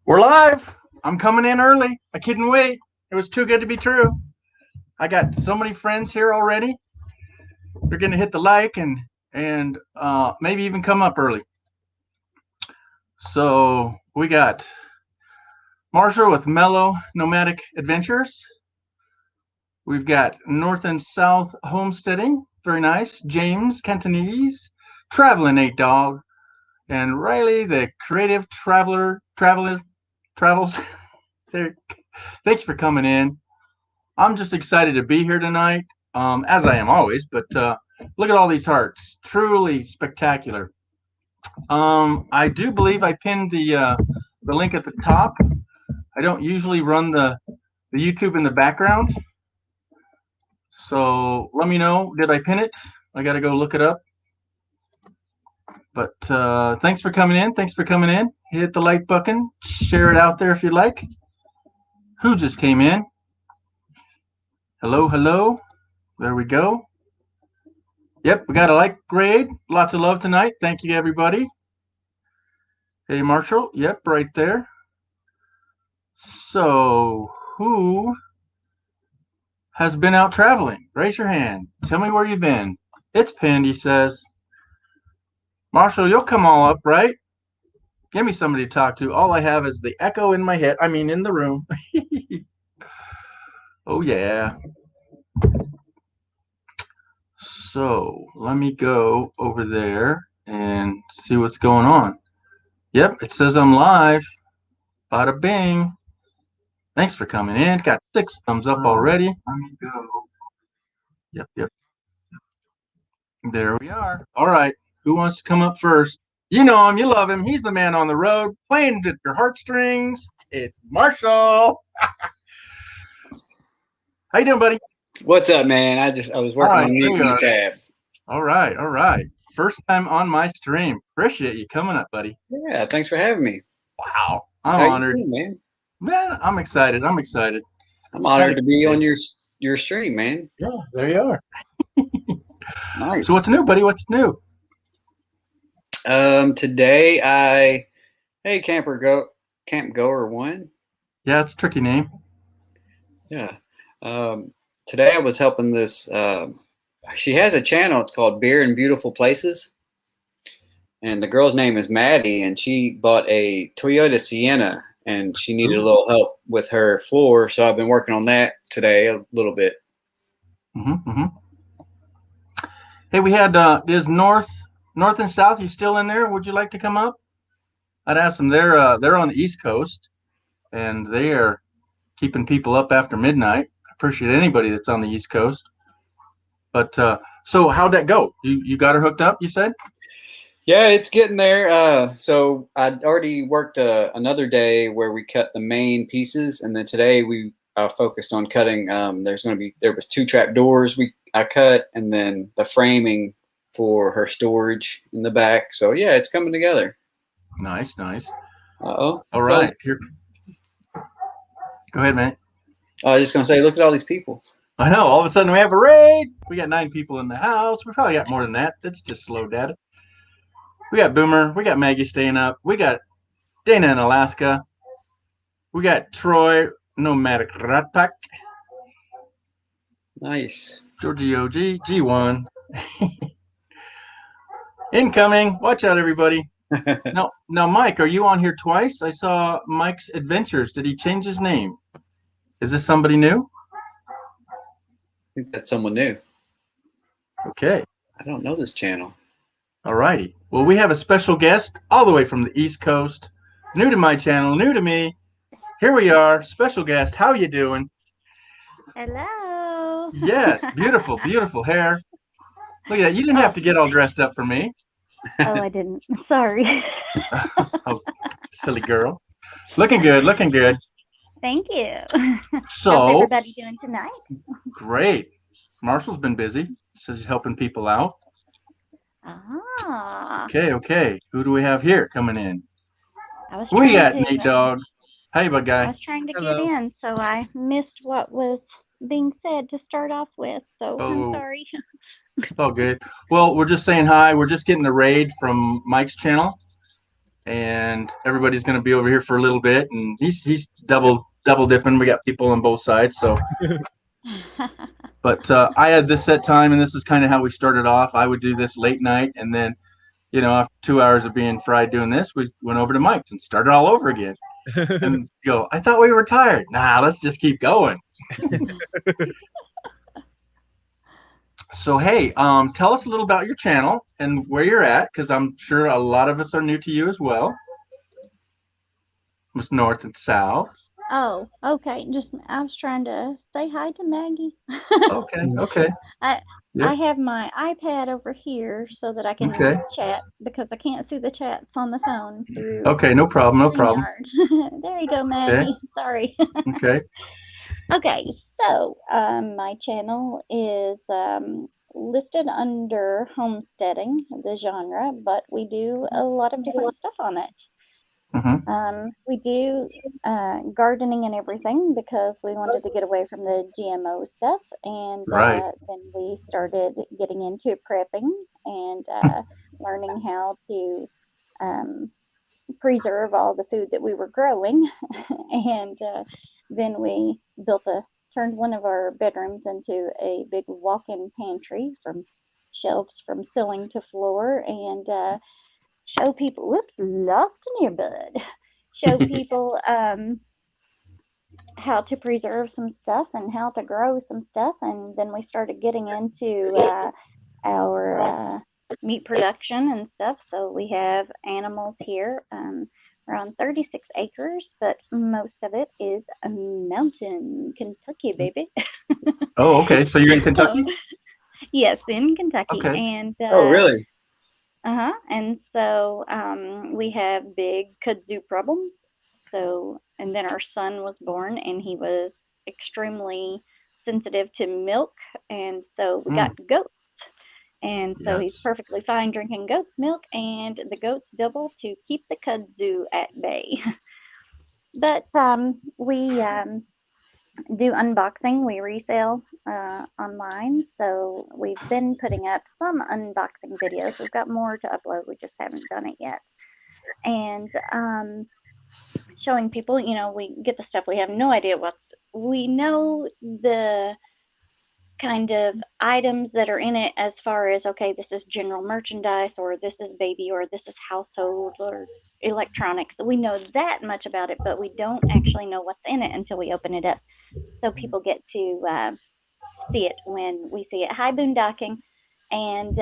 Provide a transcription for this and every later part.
We're live. I'm coming in early. I couldn't wait. It was too good to be true. I got so many friends here already. They're going to hit the like and maybe even come up early. So we got Marshall with Mellow Nomadic Adventures. We've got North and South Homesteading. Very nice. James Cantonese, Traveling Eight Dog, and Riley the Creative Travels. Thank you for coming in. I'm just excited to be here tonight, as I am always. But look at all these hearts, truly spectacular. I do believe I pinned the link at the top. I don't usually run the YouTube in the background, so let me know. Did I pin it? I got to go look it up. But thanks for coming in. Thanks for coming in. Hit the like button. Share it out there if you'd like. Who just came in? Hello, hello. There we go. Yep, we got a like grade. Lots of love tonight. Thank you, everybody. Hey, Marshall. Yep, right there. So, who has been out traveling? Raise your hand. Tell me where you've been. It's pinned, he says. Marshall, you'll come all up, right? Give me somebody to talk to. All I have is the echo in my head. I mean, in the room. Oh, yeah. So let me go over there and see what's going on. Yep, it says I'm live. Bada bing. Thanks for coming in. Got 6 thumbs up already. Let me go. Yep. There we are. All right. Who wants to come up first? You know him. You love him. He's the man on the road playing at your heartstrings. It's Marshall. How you doing, buddy? What's up, man? I was working on muting the tab. All right. First time on my stream. Appreciate you coming up, buddy. Yeah, thanks for having me. Wow, I'm honored, man. Man, I'm excited. I'm honored to be on your stream, man. Yeah, there you are. Nice. So what's new, buddy? What's new? Today Camp Goer 1. Yeah, it's a tricky name. Yeah. Today I was helping this. She has a channel. It's called Beer and Beautiful Places, and the girl's name is Maddie, and she bought a Toyota Sienna, and she needed a little help with her floor. So I've been working on that today a little bit. Hey, we had is North and South. You still in there? Would you like to come up? I'd ask them. They're on the East Coast, and they are keeping people up after midnight. I appreciate anybody that's on the East Coast. But so how'd that go? You got her hooked up, you said? Yeah, it's getting there. So I'd already worked another day where we cut the main pieces, and then today we focused on cutting. There was 2 trap doors I cut, and then the framing for her storage in the back. So yeah, it's coming together. Nice. Uh-oh. All right. Here. Go ahead, man. I was just gonna say, look at all these people. I know. All of a sudden, we have a raid. We got 9 people in the house. We probably got more than that. That's just slow data. We got Boomer. We got Maggie staying up. We got Dana in Alaska. We got Troy, Nomadic Rat Pack. Nice. Georgie OG, G1. Incoming. Watch out, everybody. Now, Mike, are you on here twice? I saw Mike's Adventures. Did he change his name? Is this somebody new? I think that's someone new. Okay. I don't know this channel. All righty. Well, we have a special guest all the way from the East Coast. New to my channel, new to me. Here we are, special guest. How you doing? Hello. Yes, beautiful hair. Look at that. You didn't have to get all dressed up for me. Oh, I didn't. Sorry. Oh, silly girl. Looking good. Thank you. So, how's everybody doing tonight? Great. Marshall's been busy. Says he's helping people out. Ah. Okay. Who do we have here coming in? We got Nate Dog. Hey, bud guy. I was trying to get in, so I missed what was being said to start off with. So I'm sorry. It's all good. Well, we're just saying hi. We're just getting the raid from Mike's channel. and everybody's going to be over here for a little bit, and he's double dipping. We got people on both sides, so. But I had this set time, and this is kind of how we started off. I would do this late night, and then, after 2 hours of being fried doing this, we went over to Mike's and started all over again. And go, I thought we were tired. Nah, let's just keep going. So, hey, tell us a little about your channel and where you're at, because I'm sure a lot of us are new to you as well. It's north and south. Oh, okay. I was trying to say hi to Maggie. Okay. I Yep. I have my iPad over here so that I can Okay. chat because I can't see the chats on the phone through Okay, no problem. StreamYard. There you go, Maggie. Okay. Sorry. Okay. Okay, so my channel is listed under homesteading, the genre, but we do a lot of different stuff on it. We do gardening and everything because we wanted to get away from the GMO stuff, and Right. then we started getting into prepping and learning how to preserve all the food that we were growing, and then we turned one of our bedrooms into a big walk-in pantry from shelves from ceiling to floor, and show people, whoops, lost an earbud. Show people how to preserve some stuff and how to grow some stuff. And then we started getting into our meat production and stuff. So we have animals here. We're on 36 acres, but most of it is a mountain, Kentucky, baby. Oh, okay. So you're in Kentucky? Yes, in Kentucky. Okay. And Oh, really? and so we have big kudzu problems. So, and then our son was born, and he was extremely sensitive to milk, and so we got goats. And so he's perfectly fine drinking goat's milk, and the goats double to keep the kudzu at bay. But we do unboxing. We resell online, so we've been putting up some unboxing videos. We've got more to upload. We just haven't done it yet. And showing people, we get the stuff. We have no idea we know the kind of items that are in it as far as, okay, this is general merchandise, or this is baby, or this is household, or electronics. We know that much about it, but we don't actually know what's in it until we open it up. So people get to see it when we see it. Hi, Boondocking. And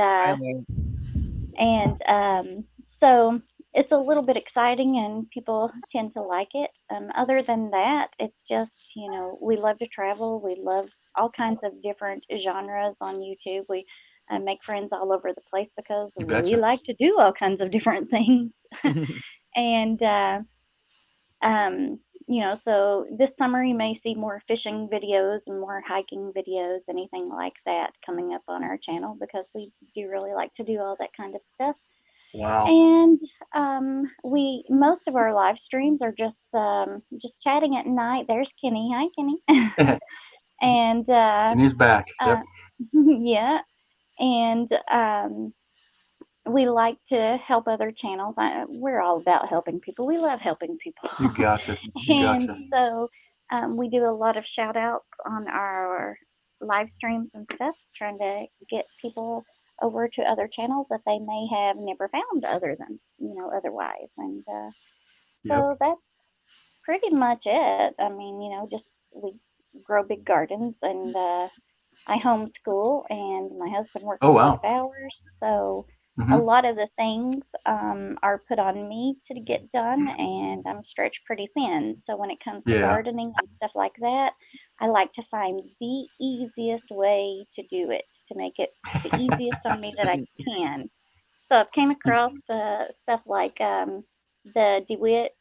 so it's a little bit exciting, and people tend to like it. Other than that, it's just, we love to travel. We love all kinds of different genres on YouTube. We make friends all over the place because we like to do all kinds of different things. And, so this summer you may see more fishing videos and more hiking videos, anything like that coming up on our channel, because we do really like to do all that kind of stuff. Wow. And most of our live streams are just chatting at night. There's Kenny. Hi, Kenny. And Kenny's back. Yep. Yeah. And we like to help other channels. We're all about helping people. We love helping people. You gotcha. And so we do a lot of shout outs on our live streams and stuff, trying to get people over to other channels that they may have never found other than, otherwise. And so that's pretty much it. I mean, just we grow big gardens, and I homeschool, and my husband works a lot of hours. So a lot of the things are put on me to get done, and I'm stretched pretty thin. So when it comes to gardening and stuff like that, I like to find the easiest way to do it, to make it the easiest on me that I can. So I've came across stuff like the DeWitt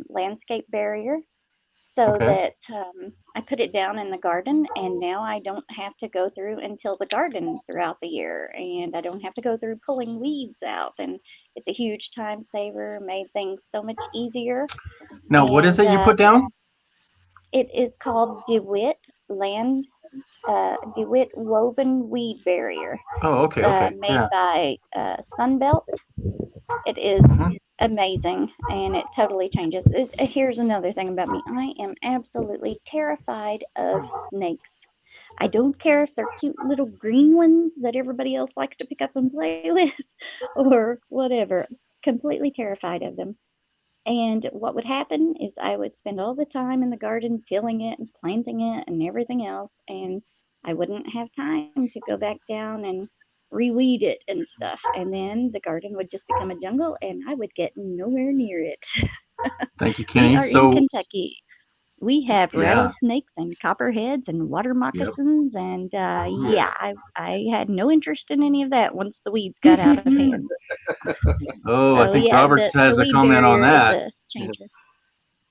landscape barrier, so that I put it down in the garden, and now I don't have to go through and till the garden throughout the year, and I don't have to go through pulling weeds out, and it's a huge time saver, made things so much easier. Now, what is it you put down? It is called DeWitt DeWitt woven weed barrier. Oh, okay. Made by Sunbelt. It is amazing, and it totally changes. Here's another thing about me. I am absolutely terrified of snakes. I don't care if they're cute little green ones that everybody else likes to pick up and play with or whatever. Completely terrified of them. And what would happen is I would spend all the time in the garden tilling it and planting it and everything else, and I wouldn't have time to go back down and reweed it and stuff. And then the garden would just become a jungle, and I would get nowhere near it. Thank you, We Kenny. are in So, Kentucky. We have yeah. rattlesnakes and copperheads and water moccasins, and I had no interest in any of that once the weeds got out of hand. Oh, I So think yeah, Roberts has a weed comment on barrier that. is a changer.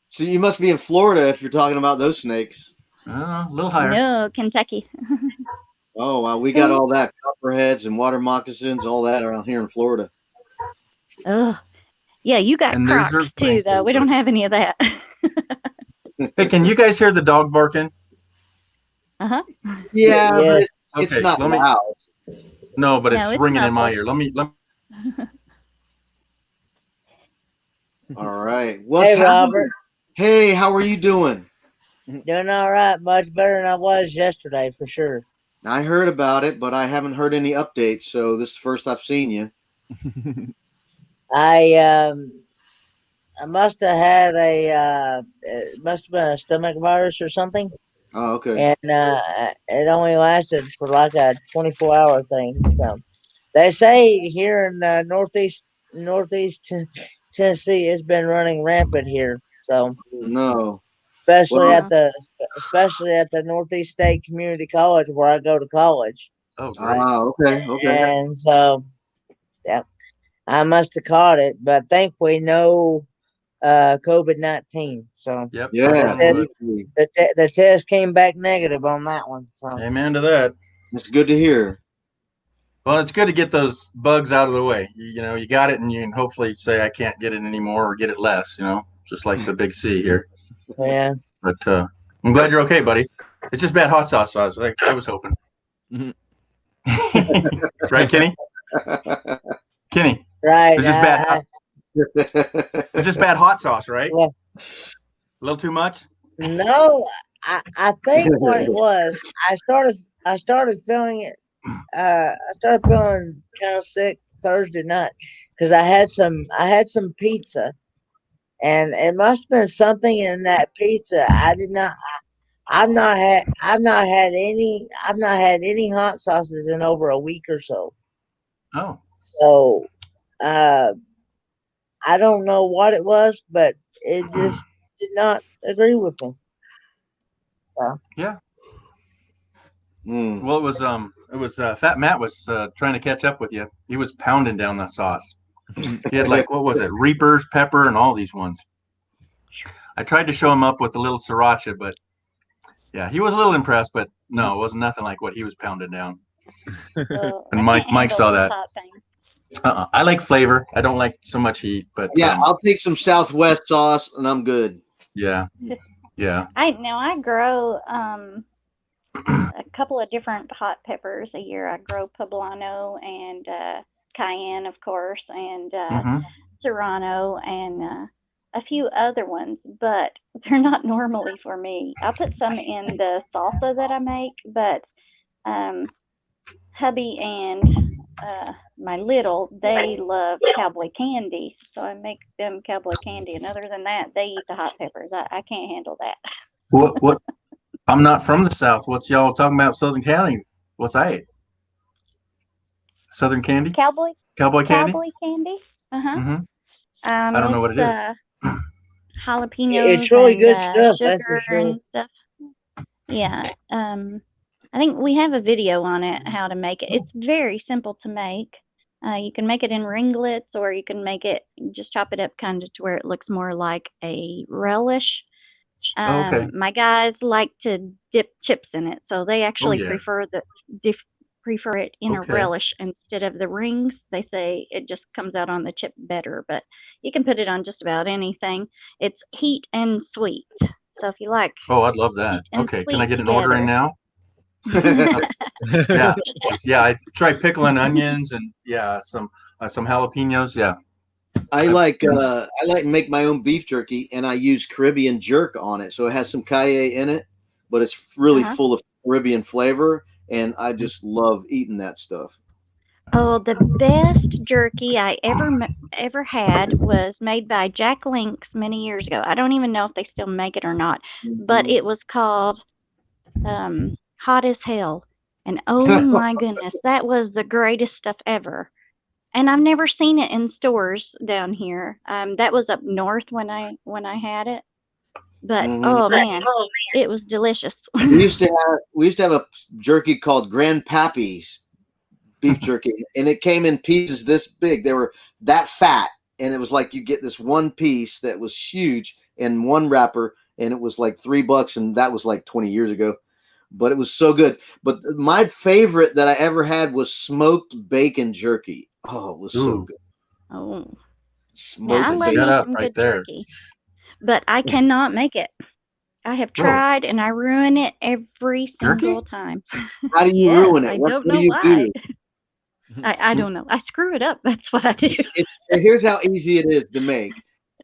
So you must be in Florida if you're talking about those snakes. A little higher. No, Kentucky. Oh, wow. We got all that copperheads and water moccasins, all that around here in Florida. Oh, yeah, you got And those Crocs are too, though. We don't have any of that. Hey, can you guys hear the dog barking? Uh-huh. Yeah, but Yes. it's Okay, not let me- loud. No, but No, it's it's ringing not in my loud. ear. Let me. All right. What's Hey, happening? Robert. Hey, how are you doing? Doing all right. Much better than I was yesterday, for sure. I heard about it, but I haven't heard any updates, so this is the first I've seen you. I must have had it must have been a stomach virus or something, Oh, okay. and it only lasted for like a 24-hour thing. So they say here in northeast Tennessee, it's been running rampant here. So No. especially Well- at the Northeast State Community College where I go to college. Oh, great. Okay. Okay. And so, yeah, I must have caught it, but thankfully no COVID-19. So Yep. Yeah. That is- absolutely. the test came back negative on that one. So Amen to that. It's good to hear. Well, it's good to get those bugs out of the way. You got it, and you can hopefully say I can't get it anymore or get it less. Just like the big C here. yeah, But I'm glad you're okay, buddy. It's just bad hot sauce. I was hoping. Mhm. Right, Kenny? Kenny, right. it's just bad. It's just bad hot sauce, right? Yeah. A little too much. No, I think what it was, I started feeling it. I started feeling kind of sick Thursday night because I had some pizza, and it must have been something in that pizza. I've not had any hot sauces in over a week or so. Oh, So, I don't know what it was, but it just did not agree with me. Mm. well, it was Fat Matt was trying to catch up with you. He was pounding down the sauce. He had what was it? Reapers, pepper, and all these ones. I tried to show him up with a little sriracha, but yeah, he was a little impressed, but no, it wasn't nothing like what he was pounding down. So And I Mike can't saw handle that. those hot things. I like flavor. I don't like so much heat, but Yeah, I'll take some Southwest sauce and I'm good. yeah. I grow a couple of different hot peppers a year. I grow poblano and cayenne, of course, and Mhm. serrano and a few other ones, but they're not normally for me. I'll put some in the salsa that I make, but hubby and my little, they love cowboy candy, so I make them cowboy candy. And other than that, they eat the hot peppers. I can't handle that. What? I'm not from the South. What's y'all talking about? Southern Cali? What's that? Southern candy? Cowboy Cowboy candy? candy. Uh-huh. Hmm. I don't know what it is. Jalapenos. It's really and, good stuff, that's for sugar sure. and stuff. Yeah. I think we have a video on it how to make it. It's very simple to make. You can make it in ringlets, or you can make it just chop it up kind of to where it looks more like a relish. Okay. My guys like to dip chips in it, so they actually yeah. prefer it in Okay. a relish instead of the rings. They say it just comes out on the chip better, but you can put it on just about anything. It's heat and sweet. So if you like, Oh, I'd love that. and Okay, can I sweet get an order in now? Yeah, yeah. I tried pickling onions and some jalapenos. Yeah, I like make my own beef jerky, and I use Caribbean jerk on it. So it has some cayenne in it, but it's really Uh-huh. full of Caribbean flavor, and I just love eating that stuff. Oh, the best jerky I ever had was made by Jack Links many years ago. I don't even know if they still make it or not, but Mhm. it was called Hot as Hell. And oh my goodness, that was the greatest stuff ever. And I've never seen it in stores down here. That was up north when I had it. But Mhm. oh man, it was delicious. We used to have a jerky called Grandpappy's beef jerky, and it came in pieces this big. They were that fat, and it was like you get this one piece that was huge in one wrapper, and it was like $3, and that was like 20 years ago. But it was so good. But my favorite that I ever had was smoked bacon jerky. Oh, it was so Ooh. good. Oh, now I Smoked love Shut me bacon. up some right good there. jerky, but I cannot make it. I have Really? tried and I ruin it every Jerky? single time. How do you Yes, ruin it? I What don't do know you why. do? I don't know. I screw it up. That's what I do. Here's how easy it is to make.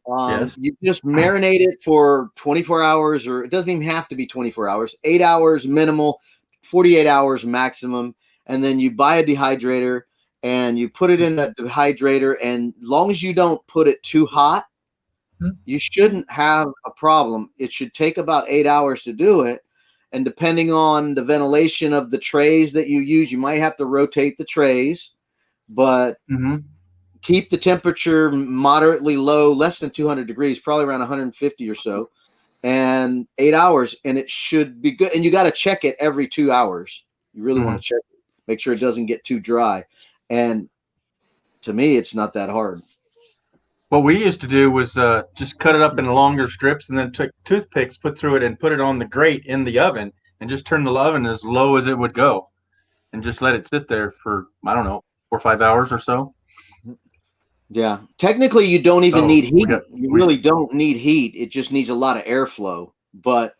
Yes. You just marinate it for 24 hours, or it doesn't even have to be 24 hours, 8 hours minimal, 48 hours maximum. And then you buy a dehydrator and you put it in a dehydrator. And as long as you don't put it too hot, you shouldn't have a problem. It should take about 8 hours to do it. And depending on the ventilation of the trays that you use, you might have to rotate the trays, but Mm-hmm. keep the temperature moderately low, less than 200 degrees, probably around 150 or so, and 8 hours, and it should be good. And you got to check it every 2 hours. You really want to check it, make sure it doesn't get too dry. And to me, it's not that hard. What we used to do was just cut it up into longer strips and then take toothpicks, put through it, and put it on the grate in the oven, and just turn the oven as low as it would go, and just let it sit there for I don't know 4 or 5 hours or so. Yeah, technically, you don't even So need heat. You we- really don't need heat. It just needs a lot of airflow. But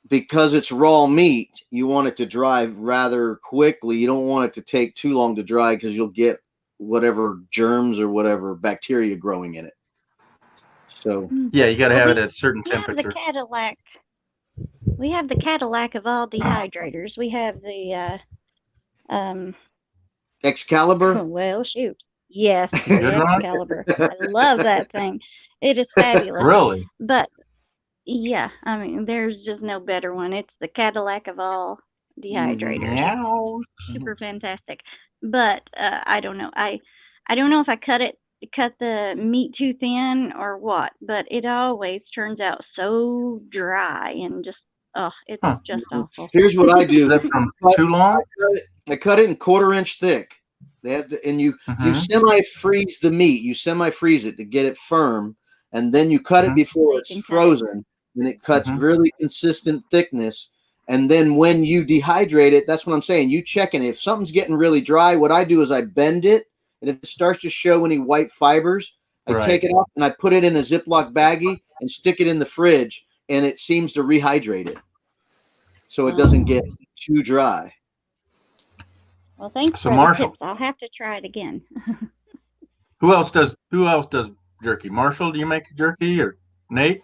because it's raw meat, you want it to dry rather quickly. You don't want it to take too long to dry because you'll get whatever germs or whatever bacteria growing in it. So Yeah, you got to Well, have we it at a certain we have the temperature. Cadillac. We have the Cadillac of all dehydrators. We have the Excalibur. well, shoot. Yes, Good, the Ron? Excalibur. I love that thing. It is fabulous. Really? But yeah, I mean, there's just no better one. It's the Cadillac of all dehydrators. Meow. Super fantastic. But I don't know. I don't know if I cut the meat too thin or what, but it always turns out so dry and just it's Huh. just awful. Here's what I Is do. that from too long? I cut it in 1/4 inch thick. They have to, and you Mhm. semi-freeze the meat. You semi-freeze it to get it firm, and then you cut it Mhm. before it's Baking soda. frozen, and it cuts Mhm. really consistent thickness. And then when you dehydrate it, that's what I'm saying. You check it. If something's getting really dry, what I do is I bend it, and if it starts to show any white fibers, I Right. take it off and I put it in a Ziploc baggie and stick it in the fridge, and it seems to rehydrate it, so it doesn't get too dry. Well, thanks So for Marshall, the tips. I'll have to try it again. who else does jerky? Marshall, do you make jerky or Nate?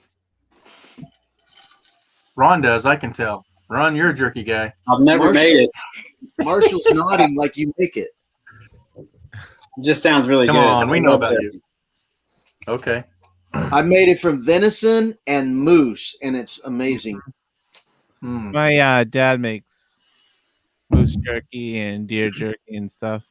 Ron does, I can tell. Ron, you're a jerky guy. I've never Marshall- made it. Marshall's nodding like you make it. It just sounds really Come good. on, we I know love about turkey. you. Okay. I made it from venison and moose, and it's amazing. Hmm. My dad makes moose jerky and deer jerky and stuff.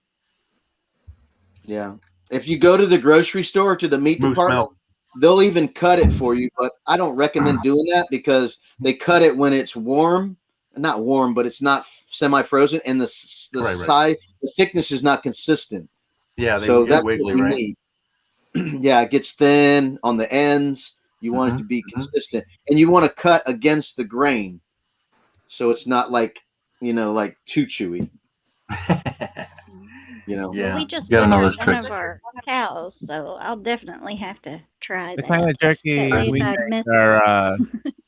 Yeah. If you go to the grocery store, to the meat Moose department, milk. they'll even cut it for you. But I don't recommend doing that because they cut it when it's warm. Not warm, but it's not semi-frozen, and the Right. size, the thickness is not consistent. Yeah, they So get that's wiggly, what you right? need. Yeah, it gets thin on the ends. You want it to be consistent, and you want to cut against the grain, so it's not like like too chewy. Well, Yeah, we just gotta put know out those one tricks. of our cows, so I'll definitely have to try The that. kind of jerky That way we if I make miss are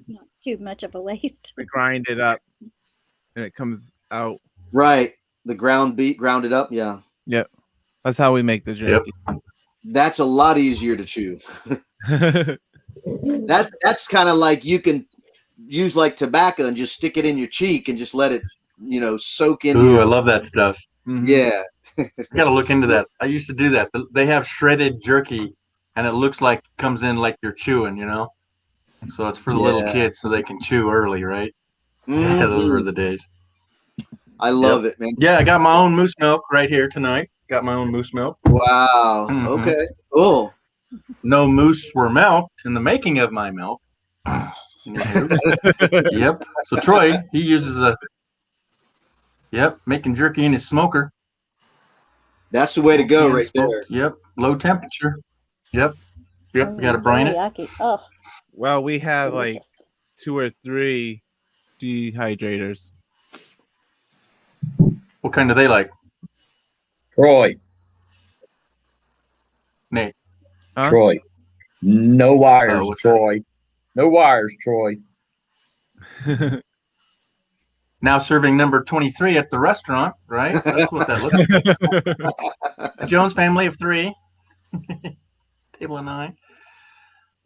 not too much of a waste. we grind it up and it comes out. Right, the ground it up. Yeah. Yep, that's how we make the jerky. That's a lot easier to chew. That's kind of like you can use like tobacco and just stick it in your cheek and just let it, soak in. Ooh, I love that stuff. Yeah. I got to look into that. I used to do that. They have shredded jerky, and it looks like it comes in like you're chewing, So it's for the little Yeah. kids so they can chew early, right? Mhm. Yeah, those were the days. I love it, man. Yeah, I got my own moose milk right here tonight. Got my own moose milk. Wow. Mhm. Okay. Cool. No moose were milked in the making of my milk. Yep. So Troy, he uses making jerky in his smoker. That's the way to go And right there. smoked. Yep. Low temperature. Yep. We got to brine it. Yucky. Oh, Well, we have like 2 or 3 dehydrators. What kind do they like? Troy. Nate. Huh? Troy. No wires, what's that? Troy. No wires, Troy. Now serving number 23 at the restaurant, right? That's what that looks like. A Jones family of 3. Table of 9.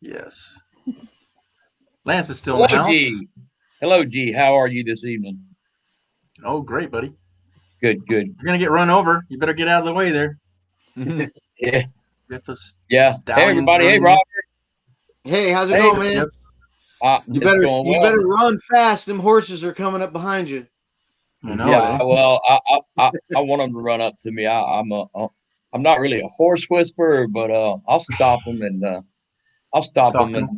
Yes. Lance is still in the Hello, house. G. Hello, G. How are you this evening? Oh, great, buddy. Good, good. You're going to get run over. You better get out of the way there. Yeah. Get those Yeah. Hey, stallions everybody. Hey, running. Robert. Hey, how's it Hey, going, man? Yep. You It's better going you well. better run fast. Them horses are coming up behind you. I know, Yeah. eh? Well, I want them to run up to me. I'm not really a horse whisperer, but I'll stop them and Talk to and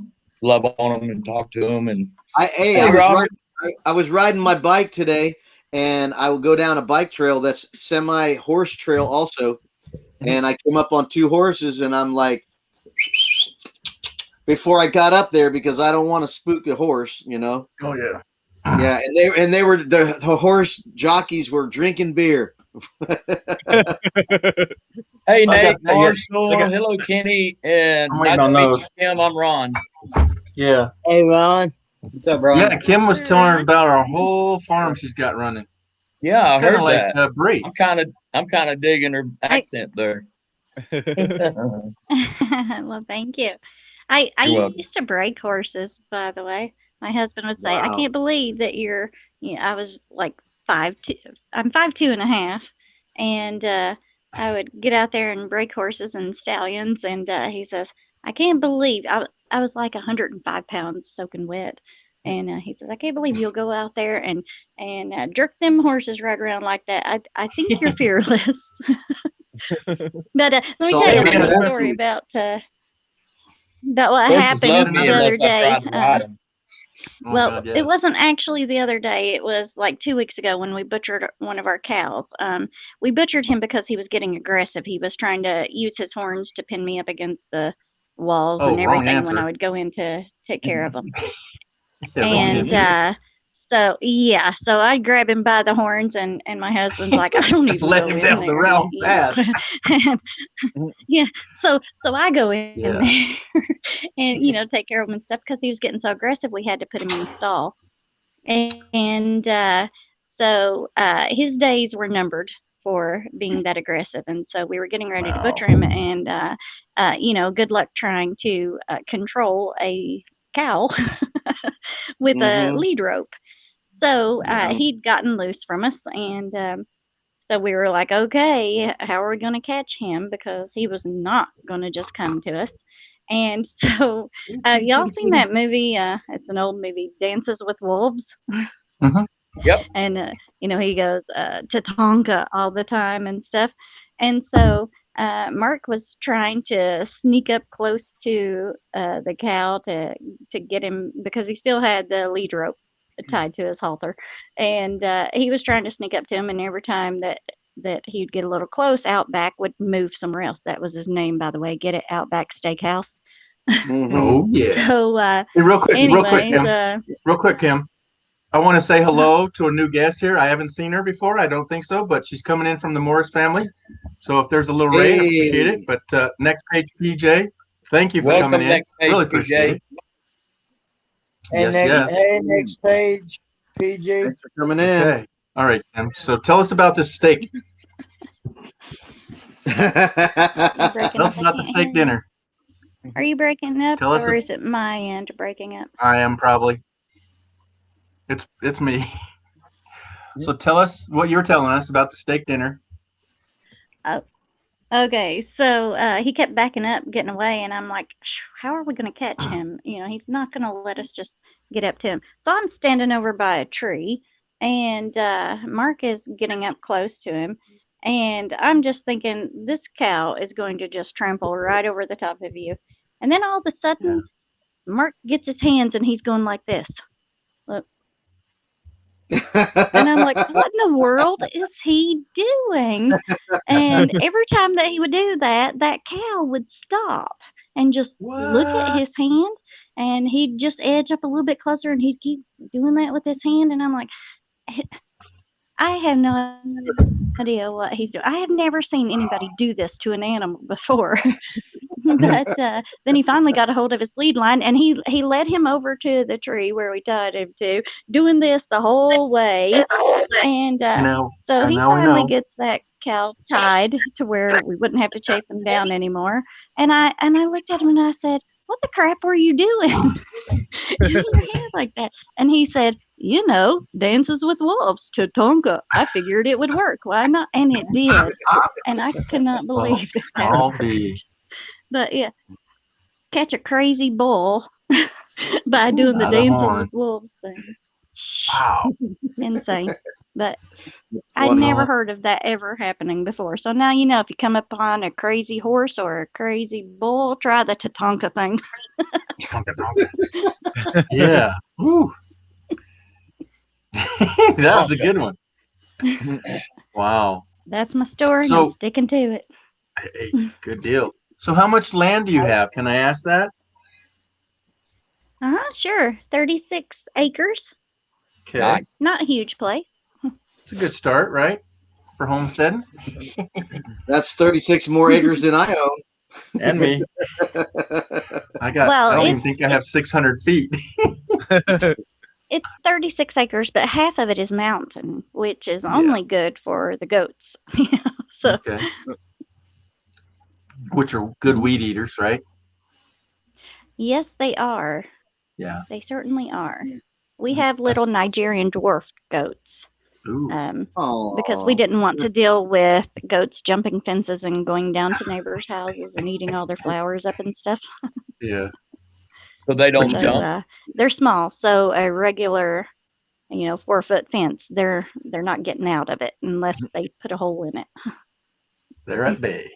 love on them and talk to them and. Hey, Hey, Robert. I was riding my bike today, and I will go down a bike trail that's semi horse trail also, and I came up on 2 horses, and I'm like, before I got up there because I don't want to spook a horse, Oh, yeah. Yeah, and they were the horse jockeys were drinking beer. Hey, I Nate, got- Marshall, I got- hello, Kenny, and I'm nice waiting to on meet those. you, Kim. I'm Ron. Yeah. Hey, Ron. What's up, Ron? Yeah, Kim was telling us about our whole farm she's got running. Yeah, I It's kind heard of like that. Bree. I'm kind of digging her accent there. well, thank you. I You're welcome. used to break horses, by the way. My husband would say, "I Wow. can't believe that you're." I was like 5'2". I'm 5'2.5", and I would get out there and break horses and stallions. And he says, "I can't believe I was like 105 pounds soaking wet." And he says, "I can't believe you'll go out there and jerk them horses right around like that. I think you're fearless." But let me So, tell you a yeah, funny story about what Horses happened love me the other unless I day. try to ride them. Oh, Well, God, yes. it wasn't actually the other day. It was like 2 weeks ago when we butchered one of our cows. We butchered him because he was getting aggressive. He was trying to use his horns to pin me up against the walls Oh, and wrong everything when answer. I would go in to take care of him. Yeah, wrong And answer. so I grab him by the horns, and my husband's like, "I don't even Let go him in down the there," wrong you know. path. And, yeah, so I go in Yeah. there and take care of him and stuff because he was getting so aggressive. We had to put him in the stall, and so his days were numbered for being that aggressive, and so we were getting ready to butcher him, and good luck trying to control a cow with a Mhm. lead rope. So Yeah. he'd gotten loose from us, and so we were like, "Okay, how are we going to catch him?" Because he was not going to just come to us. And so, y'all seen that movie? It's an old movie, Dances with Wolves. Yep. And he goes Tatanka all the time and stuff. And so Mark was trying to sneak up close to the cow to get him because he still had the lead rope tied to his halter, and he was trying to sneak up to him. And every time that he'd get a little close, Outback would move somewhere else. That was his name, by the way. Get it, Outback Steakhouse. Mhm. Oh, yeah. So Hey, real quick, anyways, Kim. I want to say hello to a new guest here. I haven't seen her before. I don't think so, but she's coming in from the Morris family. So if there's a little raid, I appreciate it. Hey. But next page, PJ, thank you for Welcome, coming in. next page, Really appreciate PJ. it. And Yes, hey, next page, PG. Thanks for coming in. Okay. All right, Kim. So tell us about this steak. You breaking Tell up? us I about the can't steak hear you. dinner. Are you breaking up, Tell us or a- is it my end breaking up? I am probably. It's me. So tell us what you were telling us about the steak dinner. Oh, okay. So he kept backing up, getting away, and I'm like, how are we going to catch him? You know, he's not going to let us just get up to him. So I'm standing over by a tree, and Mark is getting up close to him. And I'm just thinking, this cow is going to just trample right over the top of you. And then all of a sudden, Mark gets his hands and he's going like this. Look. And I'm like, what in the world is he doing? And every time that he would do that, that cow would stop and just look at What? his hand, and he'd just edge up a little bit closer and he'd keep doing that with his hand. And I'm like, I have no idea what he's doing. I have never seen anybody do this to an animal before. But then he finally got a hold of his lead line, and he led him over to the tree where we tied him to, doing this the whole way. And Now, so and he now we finally know. gets that cow tied to where we wouldn't have to chase him down anymore. And I looked at him and I said, "What the crap were you doing? Doing your hair like that?" And he said, "You know, Dances with Wolves, Tatanka. I figured it would work. Why not?" And it did. And I could not Well, believe that I'll worked. be. But yeah, catch a crazy bull by doing the Out of Dances horn. with Wolves thing. Wow. Insane. But I'd One never horn. heard of that ever happening before. So now you know, if you come upon a crazy horse or a crazy bull, try the Tatanka thing. Yeah. Woo. That was a good one. Wow. That's my story, and So- I'm sticking to it. Hey, good deal. So how much land do you have? Can I ask that? Sure. 36 acres. Okay. Nice. Not a huge place. It's a good start, right? For homesteading. That's 36 more acres than I own. And me. I Well, don't even it's- think I have 600 feet. It's 36 acres, but half of it is mountain, which is only good for the goats. So Okay. Which are good weed eaters, right? yes, they are. Yeah. They certainly are. We have little Nigerian dwarf goats. Ooh. Because we didn't want to deal with goats jumping fences and going down to neighbors' houses and eating all their flowers up and stuff. Yeah. So they don't So jump. they're small, so a regular, 4-foot fence, they're not getting out of it unless they put a hole in it. They're at bay.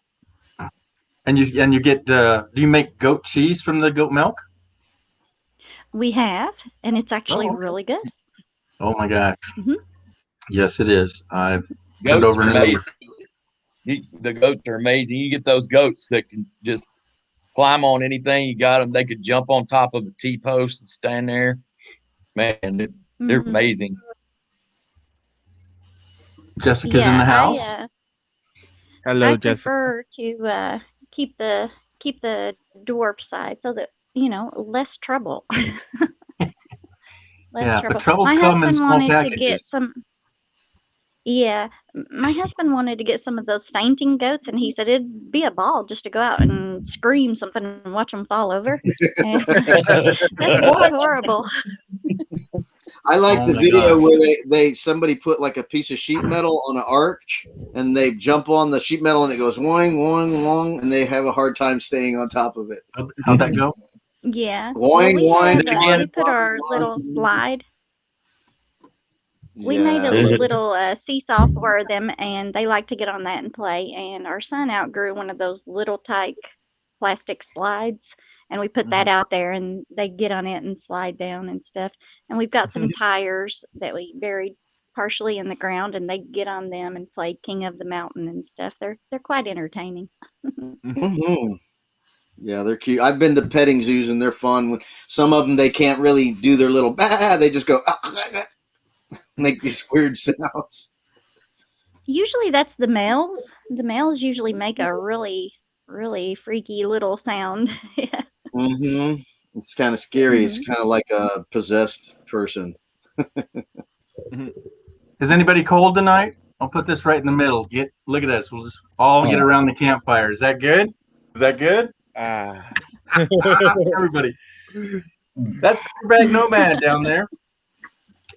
And you get do you make goat cheese from the goat milk? We have, and it's actually Oh, okay. really good. Oh my gosh. Mhm. Yes, it is. I've Goats over are and over. amazing. The goats are amazing. You get those goats that can just climb on anything. You got them. They could jump on top of a T-post and stand there. Man, they're Mhm. amazing. Jessica's in the house. Hello, I Jessica. prefer to keep the dwarf side so that less trouble. Less Yeah, trouble. but troubles My come in husband small wanted to packages. get some. Yeah, my husband wanted to get some of those fainting goats, and he said it'd be a ball just to go out and scream something and watch them fall over. And that's quite horrible. I like Oh the my video gosh. where they somebody put like a piece of sheet metal on an arch and they jump on the sheet metal and it goes woing, woing, woing, and they have a hard time staying on top of it. How'd that go? Yeah. Woing, we woing, have, we woing, put our woing, little woing. slide. We made a little seesaw for them, and they like to get on that and play. And our son outgrew one of those little tyke plastic slides, and we put that out there, and they get on it and slide down and stuff. And we've got some tires that we buried partially in the ground, and they get on them and play King of the Mountain and stuff. They're quite entertaining. Mhm. Yeah, they're cute. I've been to petting zoos and they're fun. Some of them they can't really do their little bah, they just go make these weird sounds. Usually that's the males. The males usually make a really, really freaky little sound. Yeah. Mm-hmm. It's kind of scary. It's kind of like a possessed person. Is anybody cold tonight? I'll put this right in the middle. Look at this. We'll just all get Oh. around the campfire. Is that good? Is that good? Ah. Everybody. That's Paper Bag Nomad down there.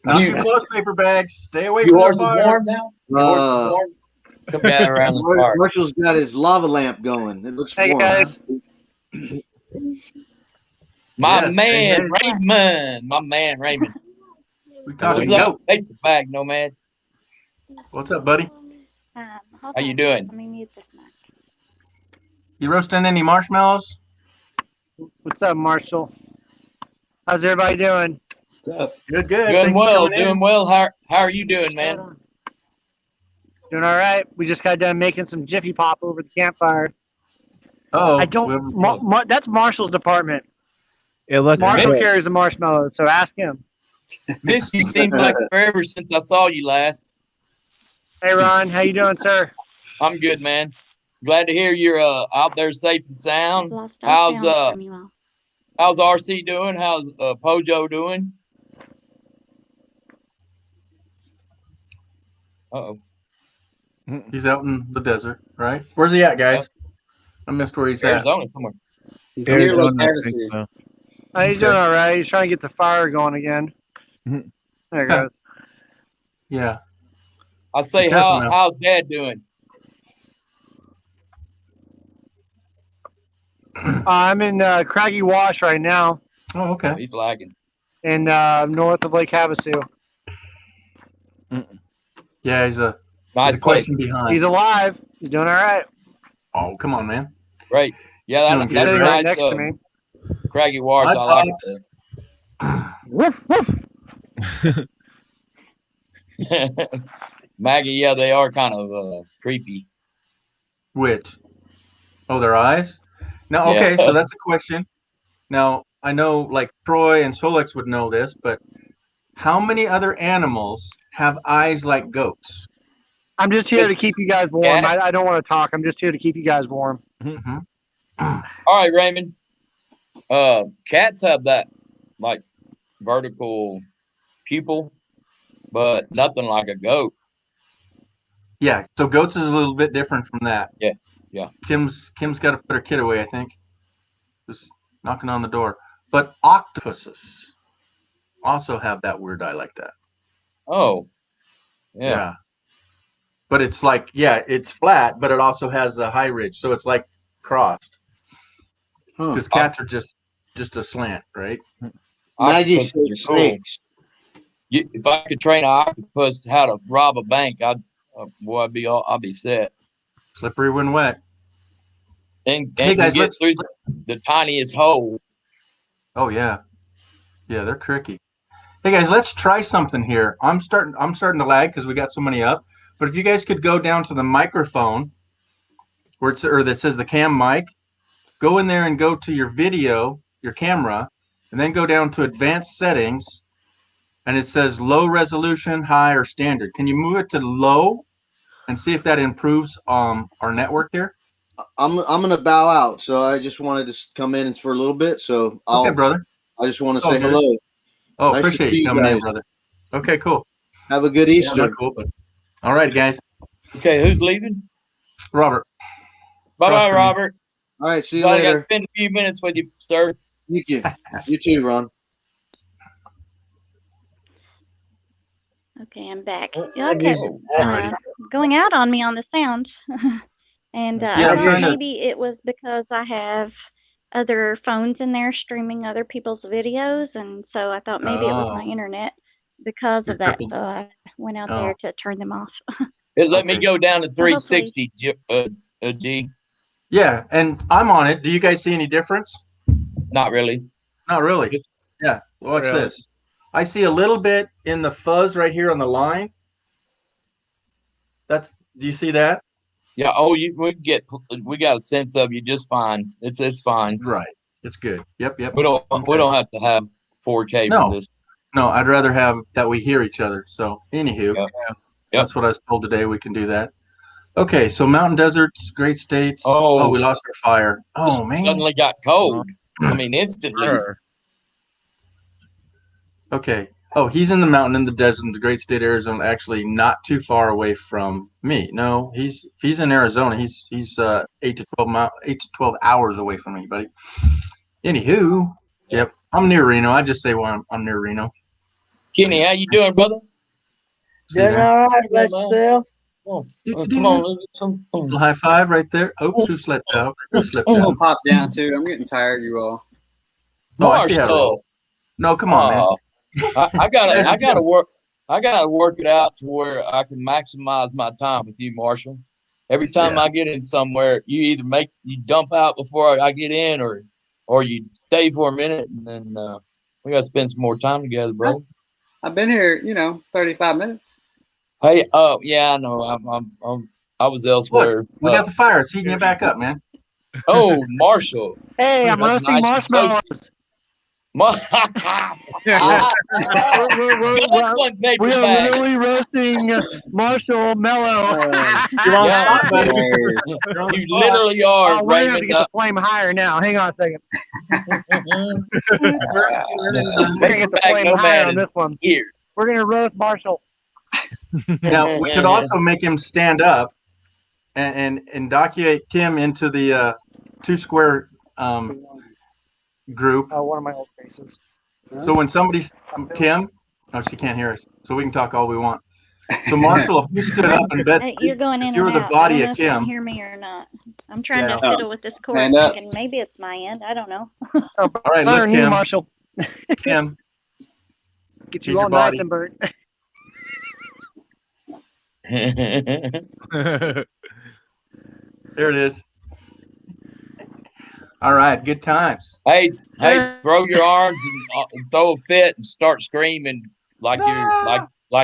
Not You- too close, Paper Bags. Stay away You from the horses fire. warm now? Your horses Uh, warm? Come down around the fire. Marshall's got his lava lamp going. It looks Hey warm. guys, My Yes, man, amen. Raymond. My man, Raymond. We talking What's up, goat. Paper Bag Nomad? What's up, buddy? Hold How you on. doing? Let me mute this mic. You roasting any marshmallows? what's up, Marshall? How's everybody doing? What's up? Good, good. Doing Thanks for well, coming in. doing well. How are you doing, man? Doing all right. We just got done making some Jiffy Pop over the campfire. Oh, I don't. That's Marshall's department. It looked Marshall good. carries the marshmallows, so ask him. Missed you seems like forever since I saw you last. Hey Ron, how you doing, sir? I'm good, man. Glad to hear you're out there safe and I've sound. lost all sound from you all. How's RC doing? How's Pojo doing? Uh-oh. He's out in the desert, right? Where's he at, guys? I missed where he's at. Arizona somewhere. He's near Arizona, Lake I think Havasu. so. Oh, he's doing all right. He's trying to get the fire going again. Mhm. There it goes. Yeah. I say, Be careful now. how's Dad doing? I'm in Craggy Wash right now, Oh, okay. He's lagging. in north of Lake Havasu. Yeah, he's a Nice place. question behind. He's alive. He's doing all right. Oh, come on, man. Great. Yeah, Doing that's good, a Sitting right? right nice next to me. Craggy Wash. Hi, I like Pops. Woof, woof. it. Maggie, yeah, they are kind of creepy. Which? Oh, their eyes? Now, Yeah. okay, so that's a question. Now, I know like Troy and Solex would know this, but how many other animals have eyes like goats? I'm just here to keep you guys warm. Cats? I don't want to talk. I'm just here to keep you guys warm. Mm-hmm. All right, Raymond. Cats have that like vertical pupil, but nothing like a goat. Yeah, so goats is a little bit different from that. Yeah, yeah. Kim's got to put her kid away, I think. Just knocking on the door. But octopuses also have that weird eye like that. Oh, yeah. But it's like, it's flat, but it also has a high ridge, so it's like crossed. Huh. Because cats are just a slant, right? Maggie Octopuses said are cool. snakes. If I could train an octopus how to rob a bank, I'd be set. Slippery when wet. And Hey, guys, get let's- through the tiniest hole. Oh yeah, they're tricky. Hey guys, let's try something here. I'm starting to lag because we got so many up. But if you guys could go down to the microphone, that says the cam mic, go in there and go to your video, your camera, and then go down to advanced settings, and it says low resolution, high, or standard. Can you move it to low and see if that improves our network here? I'm gonna bow out, so I just wanted to come in for a little bit. So Okay, brother. I just want to Oh, say good. hello. Oh, Nice to appreciate see you you coming in, guys. brother. Okay, cool. Have a good Yeah, Easter. not cool, but all right, guys. Okay, who's leaving? Robert. Bye bye, Trust me. Robert. All right, see you Glad I got to later. spend a few minutes with you, sir. Thank you. You too, Ron. Okay, I'm back. I Y'all just- kept Alrighty. going out on me on the sound. And Yeah, I I'm thought trying to- maybe it was because I have other phones in there streaming other people's videos. And so I thought maybe it was my Oh. internet because You're of that. crippled. So I went out Oh. there to turn them off. It let me Okay. go down to hopefully- 360, G. Yeah, and I'm on it. Do you guys see any difference? Not really. Not really. Just- Yeah. Watch Really? this. I see a little bit in the fuzz right here on the line. Do you see that? Yeah. Oh, we got a sense of you just fine. It's fine. Right. It's good. Yep. We don't have to have 4K No. for this. No, I'd rather have that we hear each other. So, anywho, Yep. that's what I was told today. We can do that. Okay, so mountain deserts, great states. Oh. We lost our fire. Oh Just man. suddenly got cold. I mean, instantly. Sure. Okay. Oh, he's in the mountain in the desert in the great state of Arizona, actually not too far away from me. No, if he's in Arizona, he's 8 to 12 hours away from me, buddy. Anywho, yep, I'm near Reno. I just say I'm near Reno. Kenny, how you doing, brother? Doing all right, let yourself. Come on, let's get some. Little high five right there. Oops, who slept out? Who slept I'm out? gonna pop down too. I'm getting tired, you all. Oh, I see how to Marshall. roll. No, come on, man. I gotta work it out to where I can maximize my time with you, Marshall. Every time I get in somewhere, you either you dump out before I get in, or you stay for a minute, and then we gotta spend some more time together, bro. I've been here, 35 minutes. Hey, yeah, I know. I was elsewhere. Look, we got the fire. It's heating you back up, man. Oh, Marshall. Hey, I'm That's roasting nice and marshmallows. We are literally roasting Marshall Mellow. You're on Yeah, spot, buddy. Hilarious. You're on You spot. literally are, Oh, we're gonna have to Raymond. get the flame higher now. Hang on a second. We're gonna get the flame higher on this one. Here. We're gonna roast Marshall. Now we could also make him stand up and inoculate Kim into the 2 square group. One of my old faces. So when somebody's Kim, oh, she can't hear us, so we can talk all we want. So Marshall, if you stood up and bet, Hey, you're going in if you were and the out. body I don't know of if you can Kim, hear me or not. I'm trying Yeah. to fiddle with this cord, Stand up. thinking maybe it's my end. I don't know. Oh, all right, look, burn you, Kim, Marshall. Kim, Get Here's you your all nice body. and burnt. there it is. All right, good times. Hey, throw your arms and throw a fit and start screaming like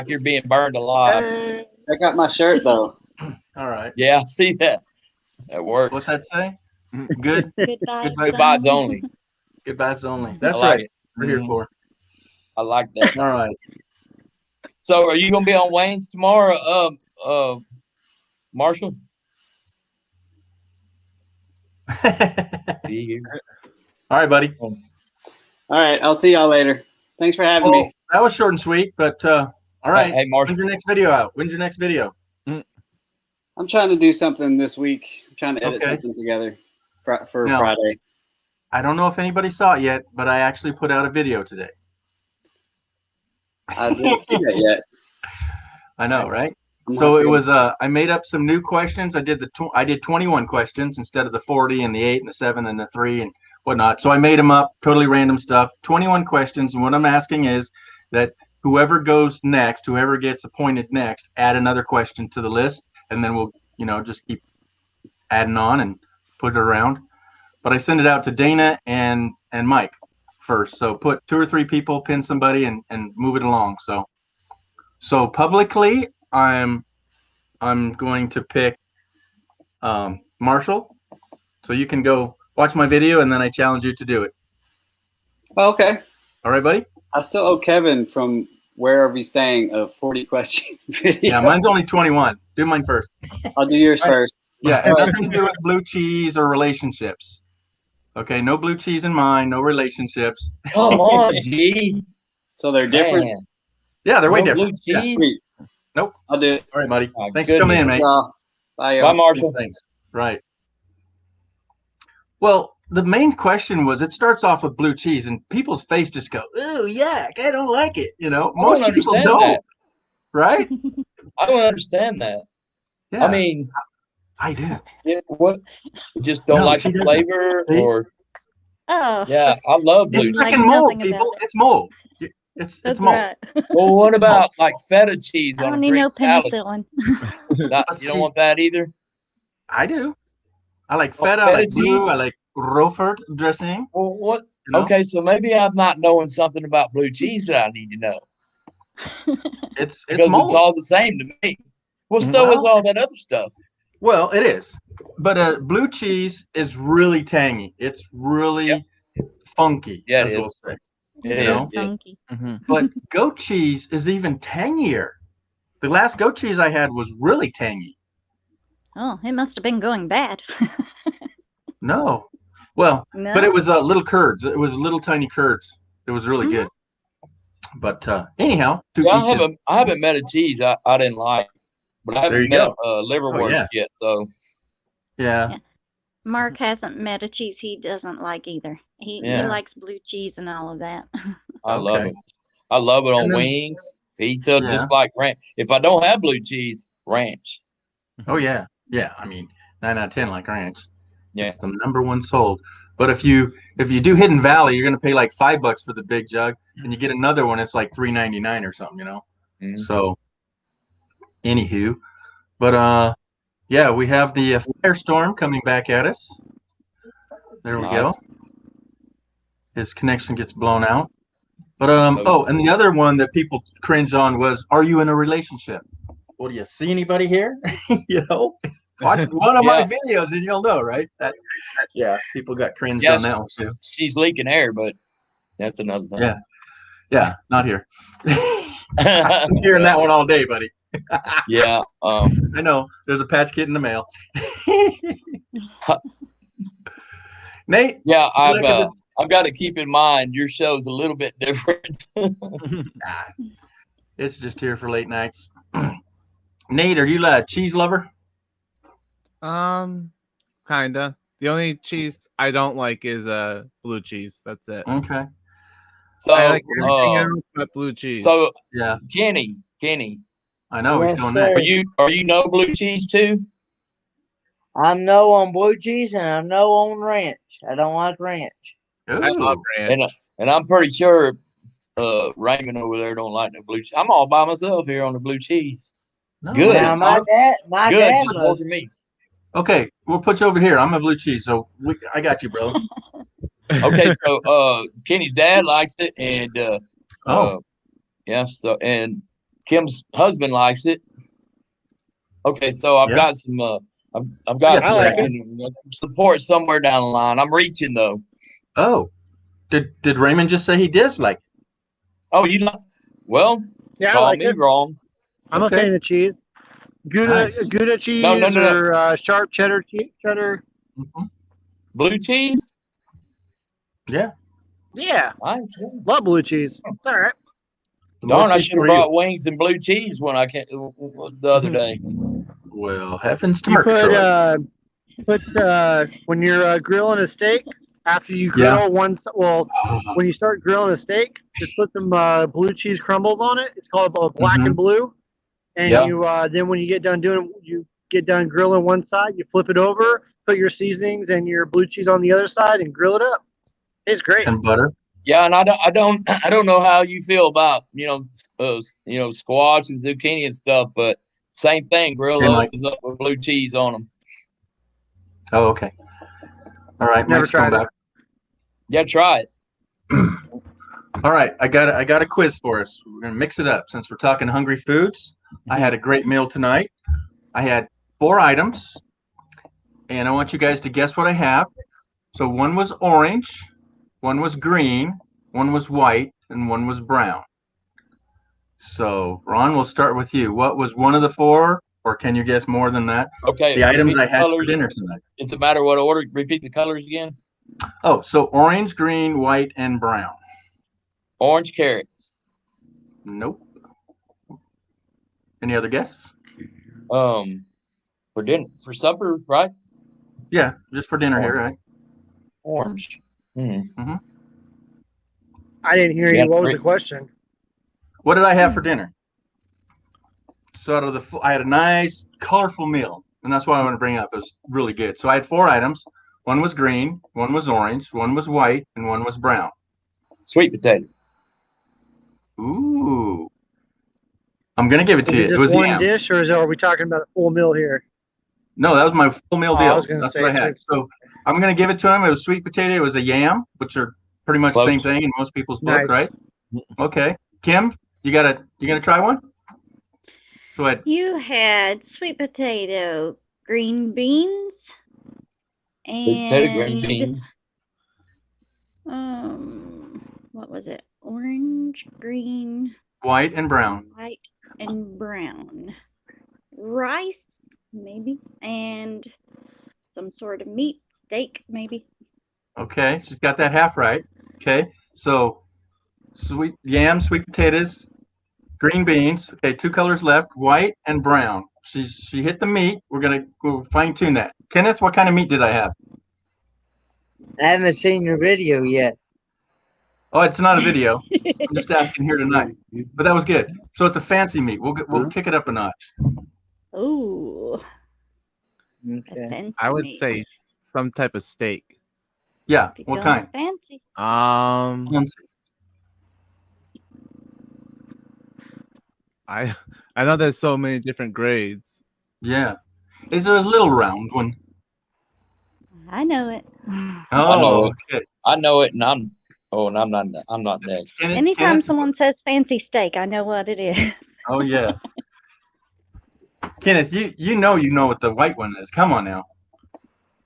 you're being burned alive. Check out my shirt though. All right, Yeah, I see that. That works. what's that say? Good, Good vibes. Good Vibes only. good vibes only. That's I like right. it. We're here Mhm. for. I like that. All right. So, are you gonna be on Wayne's tomorrow, Marshall? Be here. All right, buddy. All right, I'll see y'all later. Thanks for having Well, me. that was short and sweet, but all right. Hey, Marshall. When's your next video out? When's your next video? I'm trying to do something this week. I'm trying to edit Okay. something together for Now- Friday. I don't know if anybody saw it yet, but I actually put out a video today. I didn't see that yet. I know, right? I'm gonna So have it to- was I made up some new questions. I did 21 questions instead of the 40 and the 8 and the 7 and the 3 and whatnot. So I made them up, totally random stuff. 21 questions, and what I'm asking is that whoever goes next, whoever gets appointed next, add another question to the list, and then we'll just keep adding on and put it around. But I send it out to Dana and Mike first. So put 2 or 3 people, pin somebody, and move it along. So publicly, I'm going to pick Marshall. So you can go watch my video, and then I challenge you to do it. Oh, okay. All right, buddy? I still owe Kevin from wherever he's staying a 40 question video. Yeah, mine's only 21. Do mine first. I'll do yours first. Yeah, and nothing to do with blue cheese or relationships. Okay, no blue cheese in mine, no relationships. Come on, G. So they're different. Man. Yeah, they're way No different. blue Yeah. cheese. Sweet. Nope. I'll do it. All right, buddy. Oh, Thanks for coming in, goodness. mate. Y'all. Bye, y'all. Bye, Marshall. Thanks. Right. Well, the main question was, it starts off with blue cheese, and people's face just go, "Ooh, yuck! I don't like it." I don't Most people understand don't, that. right? I don't understand that. Yeah, I mean, I do. what? You just don't No, like she the doesn't. flavor, See? or Oh, yeah, I love blue It's cheese. like freaking mold, nothing about people. it. It's mold. It's that's mold. right. Well, what about like feta cheese I on don't a need Greek no salad? penicillin. You don't want that either. I do. I like Oh, feta. I feta like blue. cheese? I like Roquefort dressing. Well, what? You know? Okay, so maybe I'm not knowing something about blue cheese that I need to know It's because mold. it's all the same to me. Well, so is Well- all that other stuff. Well, it is, but blue cheese is really tangy. It's really funky. Yeah, it as we'll is. say. It You know? is. Yeah. Funky. But goat cheese is even tangier. The last goat cheese I had was really tangy. Oh, it must have been going bad. No, well, No. but it was little curds. It was little tiny curds. It was really Mhm. good. But anyhow, to Yeah, each his. I haven't met a cheese I didn't like, but I There haven't you met go. liverwurst yeah. yet. So Yeah. Yeah. Mark hasn't met a cheese he doesn't like either. He Yeah. likes blue cheese and all of that. I love Okay. it. I love it on And then- wings, pizza, Yeah. just like ranch. If I don't have blue cheese, ranch. Oh yeah. Yeah. I mean, 9 out of 10 like ranch. Yeah. It's the number one sold. But if you do Hidden Valley, you're gonna pay like $5 for the big jug, and you get another one. It's like $3.99 or something, Mhm. So, anywho, but yeah, we have the firestorm coming back at us. There we go. Nice. His connection gets blown out. But oh, and the other one that people cringe on was, "Are you in a relationship?" Well, do you see anybody here? Watch one of my videos and you'll know, right? That's yeah. People got cringed on that one too. She's leaking air, but that's another thing. Yeah. Yeah, not here. I'm hearing that one all day, buddy. Yeah. I know. There's a patch kit in the mail. Nate. Yeah, I've got to keep in mind your show's a little bit different. It's just here for late nights. Nate, are you a cheese lover? Kinda. The only cheese I don't like is blue cheese. That's it. Okay. So I like everything else but blue cheese. So yeah, Kenny, I know he's Yes, going sir. next. are you no blue cheese too? I'm no on blue cheese and I'm no on ranch. I don't like ranch. I love Ooh. ranch. And I'm pretty sure Raymond over there don't like the blue cheese. I'm all by myself here on the blue cheese. No, Good. Now my dad Good, just loves for me. Okay, we'll put you over here. I'm a blue cheese, so I got you, bro. Okay, so Kenny's dad likes it, and yeah, so and Kim's husband likes it. Okay, so I've Yeah. got some I've got I like it. some support somewhere down the line. I'm reaching though. Oh, did Raymond just say he disliked? Oh, you like? Well, Yeah, I call like me it. wrong. I'm Okay. a fan of cheese. Nice. Gouda cheese No. or sharp cheddar cheddar. Mhm. Blue cheese. Yeah. Yeah, Nice. love blue cheese. It's all right. The more Darn, I cheese should have for you. brought wings and blue cheese when I came the other day. Well, heavens to You put Murgatroyd. when you're grilling a steak, after you grill when you start grilling a steak, just put some blue cheese crumbles on it. It's called black and blue. And Yeah. you then when you get done grilling one side, you flip it over, put your seasonings and your blue cheese on the other side, and grill it up. It's great. And butter. Yeah, and I don't know how you feel about squash and zucchini and stuff, but same thing. Grill Hey, Mike. those up with blue cheese on them. Oh, okay. All right, Never Mike's coming tried it. back. Yeah, try it. All right, I got a quiz for us. We're gonna mix it up since we're talking hungry foods. I had a great meal tonight. I had 4 items, and I want you guys to guess what I have. So one was orange, one was green, one was white, and one was brown. So Ron, we'll start with you. What was one of the 4, or can you guess more than that? Okay. The items repeat I the had for colors. dinner tonight. Does it matter what order? Repeat the colors again. Oh, so orange, green, white, and brown. Orange carrots. Nope. Any other guess? For dinner, for supper, right? Yeah, just for dinner here, right? Orange. I didn't hear Yeah, you. What was great. the question? What did I have for dinner? So out of I had a nice, colorful meal, and that's why I want to bring it up. It was really good. So I had 4 items. One was green, one was orange, one was white, and one was brown. Sweet potato. Ooh. I'm gonna give it to Is you. it It just was one yam. dish, or are we talking about a full meal here? No, that was my full meal Oh, I deal. was gonna That's say what I had. So I'm gonna give it to him. It was sweet potato. It was a yam, which are pretty much the same Close. thing in most people's book, Nice. right? Okay. Kim, you gonna try one? So I You had sweet potato, green beans, Sweet potato, green and bean. what was it? Orange, green, white and brown. white, and brown. Rice, maybe, and some sort of meat, steak, maybe. Okay, she's got that half right. Okay, so sweet yams, sweet potatoes, green beans. Okay, 2 colors left, white and brown. She hit the meat. We'll fine tune that. Kenneth, what kind of meat did I have? I haven't seen your video yet. Oh, it's not a video. I'm just asking here tonight. But that was good. So it's a fancy meat. We'll kick it up a notch. Ooh. Okay. I would say some type of steak. Yeah. What kind? Fancy. Fancy. I know there's so many different grades. Yeah. Is there a little round one? I know it. Oh, it. okay. I know it, and I'm not next. Anytime someone says fancy steak, I know what it is. Oh yeah. Kenneth, you know what the white one is. Come on now.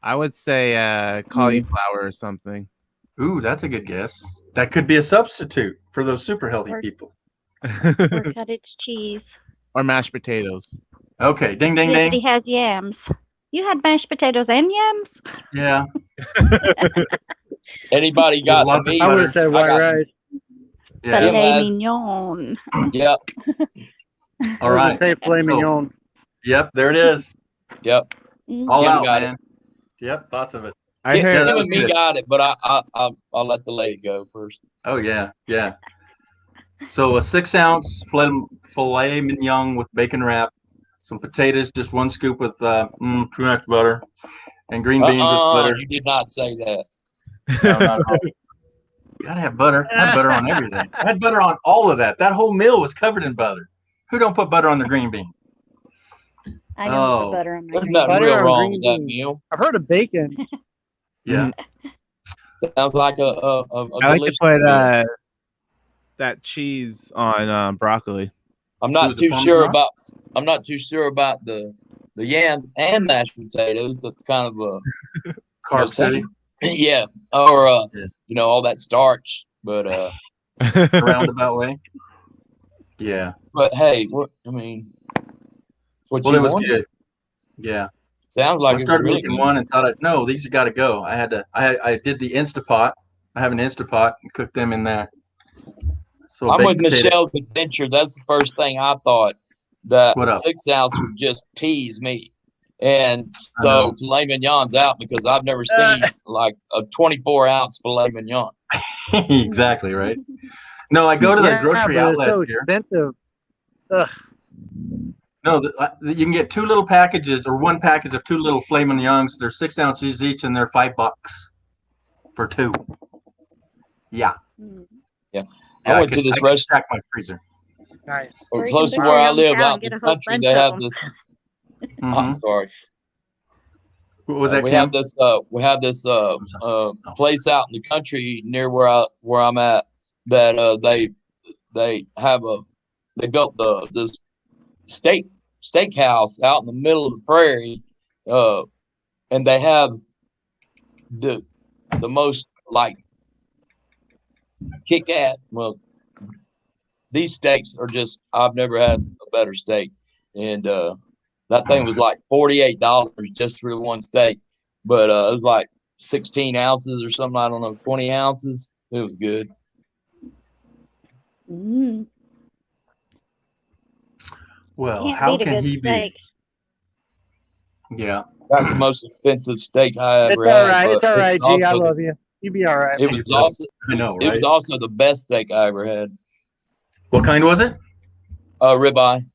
I would say cauliflower or something. Ooh, that's a good guess. That could be a substitute for those super healthy Or- people. Or cottage cheese. Or mashed potatoes. Okay, ding ding Yes, he ding. has yams. You had mashed potatoes and yams? Yeah. Anybody got lots of meat? I would butter. have said I white got- rice. Yeah. Jim Filet has- mignon. Yep, All right. Say filet So- mignon. Yep, there it is. yep. All Jim out, got man. Yep, lots of it. I Jim heard that was and me good. got it, but I'll let the lady go first. Oh yeah, yeah. So a 6-ounce filet mignon with bacon wrap, some potatoes, just 1 scoop with too much butter, and green beans with butter. You did not say that. No, not at all. Gotta have butter. I had butter on everything. I had butter on all of that. That whole meal was covered in butter. Who don't put butter on the green bean? I don't Oh. put butter on my There's green nothing Butter real on wrong green with that beans. meal. I've heard of bacon. Yeah. Sounds like a I like to delicious put meal. that cheese on broccoli. I'm not Ooh, the too sure Parmesan? about. I'm not too sure about the yams and mashed potatoes. That's kind of a Carb City. yeah, or Yeah. all that starch. But Roundabout way. Yeah. hey, what I mean, what Well, you it was wanted. good. Yeah. Sounds I like it was started really making good. one and thought, no, these have got to go. I did the Instapot. I have an Instapot and cooked them in that. So I'm with baked potato. Michelle's adventure. That's the first thing I thought. That What up? 6 ounce would just tease me, and I know. so filet mignon's out because I've never seen like a 24-ounce filet mignon. Exactly right. No, I go to the grocery but outlet it's so here. expensive. Ugh. No, you can get 2 little packages or 1 package of 2 little filet mignons. They're 6 ounces each, and they're $5 for 2. Yeah. Mm. I went to this I could restaurant stack my freezer. Nice. Or you close can to buy where your I own live cow out and in get the a whole country. bunch They of have them. this. Mhm. I'm sorry. What was that, we Kim? have this. We have this place out in the country near where I'm at that they built this steakhouse out in the middle of the prairie, and they have the most like kick ass. Well, these steaks are just I've never had a better steak, and that thing was like $48 just for one steak, but it was like 16 ounces or something. I don't know, 20 ounces. It was good. Mm. Well, Can't how beat a can good he steak. be? Yeah. That's the most expensive steak I It's ever all had. right. but It's all right, it was G. I also love you. You be all right. It was also I know, it right? was also the best steak I ever had. What kind was it? Ribeye.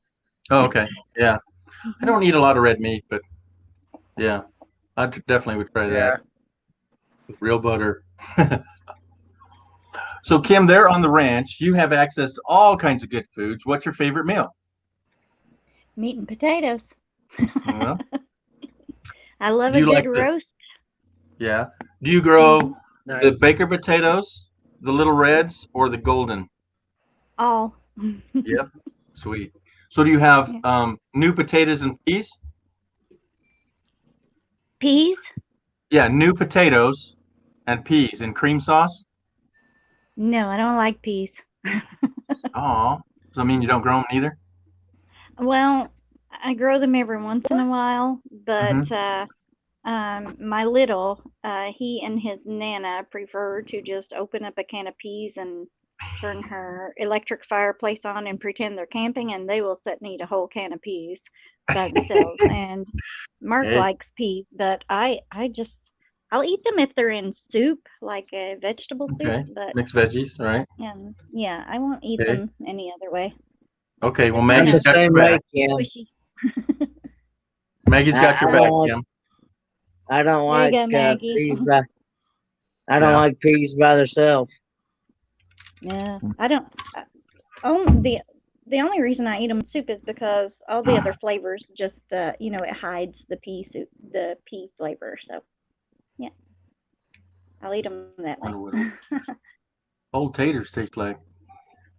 Oh, okay. Yeah. I don't eat a lot of red meat, but yeah, I definitely would try that with real butter. So, Kim, there on the ranch, you have access to all kinds of good foods. What's your favorite meal? Meat and potatoes. Well, I love do a you good like the- roast. yeah. Do you grow Nice. the Baker potatoes, the little reds, or the golden? All. Yep. Sweet. So, do you have new potatoes and peas? Peas? Yeah, new potatoes and peas in cream sauce. No, I don't like peas. Oh, does that mean you don't grow them either? Well, I grow them every once in a while, but my little, he and his nana prefer to just open up a can of peas and turn her electric fireplace on and pretend they're camping, and they will sit and eat a whole can of peas by themselves. And Mark Hey. likes peas, but I'll eat them if they're in soup, like a vegetable Okay. soup. But Mixed veggies, right? yeah, I won't eat Okay. them any other way. Okay. Well, I'm I'm the Maggie's got your same way, back. Kim. Squishy. Maggie's got your I back, don't like Kim. I don't There you like go, Maggie. peas by I don't Yeah. like peas by themselves. Yeah, I don't. The only reason I eat them soup is because all the other flavors just it hides the pea flavor. So yeah, I'll eat them that way. Wonder what old taters taste like.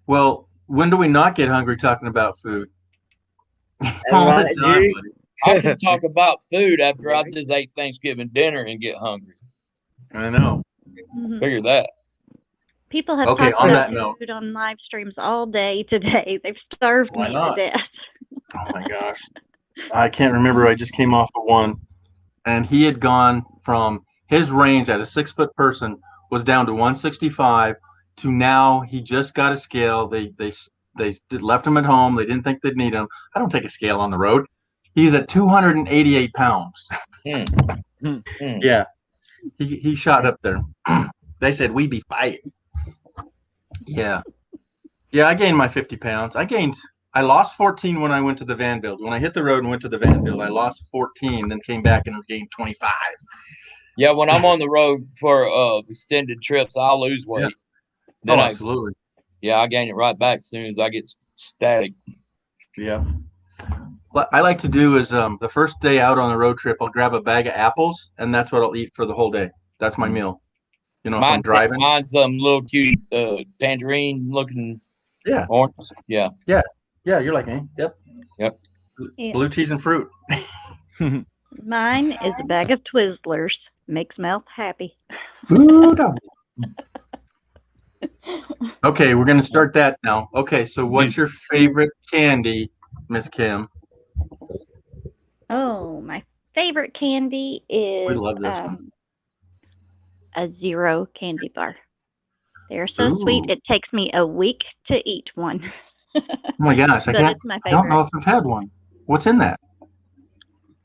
Well, when do we not get hungry talking about food? All the Right, time, G? buddy. I can talk about food after I just ate Thanksgiving dinner and get hungry. I know. Mhm. Figure that. People have Okay, talked on about that note. food on live streams all day today. They've starved Why me not? to death. Oh my gosh. I can't remember. I just came off of one, and he had gone from his range at a 6-foot person was down to 165 to now he just got a scale. They left him at home. They didn't think they'd need him. I don't take a scale on the road. He's at 288 pounds. Yeah, he shot up there. They said we be fighting. Yeah, I gained my 50 pounds. I lost 14 when I went to the Vanville. When I hit the road and went to the Vanville, I lost 14, then came back and gained 25. Yeah, when I'm on the road for extended trips, I'll lose weight. Yeah. Then Absolutely. I gain it right back as soon as I get static. Yeah. What I like to do is the first day out on the road trip, I'll grab a bag of apples, and that's what I'll eat for the whole day. That's my meal. You know, if I'm driving. Mine's some little cute tangerine looking Yeah. orange. Yeah. Yeah, you're like me. Yep. Yep. Yeah. Blue cheese and fruit. Mine is a bag of Twizzlers. Makes mouth happy. Ooh, no. Okay, we're gonna start that now. Okay, so what's your favorite candy, Miss Kim? Oh, my favorite candy is love this one. a Zero candy bar. They're so sweet. Ooh. It takes me a week to eat one. Oh my gosh, But it's my I don't know favorite. if I've had one. What's in that?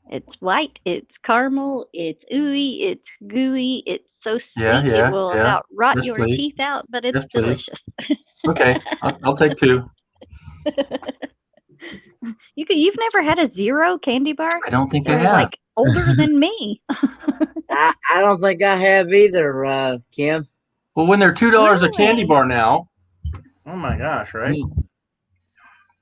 It's white, it's caramel, it's ooey, it's gooey, it's so sweet Yeah, it will yeah. about rot Yes, your please. teeth out, but it's Yes, please. delicious. Okay, I'll take 2. You've never had a Zero candy bar? I don't think I They're have. like older than me. I don't think I have either, Kim. Well, when they're $2 a candy Really? bar now. Oh my gosh, right?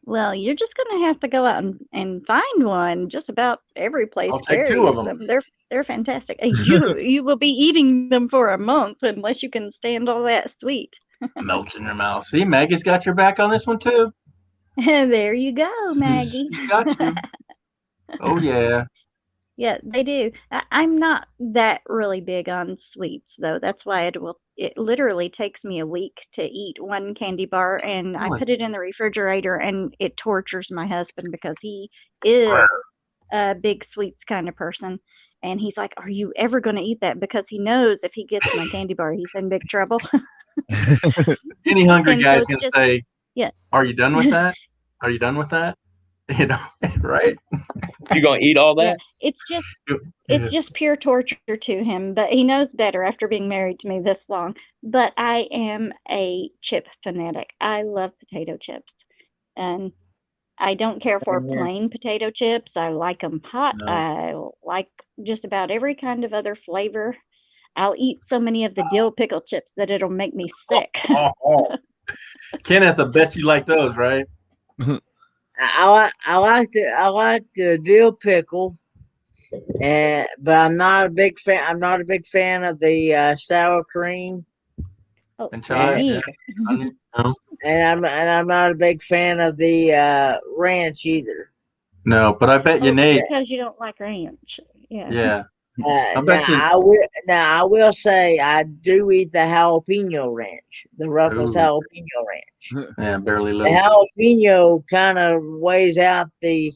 Well, you're just gonna have to go out and find one. Just about every place I'll take 2 carries of them. They're fantastic. You will be eating them for a month unless you can stand all that sweet. Melts in your mouth. See, Maggie's got your back on this one too. There you go, Maggie. She's got you. Oh yeah. Yeah, they do. I'm not that really big on sweets though. That's why it literally takes me a week to eat one candy bar, and I Really? put it in the refrigerator, and it tortures my husband because he is a big sweets kind of person. And he's like, "Are you ever going to eat that?" Because he knows if he gets my candy bar, he's in big trouble. Any hungry And so guy's it's gonna just- say, yeah. "Are you done with that? Are you done with that?" You know, right? You gonna eat all that? Yeah, it's just pure torture to him, but he knows better after being married to me this long. But I am a chip fanatic. I love potato chips, and I don't care for Amen. plain potato chips. I like them hot. No. I like just about every kind of other flavor. I'll eat so many of the dill pickle chips that it'll make me sick. Oh. Kenneth, I bet you like those, right? I like the dill pickle, but I'm not a big fan. I'm not a big fan of the sour cream, Oh, And chives, me yeah. either. No, and I'm not a big fan of the ranch either. no, but I bet you, Oh, Nate. because you don't like ranch. Yeah. Yeah. I Now bet you. I will say I do eat the jalapeno ranch, the Ruffles Ooh. jalapeno ranch. Yeah, barely The little jalapeno kind of weighs out the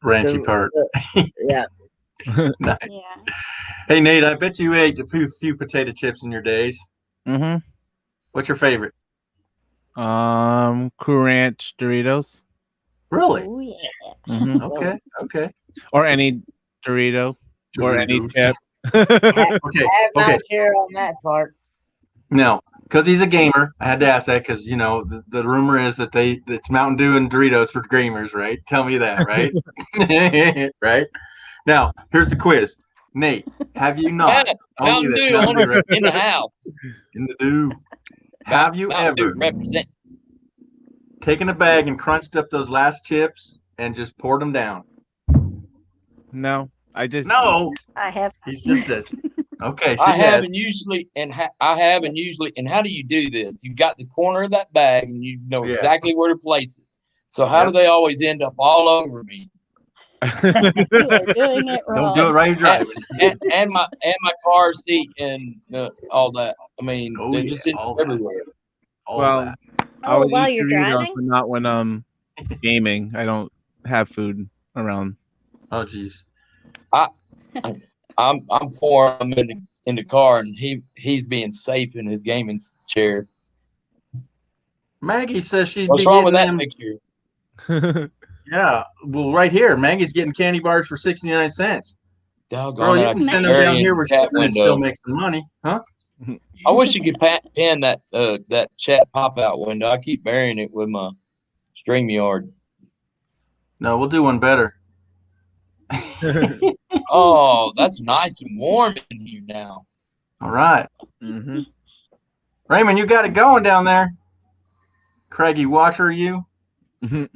ranchy part. yeah. Nice. Yeah. Hey, Nate, I bet you ate a few potato chips in your days. Mm-hmm. What's your favorite? Cool Ranch Doritos. Really? Oh yeah. Mhm. Okay. Or any Dorito. Or any Doritos. chip. I Okay. have my Okay. share on that part. Now, because he's a gamer, I had to ask that because the rumor is that it's Mountain Dew and Doritos for gamers, right? Tell me that, right? Right. Now, here's the quiz. Nate, have you not? Yeah, Only Mountain this Dew Mountain Dew, right? in the house. In the dew. Have you Mountain Dew ever represent? taken a bag and crunched up those last chips and just poured them down? No. I just No, I have. he's just a. Okay, she I has. haven't usually, and I haven't usually. And how do you do this? You've got the corner of that bag, and you know Yeah. exactly where to place it. So how Yep. do they always end up all over me? You are doing it wrong. Don't do it right. You're driving. And my car seat and all that. I mean, Oh, they're yeah, just in all that. everywhere. All well, that. I Oh, would while eat you're Doritos, driving? but not when gaming. I don't have food around. Oh, geez. I'm pouring them in the car, and he's being safe in his gaming chair. Maggie says she's What's be wrong with getting that them. picture? Yeah, well, right here, Maggie's getting candy bars for 69 cents. Doggone Girl, it, you I can keep send them down burying here the where chat shipping and still window. make some money, huh? I wish you could pin that that chat pop out window. I keep burying it with my StreamYard. No, we'll do one better. Oh, that's nice and warm in here now. All right. Mhm. Raymond, you got it going down there. Craggy Washer, you? Mhm.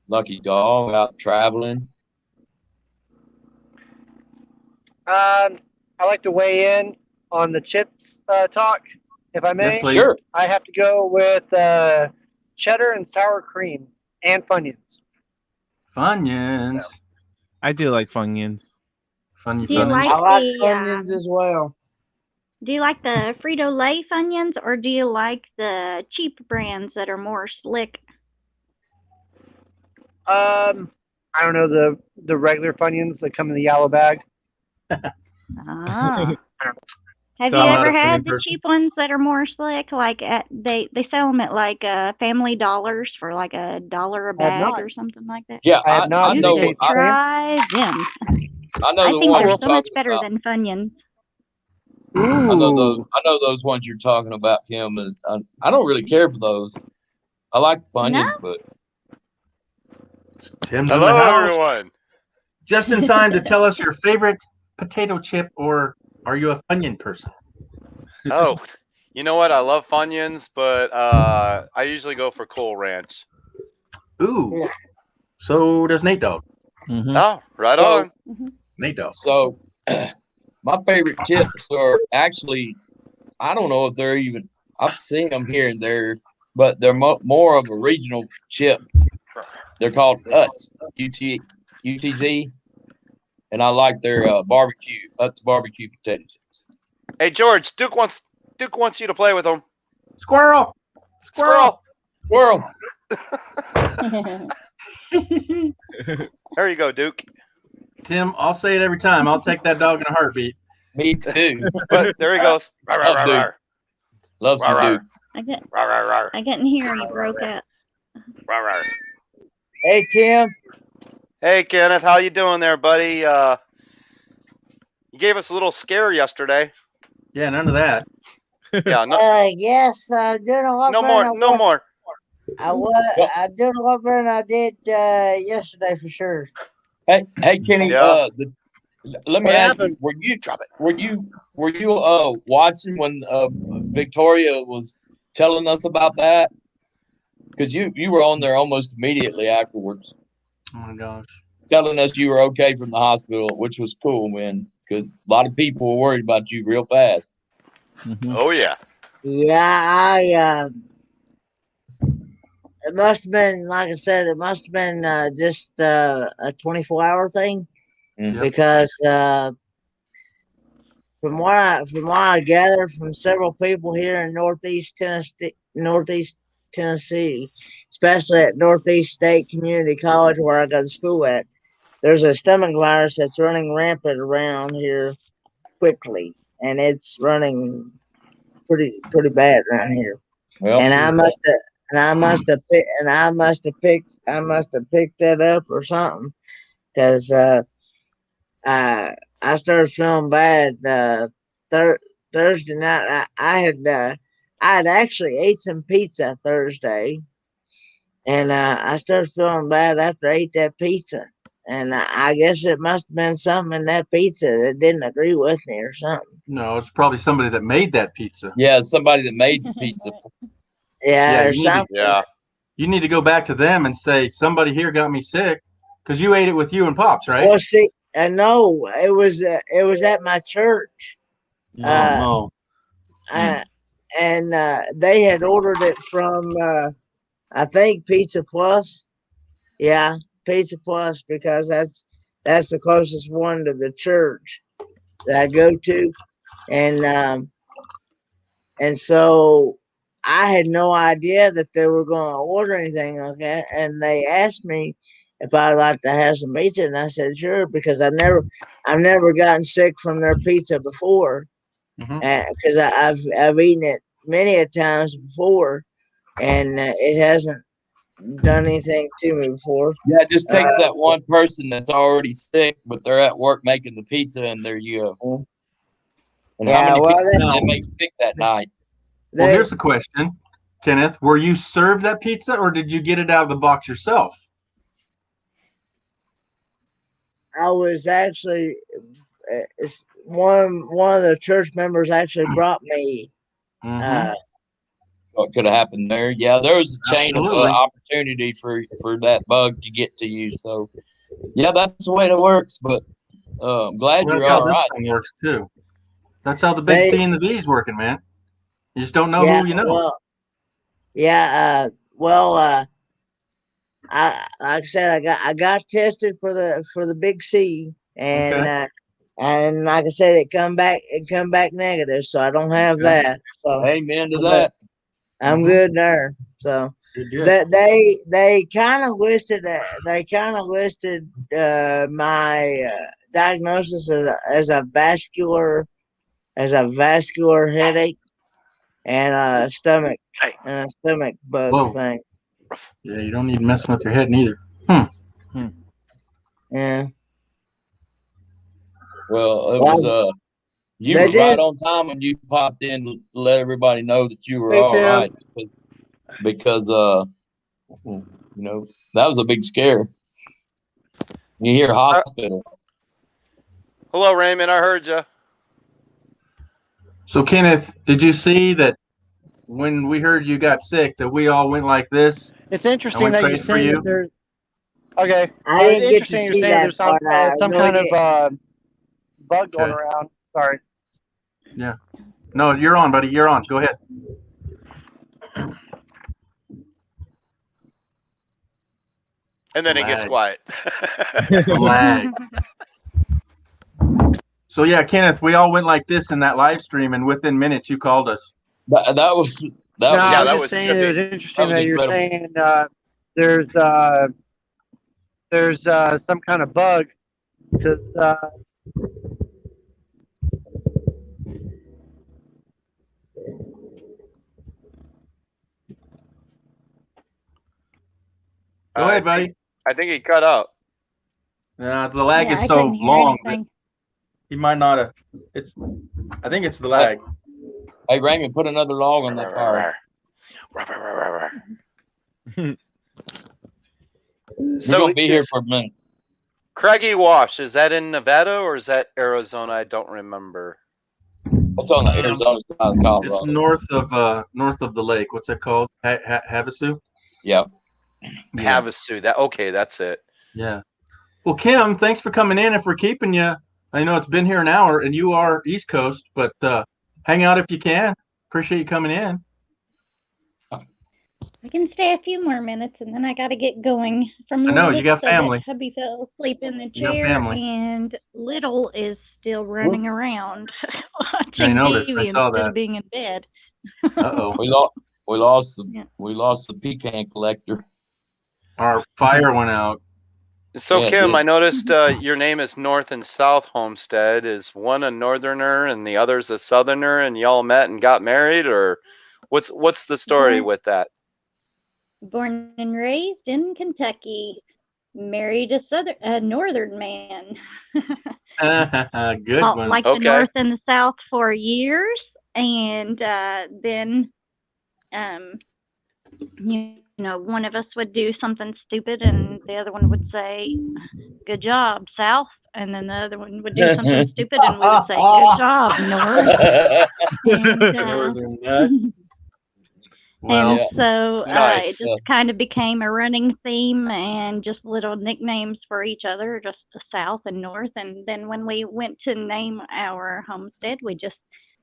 Lucky dog out traveling. I'd like to weigh in on the chips talk, if I may. Yes, please. Sure. I have to go with cheddar and sour cream and Funyuns. Funyuns. I do like Funyuns. Funny Do you Funyuns. like I like the Funyuns as well. Do you like the Frito-Lay Funyuns, or do you like the cheap brands that are more slick? I don't know, the regular Funyuns that come in the yellow bag. Ah. Have So you I'm not ever a Funyun had the person. cheap ones that are more slick? Like they sell them at like Family Dollars for like $1 a I have bag not. or something like that. Yeah, I have not. I You know. should try them. I know I the think ones they're you're so much talking better about. than Funyuns. I know those. Ooh. I know those ones you're talking about, Kim. And I don't really care for those. I like the Funyuns, No? but Tim's in the Hello, house. everyone. Just in time to tell us your favorite potato chip, or are you a Funyun person? Oh, you know what? I love Funyuns, but I usually go for Cool Ranch. Ooh. So does Nate Dogg. Mhm. Oh, right So- on. Nate Dogg. so my favorite chips are actually, I don't know if they're even. I've seen them here and there, but they're more of a regional chip. They're called Utz, UTZ, and I like their barbecue Utz barbecue potato chips. Hey, George, Duke wants you to play with him. Squirrel. Squirrel. Squirrel. There you go, Duke. Tim, I'll say it every time. I'll take that dog in a heartbeat. Me too. But there he goes. Rawr, rawr, rawr, rawr. Love some Rawr, Duke. rawr, rawr, rawr, I couldn't hear you broke up. rawr, rawr. Hey, Tim. Hey, Kenneth, how you doing there, buddy? You gave us a little scare yesterday. Yeah, none of that. Yeah, no, Yes, doing a lot no better more, than no more. I doing a lot better than I did yesterday for sure. Hey, Kenny. Yeah. Let me What ask happened? you. Were you watching when Victoria was telling us about that? Because you were on there almost immediately afterwards, Oh my gosh. telling us you were okay from the hospital, which was cool, man. Because a lot of people were worried about you real fast. Mhm. Oh yeah. Yeah, it must have been, like I said, it must have been just a 24-hour thing Mhm. because from what I gather from several people here in Northeast Tennessee, especially at Northeast State Community College where I go to school at, there's a stomach virus that's running rampant around here quickly, and it's running pretty bad around here. Well, and I must have picked that up or something because I started feeling bad Thursday night. I had actually ate some pizza Thursday, and I started feeling bad after I ate that pizza. And I guess it must have been something in that pizza that didn't agree with me or something. No, it's probably somebody that made that pizza. yeah, somebody that made the pizza. Yeah, Yeah, or something. Yeah. You need to go back to them and say somebody here got me sick because you ate it with you and Pops, right? Well, see, no, it was at my church. No. And they had ordered it from I think Pizza Plus. Yeah, Pizza Plus, because that's the closest one to the church that I go to, and so I had no idea that they were going to order anything like that, and they asked me if I'd like to have some pizza, and I said sure, because I've never gotten sick from their pizza before, because I've eaten it many a times before, and it hasn't done anything to me before. Yeah, it just takes that one person that's already sick, but they're at work making the pizza, and there you go. And Yeah, how many well, people did they make sick that night? Well, here's the question, Kenneth. Were you served that pizza or did you get it out of the box yourself? I was actually one of the church members actually brought me. What could have happened there? Yeah, there was a chain of Absolutely. opportunity for that bug to get to you. So, yeah, that's the way it works. But I'm glad Well, you're that's how all this right. thing works too. That's how the big C and the V is working, man. You just don't know who you know. Well, yeah. Like I said, I got tested for the big C, and and like I said, it come back negative, so I don't have that. So Amen to that. I'm good there. So that they kind of listed my diagnosis as a vascular headache and a stomach bug thing. Yeah, you don't need messing with your head neither. Yeah. Well, it was you were right on time when you popped in to let everybody know that you were all right, because you know, that was a big scare. You hear hospital. Hello, Raymond. I heard you. So, Kenneth, did you see that when we heard you got sick, that we all went like this? It's interesting that you say that there's. Okay. I didn't get to see that there's some kind of bug going around. Sorry. Yeah. No, you're on, buddy. You're on. Go ahead. And then it gets quiet. Lag. So yeah, Kenneth, we all went like this in that live stream, and within minutes you called us. That was I was just saying it was interesting that you're saying there's some kind of bug because Go ahead, buddy. I think he cut out. Yeah, the lag is so long that he might not have. I think it's the lag. Hey, Raymond, put another log on that fire. So we're gonna be here for a minute. Craggy Wash, is that in Nevada or is that Arizona? I don't remember. It's on the Arizona side of Colorado. It's north of the lake. What's it called? Havasu? Yeah. Havasu. That's it. Yeah. Well, Kim, thanks for coming in and for keeping you. I know it's been here an hour and you are East Coast, but hang out if you can. Appreciate you coming in. I can stay a few more minutes and then I got to get going. From I know, you got family. Hubby fell asleep in the You got chair family. and Little is still running around I watching noticed. I TV saw instead that. of being in bed. Uh-oh. We lost the pecan collector. Our fire went out. So Yeah, Kim, yeah. I noticed your name is North and South Homestead. Is one a northerner and the other's a southerner, and y'all met and got married, or What's the story Yeah. with that? Born and raised in Kentucky, married a northern man. Good one. Like Okay. the North and the South for years, and then, you know, one of us would do something stupid, and the other one would say, "Good job, South," and then the other one would do something stupid, and we would say, "Good job, North." And, Northern nut. and Well, so Nice. it just kind of became a running theme and just little nicknames for each other, just the South and North. And then when we went to name our homestead, we just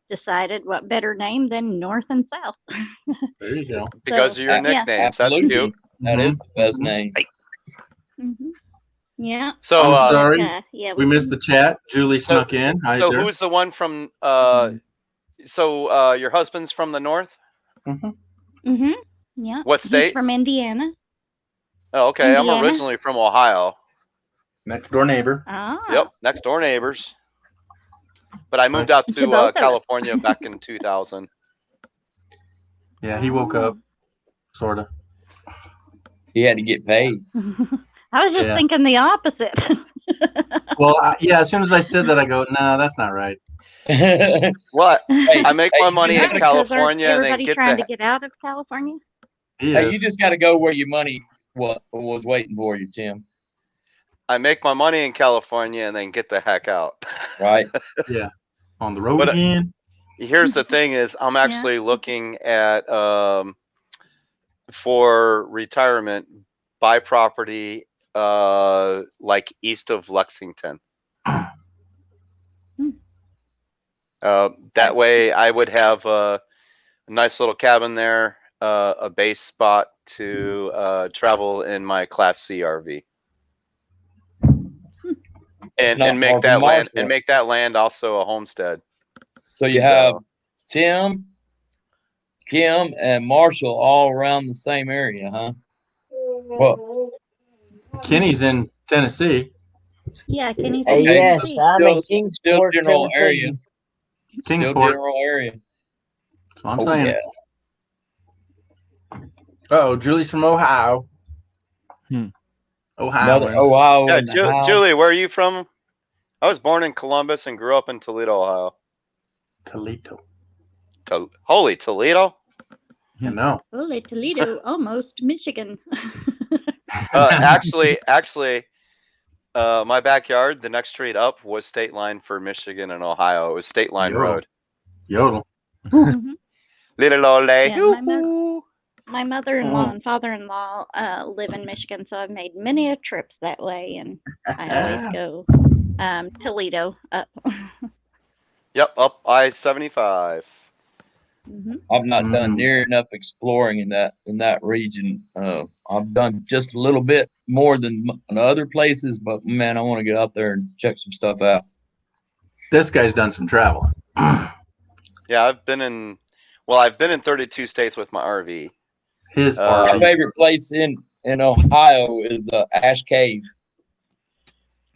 decided what better name than North and South. there you go. Because So, of your yeah. nicknames. That's Absolutely. cute. That is the best Mhm. name. hmm Yeah. So, I'm uh, sorry. Yeah, We missed the chat. Julie so, snuck in. Hi so there. who's the one from? Your husband's from the north. Mhm. Yeah. What He's state? from Indiana. Oh, okay. I'm Indiana. originally from Ohio. Next door neighbor. Ah. Yep, next door neighbors. But I moved Right. out To to both of us. California back in 2000. Yeah, he woke up, sort of. He had to get paid. I was just Yeah. thinking the opposite. Well, yeah, as soon as I said that, I go, no, that's not right. What? Hey, I make my you money just in gotta- California and then Everybody get trying the to get out of California? He Hey, is. you just got to go where your money was waiting for you, Tim. I make my money in California and then get the heck out. Right? Yeah. On the road But, again. Here's the thing: is I'm actually looking at for retirement, buy property like east of Lexington. That Nice. way, I would have a nice little cabin there, a base spot to travel in my Class C RV, It's not and far make from that land also a homestead. So you have Tim, Kim, and Marshall all around the same area, huh? Well, Kenny's in Tennessee. Yeah, Kenny's Okay, in so Yes, Tennessee. I'm in still Kingsport, general Tennessee. area. Still Kingsport. general area. That's what I'm Oh saying. yeah. Oh, Julie's from Ohio. Hmm. Ohio. Another Ohio Yeah, in the house. Julie, where are you from? I was born in Columbus and grew up in Toledo, Ohio. Toledo. Holy Toledo! You know. Holy Toledo, almost Michigan. Actually, my backyard, the next street up, was state line for Michigan and Ohio. It was State Line Yodel. Road. Yodel. Mhm. Little old lady. Yeah, my mother-in-law and father-in-law live in Michigan, so I've made many a trips that way, and I always go Toledo up. Yep, up I-75. I've not done Mm. near enough exploring in that region. I've done just a little bit more than other places, but man, I want to get out there and check some stuff out. This guy's done some travel. Yeah, I've been in 32 states with my RV. His My RV. favorite place in Ohio is Ash Cave.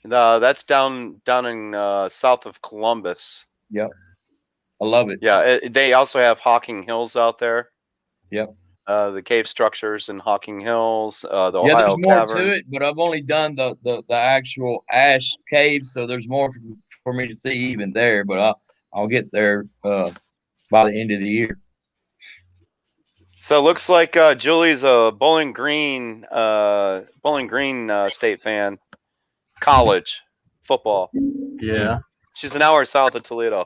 That's down in south of Columbus. Yep, I love it. Yeah, they also have Hocking Hills out there. Yep. The cave structures in Hocking Hills, the Yeah, Ohio there's more Cavern. to it, but I've only done the actual Ash Cave, so there's more for me to see even there. But I'll get there by the end of the year. So it looks like Julie's a Bowling Green State fan. College football. Yeah. She's an hour south of Toledo.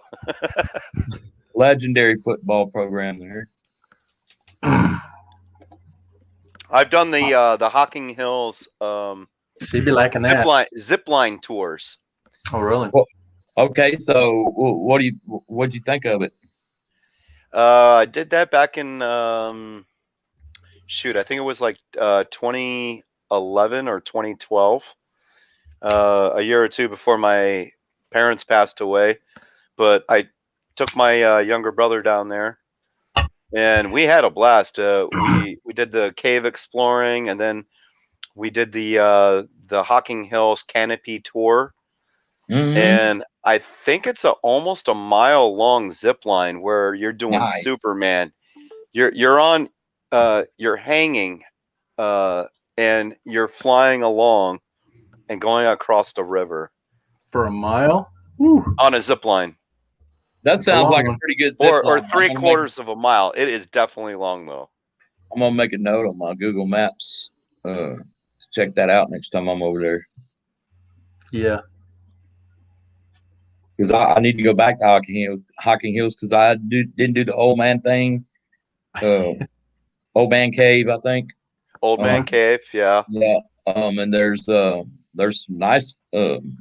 Legendary football program there. I've done the Hocking Hills She'd be liking that. zip line tours. Oh, really? Okay, so what'd you think of it? I did that back in I think it was like 2011 or 2012, a year or two before my parents passed away. But I took my younger brother down there, and we had a blast. We did the cave exploring, and then we did the Hocking Hills canopy tour. Mhm. And I think it's almost a mile long zip line where you're doing Nice. Superman. You're on you're hanging and you're flying along and going across the river For a mile? Whew. on a zip line. That sounds like a long. pretty good zip Or line. 3/4 of a mile. It is definitely long though. I'm gonna make a note on my Google Maps. Check that out next time I'm over there. Yeah. Because I need to go back to Hocking Hills because I didn't do the old man thing. Old man cave, I think. Old Man Cave, yeah. Yeah. And there's some nice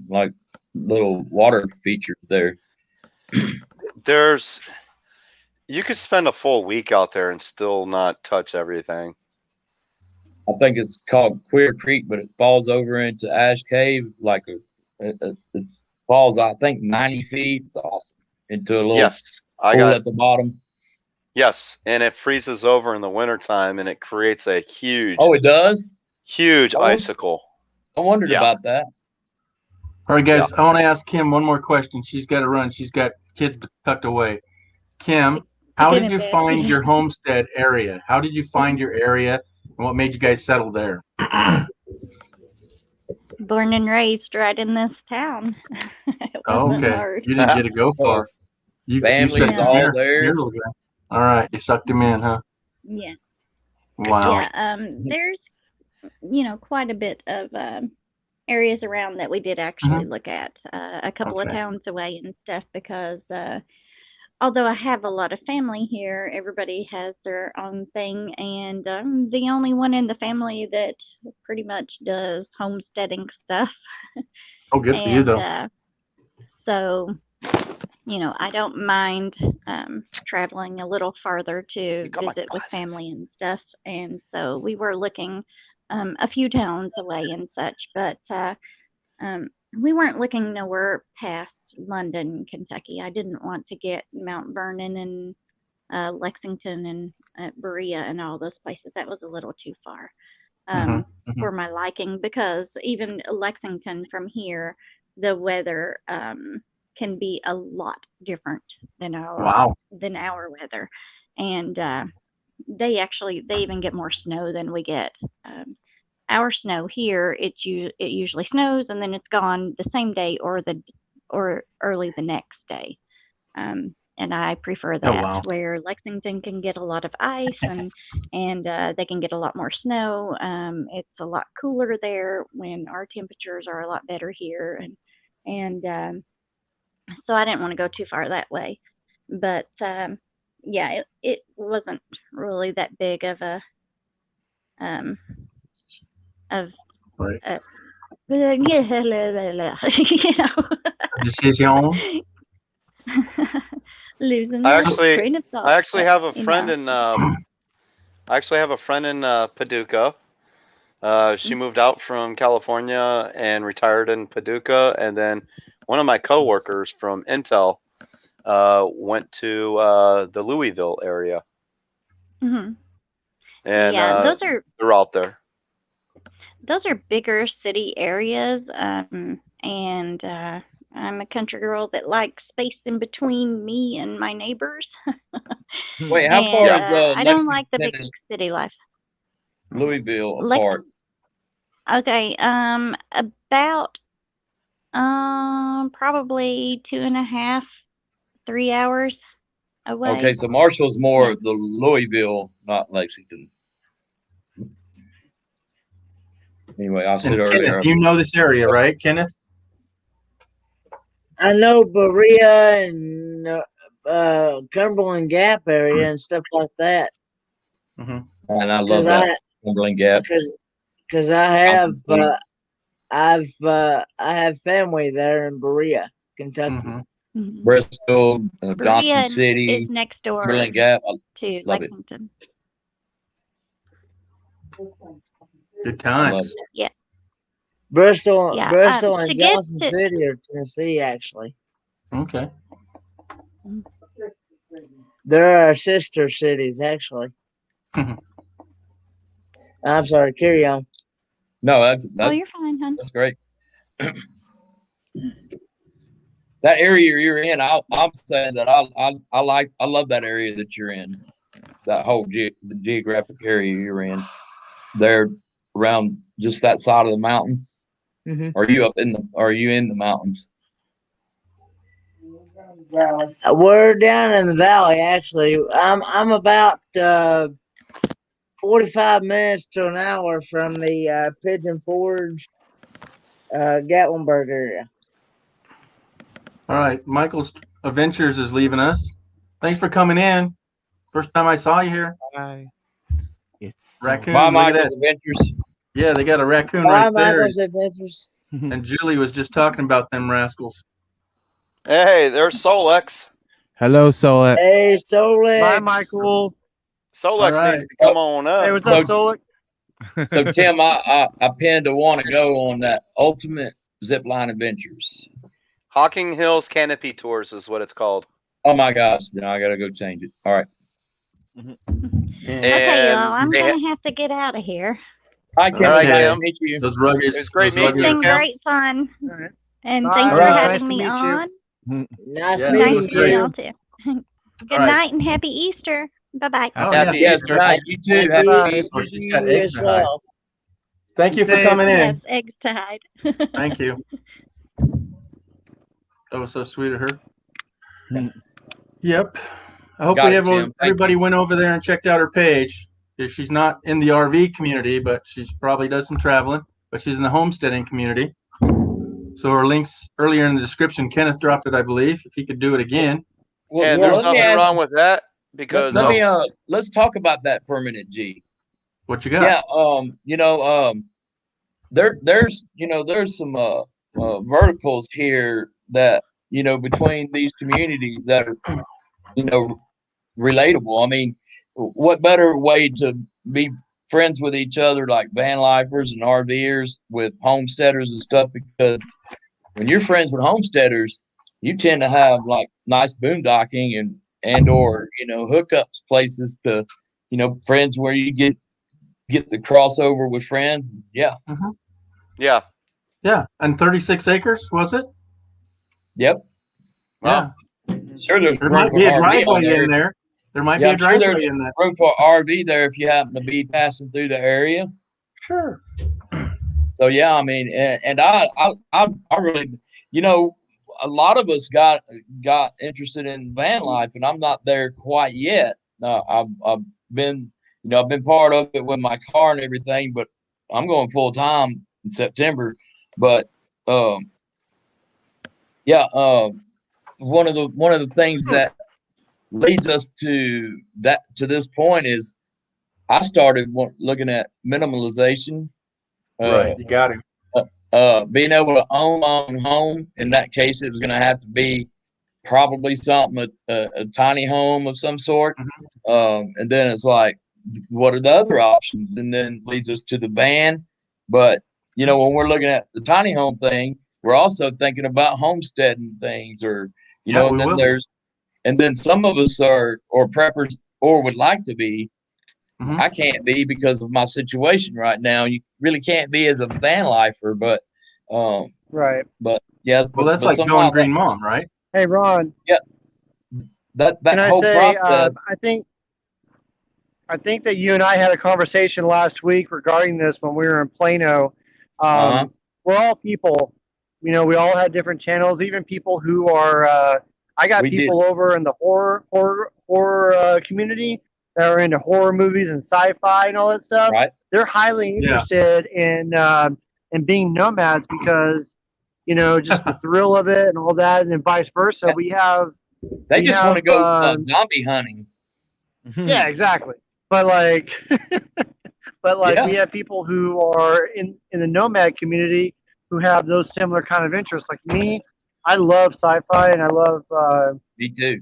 like little water features there. You could spend a full week out there and still not touch everything. I think it's called Queer Creek, but it falls over into Ash Cave like it falls, I think, 90 feet. It's awesome. Into a little Yes, pool at the bottom. Yes, and it freezes over in the wintertime and it creates a huge Oh, it does? huge icicle. I wondered about that. All right, guys. I want to ask Kim one more question. She's got to run. She's got kids tucked away. Kim, how did you find your homestead area? How did you find your area, and what made you guys settle there? Born and raised right in this town. It Oh, wasn't okay. hard. You didn't get to go far. You Family sucked is him all in. there. You're a little guy. All right, you sucked him in, huh? Yeah. Wow. Yeah. There's, quite a bit of areas around that we did actually look at. A couple of Okay. towns away and stuff because although I have a lot of family here, everybody has their own thing, and I'm the only one in the family that pretty much does homesteading stuff. Oh, good for you, though. So, I don't mind traveling a little farther to visit with family and stuff. And so we were looking a few towns away and such, but we weren't looking nowhere past London, Kentucky. I didn't want to get Mount Vernon and Lexington and Berea and all those places. That was a little too far for my liking, because even Lexington from here, the weather can be a lot different than our weather. And they even get more snow than we get. Our snow here, it usually snows and then it's gone the same day or early the next day. And I prefer that, where Lexington can get a lot of ice and they can get a lot more snow. It's a lot cooler there when our temperatures are a lot better here. And so I didn't want to go too far that way. But yeah, it wasn't really that big of a Decision. Losing I the train of thought. I actually have a friend in Paducah. She moved out from California and retired in Paducah, and then one of my coworkers from Intel went to the Louisville area. Mm-hmm. And yeah, they're out there. Those are bigger city areas, and I'm a country girl that likes space in between me and my neighbors. Wait, how far is I don't like the big city life. Louisville apart? Okay, about probably 2.5, 3 hours away. Okay, so Marshall's more of the Louisville, not Lexington. Anyway, I said earlier. Kenneth, you know this area, right, Kenneth? I know Berea and Cumberland Gap area and stuff like that. And I love that Cumberland Gap. Because I have family there in Berea, Kentucky. Bristol, Johnson Berea City, is next door Cumberland Gap. to love Lexington. Good times. Yeah. Bristol Yeah, and Johnson City are Tennessee, actually. Okay. They're our sister cities, actually. I'm sorry, carry on. No, that's you're fine, hon. That's great. That area you're in, I'm saying that I love that area that you're in. that whole the geographic area you're in. They're around just that side of the mountains. Mhm. Are you in the mountains? We're down in the valley, actually. I'm about 45 minutes to an hour from the Pigeon Forge, Gatlinburg area. All right, Michael's Adventures is leaving us. Thanks for coming in. First time I saw you here. Bye. It's Raccoon. Bye, look at Michael's that. Adventures. Yeah, they got a raccoon Bye, right there. Michael's Adventures. And Julie was just talking about them rascals. Hey, there's Solex. Hello, Solex. Hey, Solex. Bye, Michael. Solex All right. needs to come on up. Hey, what's up, Solik? So Tim, I pinned to want to go on that ultimate zipline adventures. Hocking Hills Canopy Tours is what it's called. Oh my gosh, now I gotta go change it. All right. Okay, y'all, I'm they gonna have to get out of here. Hi, Kim. All right, Nice to Kim. meet you. Those rugged. It's great those meeting It's you, been Kim. great fun, All right. and Bye. thanks All for right. Nice having to me meet you. on. Nice Yeah, meeting Thank great. you, you. y'all too. Good All right. night and happy Easter. Bye bye. Oh, Happy yeah. Yes, Easter. good night. You too. Happy Happy Easter Oh, to she's got you eggs as to hide. well. Thank you for Hey, coming in. Yes, eggs tied. Thank you. That was so sweet of her. Yep. I hope Got we it, have Jim. Thank everybody you. went over there and checked out her page. She's not in the RV community, but she's probably does some traveling. But she's in the homesteading community. So her links earlier in the description. Kenneth dropped it, I believe. If he could do it again. Well, And Yeah, there's let me nothing ask- wrong with that because let me No. let's talk about that for a minute, G. What you got? Yeah, there's some verticals here that between these communities that are relatable. I mean, what better way to be friends with each other like van lifers and RVers with homesteaders and stuff? Because when you're friends with homesteaders, you tend to have like nice boondocking and or hookups places to friends where you get the crossover with friends. Yeah. yeah. Yeah. And 36 acres, was it? Yep. Well, Sure, there's There room might for be a RV on driveway there. in there. There might Yeah, be a I'm sure there's driveway in there. room for RV there if you happen to be passing through the area. Sure. So yeah, I mean, and I really, a lot of us got interested in van life, and I'm not there quite yet. I've been, I've been part of it with my car and everything, but I'm going full time in September. But one of the things that leads us to this point is I started looking at minimalization. Right. You got it. Being able to own my own home. In that case, it was going to have to be probably something a tiny home of some sort. And then it's like, what are the other options? And then leads us to the van. But when we're looking at the tiny home thing, we're also thinking about homesteading things, or Yeah, and we then will. and then some of us are or preppers or would like to be. Mhm. I can't be because of my situation right now. You really can't be as a van lifer, but Right. but yes, Well, but, that's but like somehow going green mom, right? Hey, Ron. that Can I whole say, process. I think that you and I had a conversation last week regarding this when we were in Plano. Uh-huh. We're all people. We all had different channels. Even people who are. I got We did. people over in the horror community that are into horror movies and sci-fi and all that stuff. Right. They're highly Yeah. interested in being nomads because just the thrill of it and all that, and then vice versa. We have. They we just want to have, go zombie hunting. Yeah, exactly. But like, Yeah. we have people who are in the nomad community who have those similar kind of interests. Like me, I love sci-fi and I love Me too.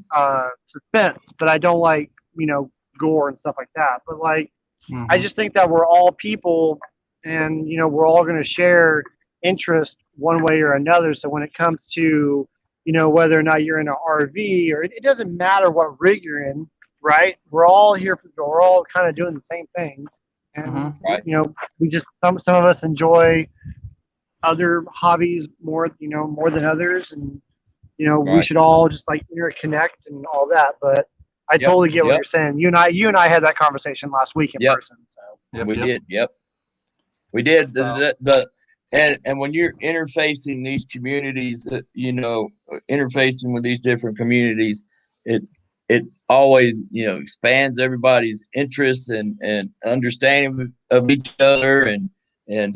suspense, but I don't like gore and stuff like that. But like, Mhm. I just think that we're all people, and we're all going to share interest one way or another. So when it comes to whether or not you're in an RV or it doesn't matter what rig you're in, right? We're all here. We're all kind of doing the same thing, and Mhm. Right. we just some of us enjoy other hobbies more than others, and we Right. should all just like interconnect and all that. But I totally get what yep. you're saying. You and I had that conversation last week in Yep. person. So Yep, we yep. did. Yep. We did Wow. and when you're interfacing these communities, interfacing with these different communities, it always expands everybody's interests and understanding of each other and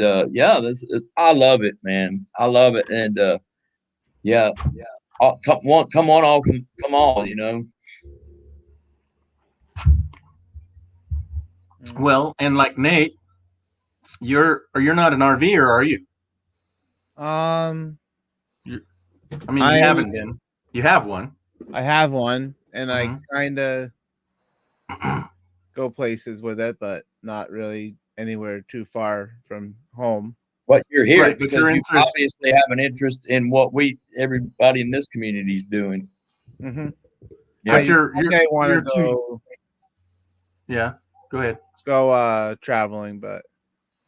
I love it, man. I love it, and come on. Well, and like Nate, you're not an RVer, are you? Um, I mean, you haven't been. You have one. I have one, and I Mhm. kind of go places with it, but not really anywhere too far from home. But you're here Right, but because your you interest- obviously have an interest in what everybody in this community is doing. Mm-hmm. Yeah. But you're I want to you're too- go Yeah, go ahead. traveling, but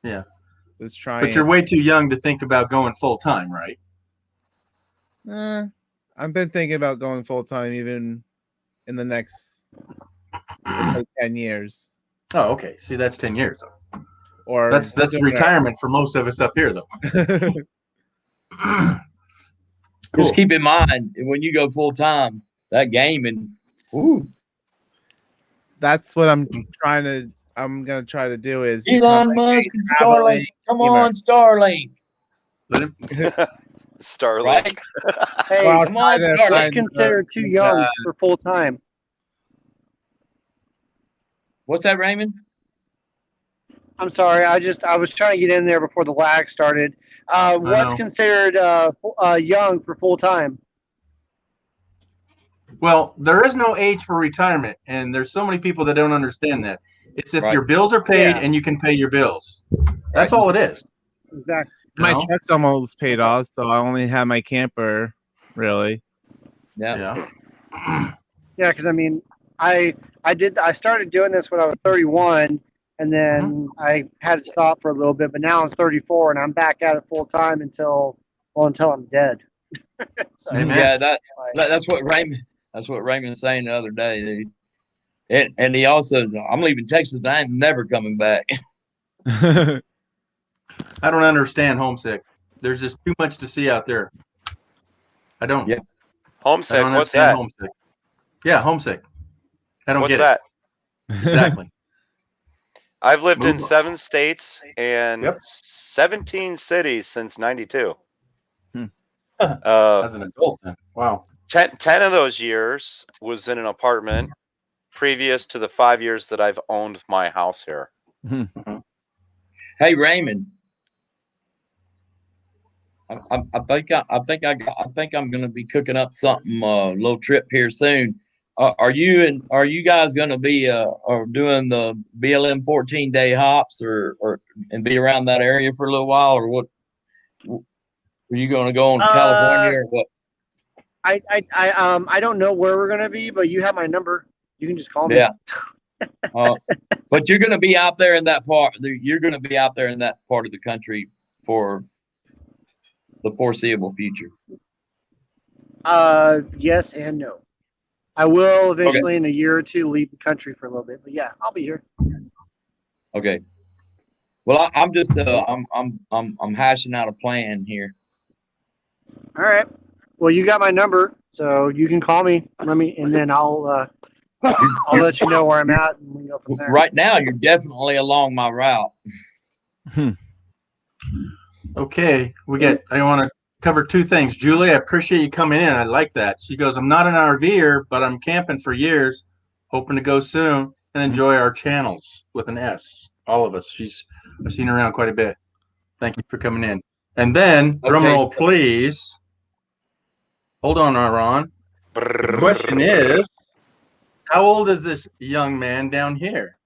Yeah, let's try. but you're way too young to think about going full time, right? I've been thinking about going full time, even in the next, let's say, 10 years. Oh, okay. See, that's 10 years. Though. Or That's retirement for most of us up here, though. Cool. Just keep in mind when you go full time, that gaming. Ooh. That's what I'm gonna try to do is Elon become Musk a and traveling Starlink. Come gamer. on, Starlink. Let him- Starlink. Right? hey, Well, Come on, try to Starlink. what's find, considered too young for full time? What's that, Raymond? I'm sorry. I was trying to get in there before the lag started. What's know. considered young for full time? Well, there is no age for retirement, and there's so many people that don't understand that. It's if Right. your bills are paid Yeah. and you can pay your bills. That's Right. all it is. Exactly. my No? truck's almost paid off, so I only have my camper, really. Yeah. Yeah. Yeah, because I mean, I started doing this when I was 31, and then I had to stop for a little bit. But now I'm 34, and I'm back at it full time until I'm dead. So, Amen. Yeah, like, that's what Raymond was saying the other day. Dude. And he also, I'm leaving Texas. I ain't never coming back. I don't understand homesick. There's just too much to see out there. I don't. Yeah. I Homesick. don't What's understand that? homesick. Yeah, homesick. I don't What's get that? it. Exactly. I've lived in Move on. 7 states and Yep. 17 cities since '92. As an adult, then. Wow. 10 of those years was in an apartment previous to the 5 years that I've owned my house here. Hey, Raymond. I think I'm going to be cooking up something, a little trip here soon. Are you guys going to be or doing the BLM 14-day hops or and be around that area for a little while, or what? Are you going to go on California or what? I don't know where we're gonna be, but you have my number. You can just call me. Yeah. But you're going to be out there in that part. You're going to be out there in that part of the country for the foreseeable future. Yes and no. I will eventually in a year or two leave the country for a little bit, but yeah, I'll be here. Okay. Well, I'm just I'm hashing out a plan here. All right. Well, you got my number, so you can call me. And then I'll let you know where I'm at, and we go from there. Right now, you're definitely along my route. Okay. I want to cover 2 things. Julie, I appreciate you coming in. I like that. She goes, I'm not an RVer, but I'm camping for years, hoping to go soon and enjoy our channels with an S. All of us. I've seen her around quite a bit. Thank you for coming in. And then, drum Okay, roll, so- please. Hold on, Ron. The question is, how old is this young man down here?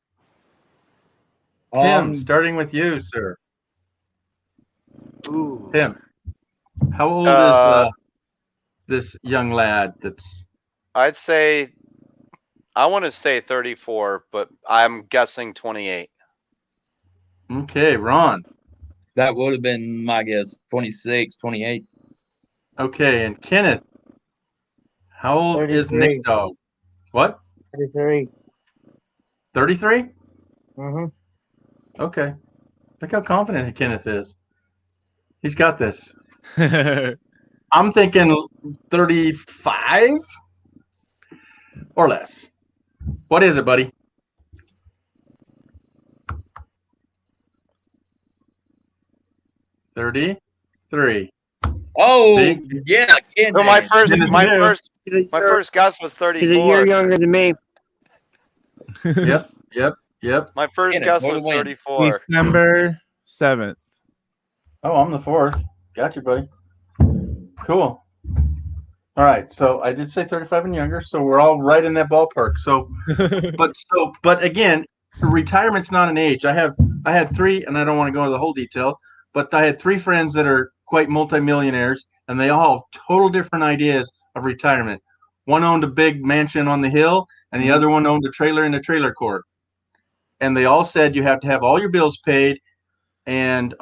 Tim, starting with you, sir. Ooh. Tim, how old is this young lad that's... I'd say, I want to say 34, but I'm guessing 28. Okay, Ron. That would have been my guess, 26, 28. Okay, and Kenneth, how old is 33. Nick Dog? What? 33. 33? Mm-hmm. Okay. Look how confident Kenneth is. He's got this. I'm thinking 35 or less. What is it, buddy? $33. Oh, See? yeah, Ken. So my first He's my first guess was a year 34. younger than me. Yep. My first Kenneth, guess for the was win. 34. December 7th. Oh, I'm the 4th. Got you, buddy. Cool. All right. So I did say 35 and younger, so we're all right in that ballpark. So but again, retirement's not an age. I had 3, and I don't want to go into the whole detail, but I had 3 friends that are quite multimillionaires, and they all have total different ideas of retirement. One owned a big mansion on the hill, and the other one owned a trailer in the trailer court. And they all said you have to have all your bills paid, and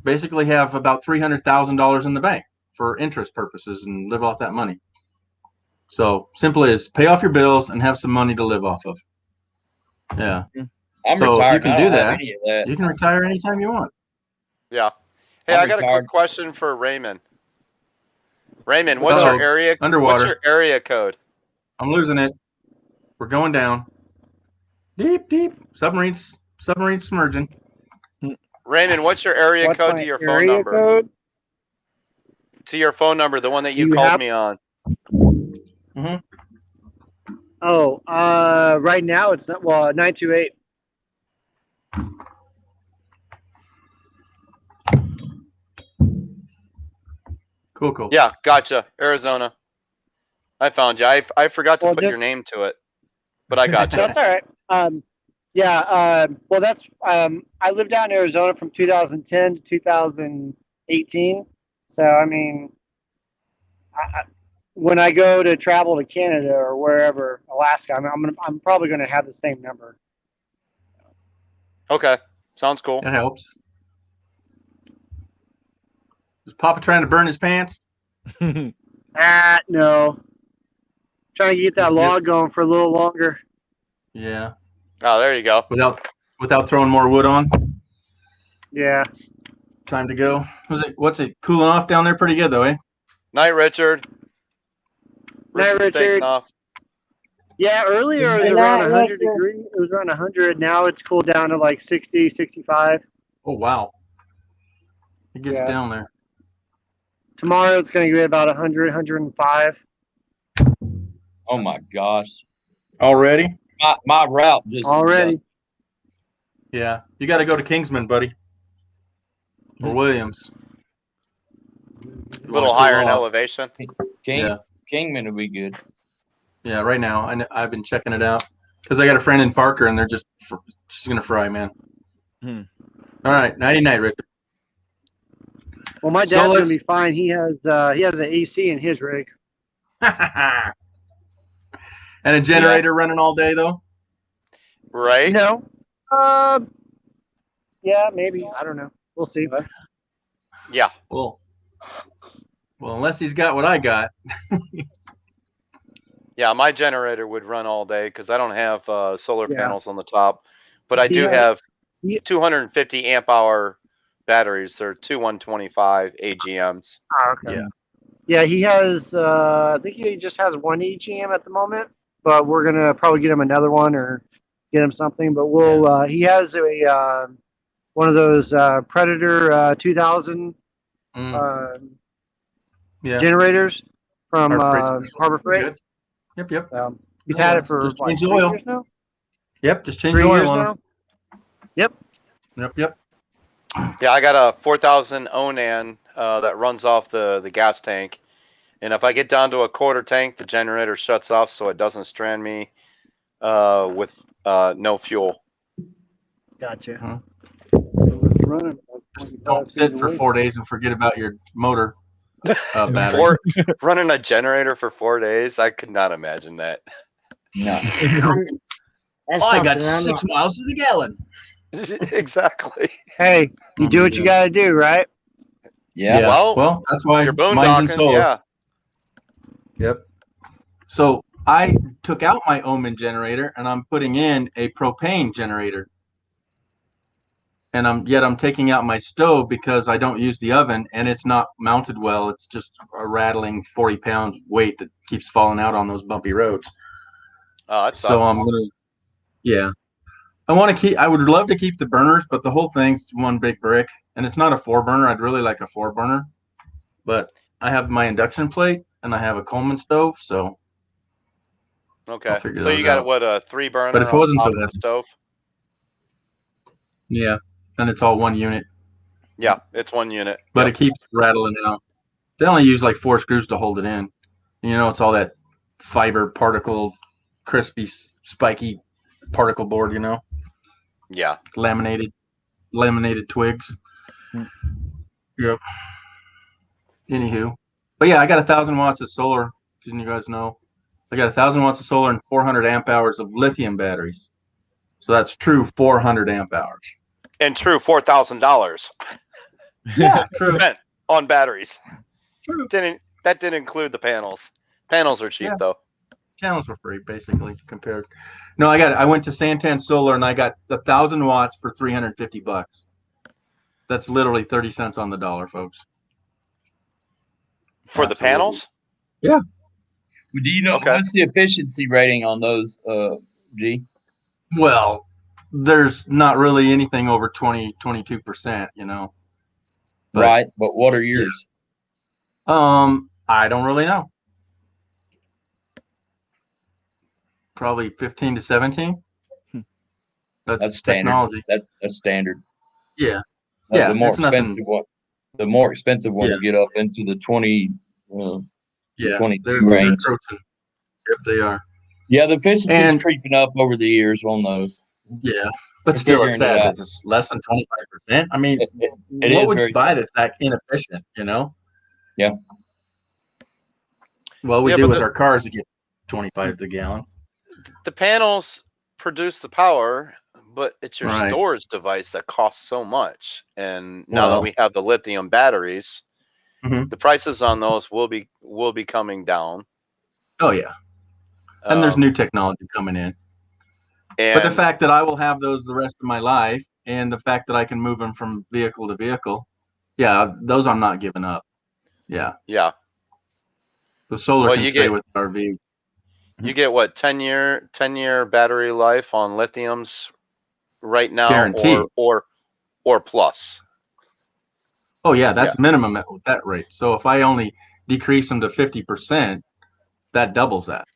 basically have about $300,000 in the bank for interest purposes and live off that money. So simple is pay off your bills and have some money to live off of. Yeah. I'm So if retired. you can I do don't have that, any of that. you can retire anytime you want. Yeah. Hey, I'm I got a retired. quick question for Raymond. Raymond, what's Uh-oh. your area? Underwater. What's your area code? I'm losing it. We're going down. Deep. Submarines submerging. Raymond, what's your area What's code my to your phone area number? code? To your phone number, the one that you You called have- me on. Oh, right now it's not, 928. Cool. Yeah, gotcha. Arizona. I found you. I forgot to Well, put your just- name to it, but I got you. That's all right. Well, that's I lived out in Arizona from 2010 to 2018. So I mean, when I go to travel to Canada or wherever, Alaska, I'm probably going to have the same number. Okay, sounds cool. That helps. Is Papa trying to burn his pants? No. Trying to get that That's good. log going for a little longer. Yeah. Oh, there you go. Without throwing more wood on. Yeah. Time to go. What's it cooling off down there pretty good though, eh? Night, Richard. Night, Richard's taking Richard. off. Yeah, earlier it was Good around night, 100 Richard. degrees. It was around 100. Now it's cooled down to like 60, 65. Oh wow. It gets Yeah. down there. Tomorrow it's going to be about 100, 105. Oh my gosh. Already? My route just Already. Yeah. You gotta go to Kingsman, buddy. Or Williams. A little higher in elevation. Kingman would be good. Yeah, right now. I've been checking it out. Because I got a friend in Parker and they're she's gonna fry, man. All right, nighty night, Rick. Well, my So dad's going let's- to be fine. He has an AC in his rig. And a generator running all day though? Right? No. Yeah, maybe. I don't know. We'll see. Yeah. Well, unless he's got what I got. Yeah, my generator would run all day because I don't have solar Yeah. panels on the top, but I do Yeah. have Yeah. 250 amp hour batteries. They're 2125 AGMs. Oh, okay. Yeah, he has. I think he just has one EGM at the moment, but we're gonna probably get him another one or get him something. But we'll. He has a one of those Predator 2000 Yeah. generators from Harbor Harbor Freight. Good. Yep. He's had it for Just like change the 3 oil. years now. Yep, just change 3 the years oil on now. him. Yep. Yep. Yeah, I got a 4000 Onan that runs off the gas tank. And if I get down to a quarter tank, the generator shuts off so it doesn't strand me with no fuel. Gotcha. Don't sit for 4 days and forget about your motor battery. Running a generator for 4 days, I could not imagine that. No. That's I got something I'm 6 miles to the gallon. Exactly. Hey, you do what you gotta do, right? Yeah. Well, Well, that's why You're mine's in boondocking, solar. yeah. Yep. So I took out my Omen generator and I'm putting in a propane generator. And I'm taking out my stove because I don't use the oven and it's not mounted well. It's just a rattling 40 pounds weight that keeps falling out on those bumpy roads. Oh, that So sucks. I'm gonna, yeah. I would love to keep the burners, but the whole thing's one big brick, and it's not a 4-burner. I'd really like a 4-burner, but I have my induction plate and I have a Coleman stove, so Okay. figure So you those got out. what, a But 3-burner if it on wasn't top for of that, the stove? yeah, and it's all one unit, Yeah, it's 1 unit. but Yep. it keeps rattling out. They only use like 4 screws to hold it in. It's all that fiber particle, crispy, spiky particle board. Yeah. Laminated twigs. Hmm. Yep. Anywho, but yeah, I got 1,000 watts of solar. Didn't you guys know? I got 1,000 watts of solar and 400 amp hours of lithium batteries. So that's true 400 amp hours. And true, $4,000 Yeah, true. spent on batteries. True. That didn't include the panels. Panels are cheap Yeah. though. Channels were free, basically, compared. No, I went to Santan Solar and I got 1,000 watts for $350. That's literally 30 cents on the dollar, folks. For the Absolutely. panels? Yeah. Do you know Okay. what's the efficiency rating on those, G? Well, there's not really anything over 22%, But, Right, but what are yours? I don't really know. Probably 15 to 17. That's standard. technology. That's standard. Yeah. The Yeah, more it's nothing. expensive one, the more expensive ones get up into the 20, Yeah, 22 they're range. approaching. Yep, they are. Yeah, the efficiency's And- creeping up over the years on those. Yeah, but We're still, it's figuring it sad out. that it's less than 25%. I mean, It what is would very you buy that's that inefficient? Yeah. Well, we Yeah, do but with the- our cars to get 25 to the gallon. The panels produce the power, but it's your Right. storage device that costs so much. And now that Well- we have the lithium batteries, Mhm. the prices on those will be coming down. Oh yeah, and there's Um, new technology coming in. and But the fact that I will have those the rest of my life, and the fact that I can move them from vehicle to vehicle, yeah, those I'm not giving up. Yeah, yeah, the solar Well, can you stay get- with the RV. you get what 10-year battery life on lithiums right now, Guaranteed. or plus. Oh yeah, that's minimum at that rate. So if I only decrease them to 50%, that doubles that.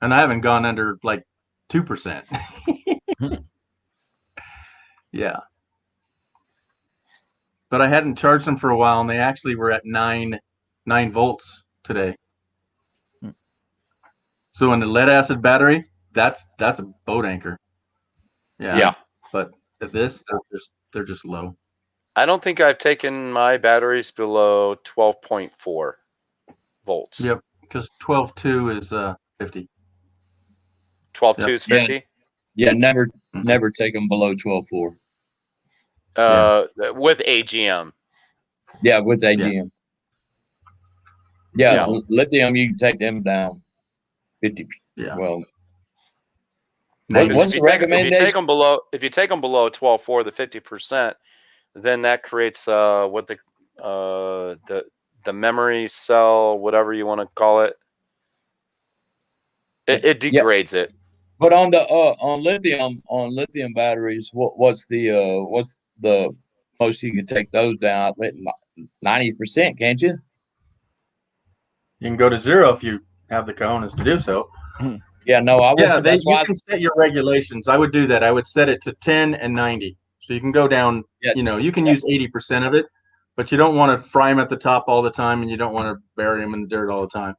And I haven't gone under like 2%. Yeah. But I hadn't charged them for a while, and they actually were at 9 volts today. So in the lead acid battery, that's a boat anchor. Yeah. But at this, they're just low. I don't think I've taken my batteries below 12.4 volts. Yep. Because 12.2 is 50. 12.2 is Yeah. 50. Yeah, never Mhm. take them below 12.4. With AGM. Yeah, with AGM. Yeah, Yeah. lithium, you can take them down 50. Yeah. Well, Maybe. what's If the you take recommendation? them below, if you take them below 12.4, the 50%, then that creates what the memory cell, whatever you want to call it. It degrades it. But on the on lithium batteries, what's the most you can take those down? 90%, can't you? You can go to 0 if you have the cojones to do so. Yeah, no, I would. Yeah, That's you why. can set your regulations. I would do that. I would set it to 10 and 90. So you can go down, Yeah. You can use 80% of it, but you don't want to fry them at the top all the time, and you don't want to bury them in the dirt all the time.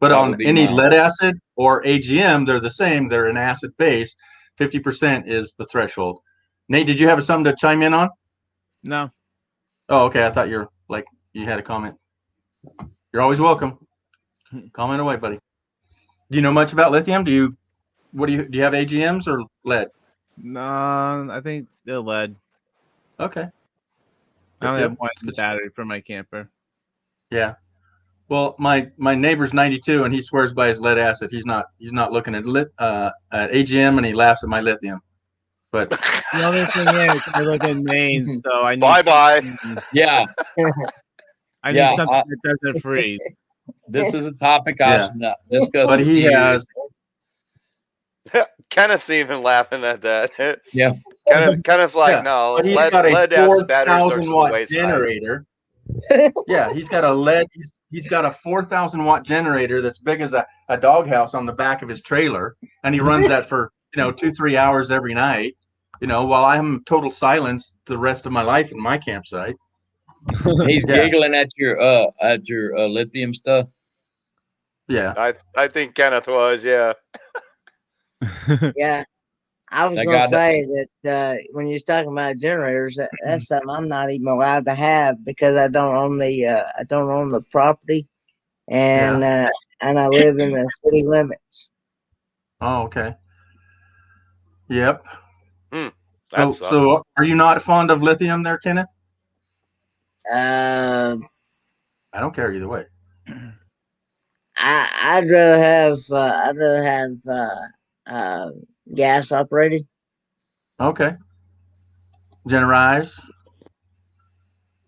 But That would on be any mine. lead acid or AGM, they're the same. They're an acid base. 50% is the threshold. Nate, did you have something to chime in on? No. Oh, okay. I thought you had a comment. You're always welcome. Comment away, buddy. Do you know much about lithium? Do you have AGMs or lead? No, I think they're lead. Okay. I only Yep. have one battery for my camper. Yeah. Well, my neighbor's 92 and he swears by his lead acid. He's not looking at AGM, and he laughs at my lithium. But The only thing is, I live in Maine, so I need Bye-bye. Yeah, I need Yeah, something that doesn't freeze. this is a topic I Yeah. should not discuss. but with he you. has Kenneth's even laughing at that. Yeah. Kenneth's like, Yeah, no, but he's lead got a acid batteries are to 4,000 the watt wayside. generator. Yeah, he's got a he's got a 4,000 watt generator that's big as a doghouse on the back of his trailer, and he runs that for 2-3 hours every night. While I'm total silence the rest of my life in my campsite. He's Yeah. giggling at your lithium stuff. Yeah, I think Kenneth was, yeah. Yeah. I was That gonna guy say that when you're talking about generators, that's something I'm not even allowed to have because I don't own the property, and I live in the city limits. Oh, okay. Yep. That So, sucks. so are you not fond of lithium there, Kenneth? Uh, I don't care either way. I'd rather have gas operated. Okay. Generize.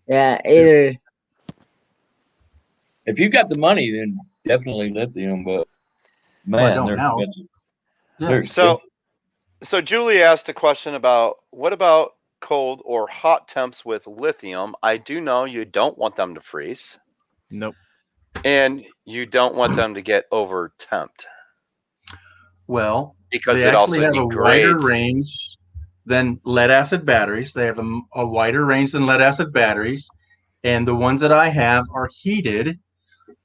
Yeah, either. If you got the money, then definitely lithium. But Well, I man, don't they're now. expensive. Yeah. They're So, expensive. so Julie asked a question about what about cold or hot temps with lithium? I do know you don't want them to freeze, Nope. and you don't want them to get over temped Well, because they it also actually have a wider degrades. range than lead acid batteries. They have a wider range than lead acid batteries, and the ones that I have are heated,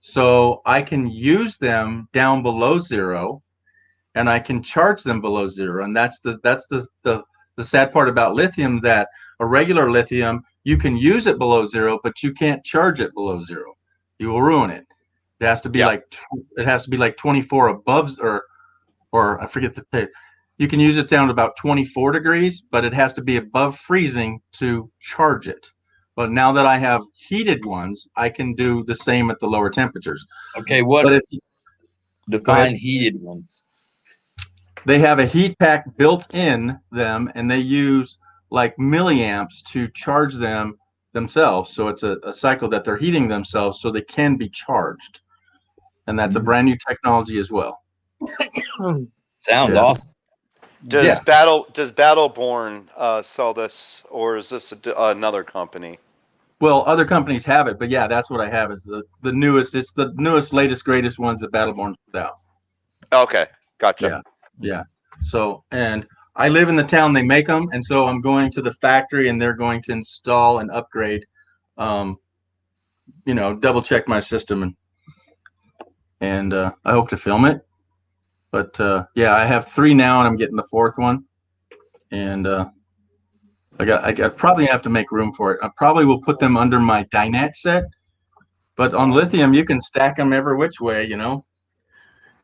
so I can use them down below zero, and I can charge them below zero. And that's the sad part about lithium, that a regular lithium, you can use it below zero, but you can't charge it below zero. You will ruin it. It has to be Yeah. it has to be like 24 above, or I forget the pit. You can use it down to about 24 degrees, but it has to be above freezing to charge it. But now that I have heated ones, I can do the same at the lower temperatures. Okay, But what it's define heated ones? they have a heat pack built in them, and they use like milliamps to charge them themselves. So it's a cycle that they're heating themselves so they can be charged. And that's a brand new technology as well. Sounds Yeah. awesome. Does Yeah. Battleborn sell this, or is this another company? Well, other companies have it, but yeah, that's what I have is the newest. It's the newest, latest, greatest ones that Battleborn's put out. Okay, gotcha. Yeah. So, and I live in the town they make them, and so I'm going to the factory, and they're going to install and upgrade. Double check my system, and I hope to film it. But yeah, I have 3 now, and I'm getting the 4th one, and I probably have to make room for it. I probably will put them under my dinette set, but on lithium you can stack them every which way,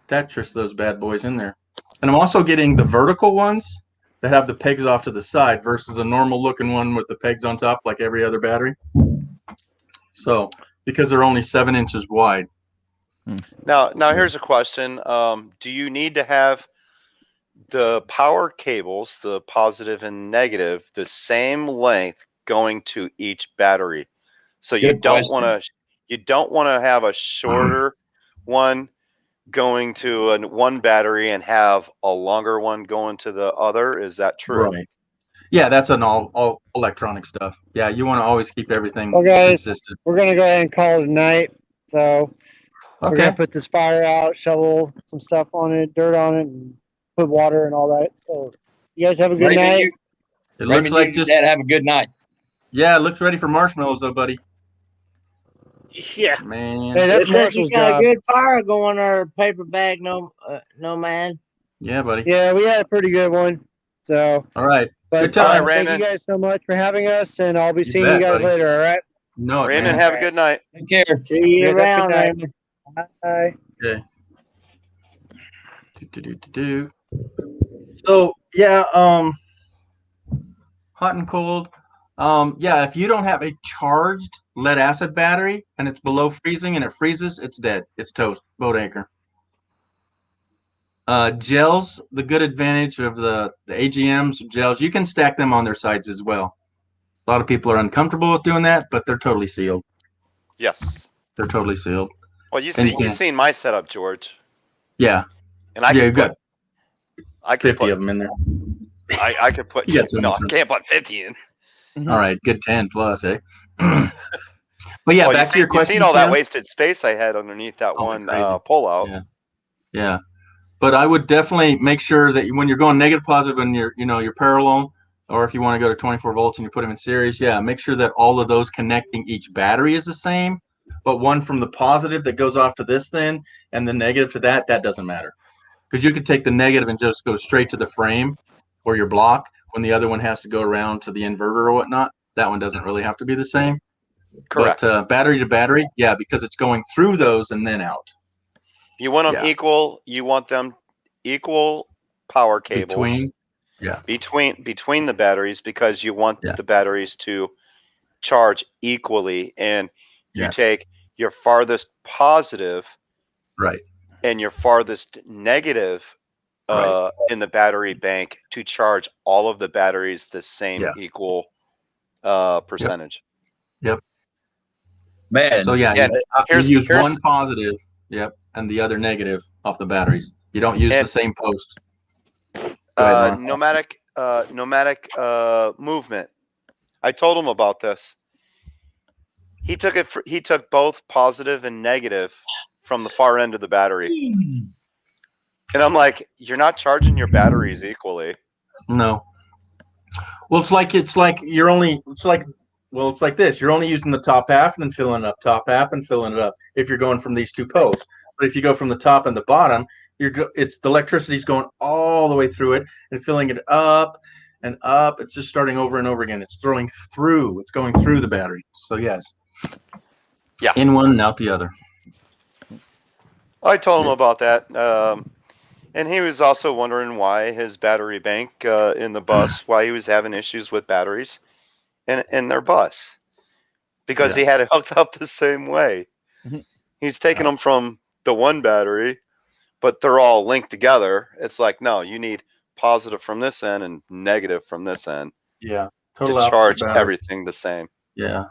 Tetris those bad boys in there. And I'm also getting the vertical ones that have the pegs off to the side versus a normal looking one with the pegs on top like every other battery. So because they're only 7 inches wide. Now here's a question. Do you need to have the power cables, the positive and negative, the same length going to each battery? So you Good don't question. want to have a shorter one going to one battery and have a longer one going to the other. Is that true? Right. Yeah, that's an all electronic stuff. Yeah, you want to always keep everything Well, guys, consistent. we're gonna go ahead and call it a night. So we're Okay. gonna put this fire out, shovel some stuff on it, dirt on it, and put water and all that. So you guys have a good Raymond, night. It looks like Raymond, Dad, have a good night. Yeah, it looks ready for marshmallows though, buddy. Yeah. Man. Hey, that's Looks like you Marshall's got job. a good fire going there, paper bag, no man. Yeah, buddy. Yeah, we had a pretty good one. So, All right. but Good time, thank you Raymond. guys so much for having us, and I'll be You seeing bet, you guys buddy. later. All right. No, Raymond, man. have a good night. Take care. See you Yeah, have a around, good night. Raymond. Bye. Okay. So yeah, hot and cold. Yeah, if you don't have a charged lead acid battery and it's below freezing and it freezes, it's dead. It's toast. Boat anchor. Gels, the good advantage of the AGMs gels, you can stack them on their sides as well. A lot of people are uncomfortable with doing that, but they're totally sealed. Yes. They're totally sealed. Well, you And see, you've seen my setup, George, Yeah. and I Yeah, could you've got put, I could 50 put, of them in there. I could put. You got some No, I insurance. can't put 50 in. All right, good 10 plus, eh? But yeah, Well, back to your you've question. seen all that Tim. wasted space I had underneath that Oh, one crazy. pullout. Yeah. Yeah. But I would definitely make sure that when you're going negative positive and you're parallel, or if you want to go to 24 volts and you put them in series, yeah, make sure that all of those connecting each battery is the same. But one from the positive that goes off to this then and the negative to that doesn't matter. Because you could take the negative and just go straight to the frame or your block when the other one has to go around to the inverter or whatnot. That one doesn't really have to be the same. Correct. But battery to battery, yeah, because it's going through those and then out. You want them Yeah. equal. You want them equal power cables between the batteries, because you want the batteries to charge equally, and you take your farthest positive Right. and your farthest negative in the battery bank to charge all of the batteries the same equal percentage. Yep. Man. So yeah, And you use one positive, and the other negative off the batteries. You don't use the same post. Nomadic movement. I told him about this. He took both positive and negative from the far end of the battery. And I'm like, you're not charging your batteries equally. No. Well, it's like this. You're only using the top half and then filling it up, top half and filling it up. If you're going from these two posts, but if you go from the top and the bottom, it's the electricity's going all the way through it and filling it up and up. It's just starting over and over again. It's going through the battery. So yes. Yeah. In one and out the other. I told him about that. And he was also wondering why his battery bank in the bus, why he was having issues with batteries in their bus. Because he had it hooked up the same way. He's taking them from the one battery, but they're all linked together. It's like, no, you need positive from this end and negative from this end. Yeah. To charge everything the same. Yeah.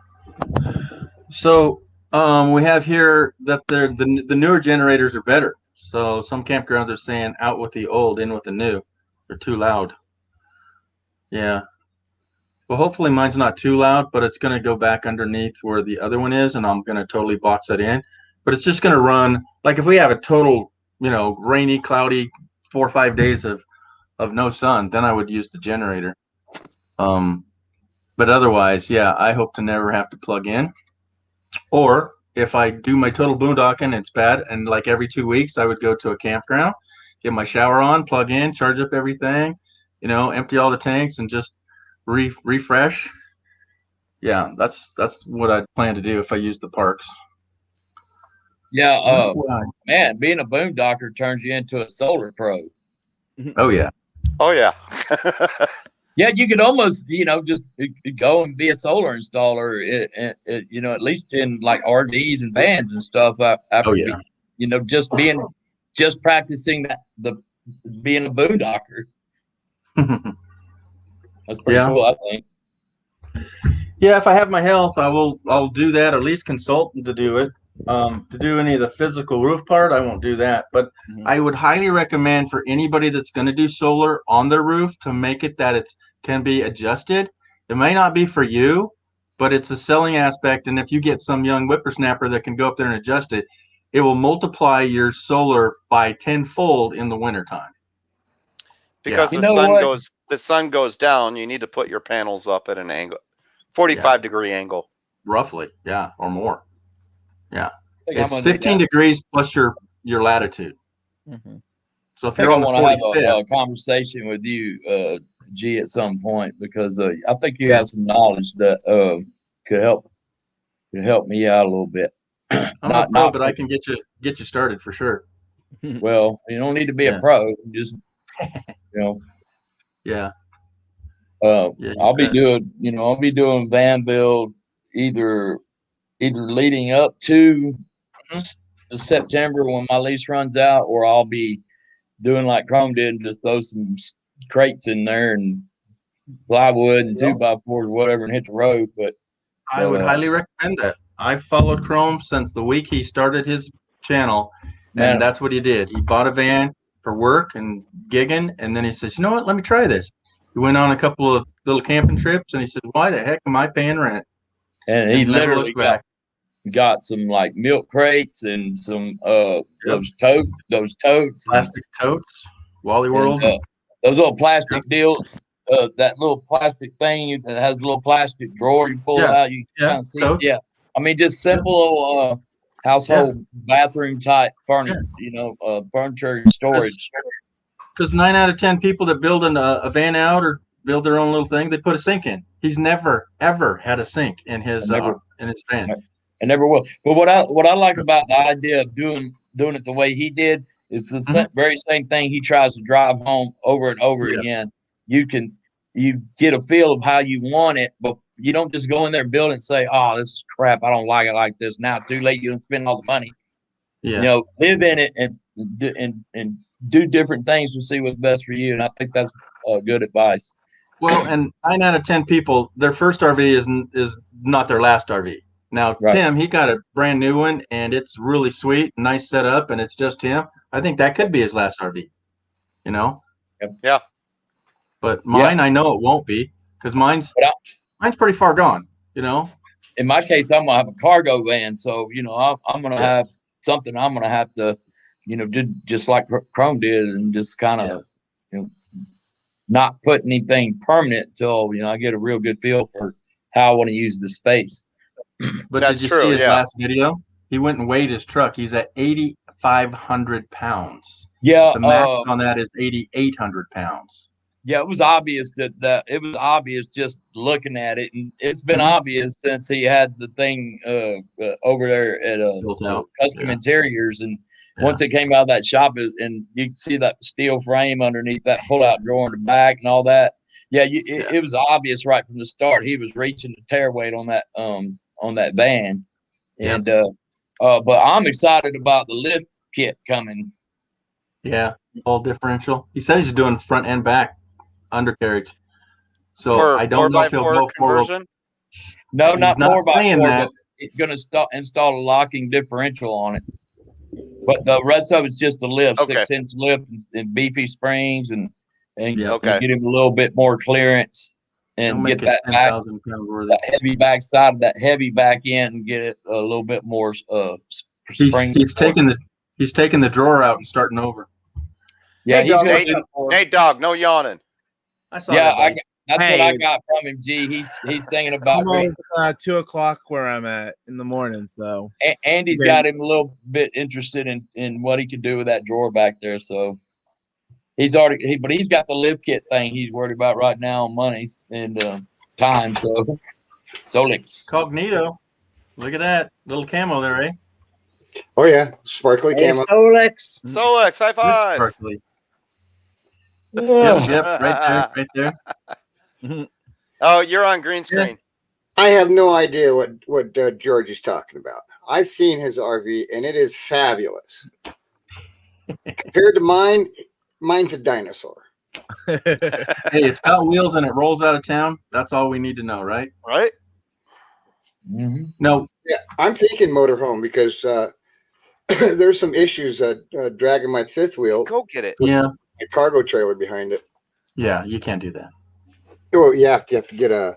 So we have here that the newer generators are better. So some campgrounds are saying out with the old, in with the new. They're too loud. Yeah. Well, hopefully mine's not too loud, but it's going to go back underneath where the other one is, and I'm going to totally box that in. But it's just going to run, like if we have a total, rainy, cloudy 4 or 5 days of no sun, then I would use the generator. But otherwise, yeah, I hope to never have to plug in. Or if I do my total boondocking, it's bad, and like every 2 weeks, I would go to a campground, get my shower on, plug in, charge up everything, empty all the tanks, and just refresh. Yeah, that's what I'd plan to do if I use the parks. Yeah, man, being a boondocker turns you into a solar pro. Oh yeah. Oh yeah. Yeah, you could almost, just go and be a solar installer, at least in like RVs and vans and stuff. After just practicing being a boondocker. That's pretty cool, I think. Yeah, if I have my health, I'll do that, or at least consult to do it. To do any of the physical roof part, I won't do that. But I would highly recommend for anybody that's going to do solar on their roof to make it that it can be adjusted. It may not be for you, but it's a selling aspect. And if you get some young whippersnapper that can go up there and adjust it, it will multiply your solar by 10-fold in the wintertime. Because the sun goes down, you need to put your panels up at an angle, 45-degree angle. Roughly, yeah, or more. Yeah, it's 15 degrees plus your latitude. So if you're on the 45th, have a conversation with you, G, at some point, because I think you have some knowledge that could help me out a little bit. I'm not pro, but I can get you started for sure. Well, you don't need to be a pro. Just Yeah. I'll be doing van build either either leading up to the September when my lease runs out, or I'll be doing like Chrome did and just throw some crates in there and plywood and 2x4s or whatever and hit the road. But I would highly recommend that. I've followed Chrome since the week he started his channel, and that's what he did. He bought a van for work and gigging, and then he says, you know what, let me try this. He went on a couple of little camping trips, and he said, why the heck am I paying rent? And he literally got some like milk crates and some those totes, plastic totes, Wally World, and, those little plastic deals. That little plastic thing that has a little plastic drawer you pull out. You kind of see. tote. Yeah, I mean just simple household bathroom type furniture. Furniture storage. Because 9 out of 10 people that build a van out or build their own little thing, they put a sink in. He's never ever had a sink in his van. I never will. But what I like about the idea of doing it the way he did is the very same thing he tries to drive home over and over again. You get a feel of how you want it, but you don't just go in there and build it and say, "Oh, this is crap. I don't like it like this." Now it's too late. You can spend all the money. Yeah. Live in it and do different things to see what's best for you. And I think that's good advice. Well, and 9 out of 10 people, their first RV is not their last RV. Now, Tim, he got a brand new one, and it's really sweet, nice setup, and it's just him. I think that could be his last RV. Yeah. But mine, I know it won't be, because mine's pretty far gone. In my case, I'm gonna have a cargo van, so I'm gonna have something. I'm gonna have to, just like Chrome did, and just kind of, not put anything permanent until I get a real good feel for how I want to use the space. But did you see his last video? He went and weighed his truck. He's at 8,500 pounds. Yeah, the max on that is 8,800 pounds. Yeah, it was obvious that it was obvious just looking at it, and it's been obvious since he had the thing over there at Custom Interiors, and once it came out of that shop, and you can see that steel frame underneath that pull-out drawer in the back and all that. Yeah, it was obvious right from the start. He was reaching the tear weight on that van, and but I'm excited about the lift kit coming. Yeah, all differential. He said he's doing front and back undercarriage. So I don't know if he'll go conversion. No, not 4x4, but it's going to install a locking differential on it. But the rest of it's just a lift, 6-inch lift and beefy springs and get him a little bit more clearance and get that back, that heavy back side of that heavy back end and get it a little bit more springs. He's taking the drawer out and starting over. Yeah, Nate Dog, no yawning. I saw that. That's what I got from him. G, he's thinking about it's 2:00 where I'm at in the morning. So Andy's got him a little bit interested in what he could do with that drawer back there. So he's got the lift kit thing he's worried about right now on money and time. So Solix Cognito, look at that little camo there, eh? Oh yeah, sparkly camo. Solex, high five. Sparkly. Yep, right there. Oh, you're on green screen. I have no idea what George is talking about. I've seen his RV and it is fabulous. Compared to mine, mine's a dinosaur. Hey, it's got wheels and it rolls out of town. That's all we need to know, right? Right. Mm-hmm. No. Yeah, I'm thinking motorhome because there's some issues dragging my fifth wheel. Go get it. Yeah. A cargo trailer behind it. Yeah, you can't do that. Oh, you have to get a.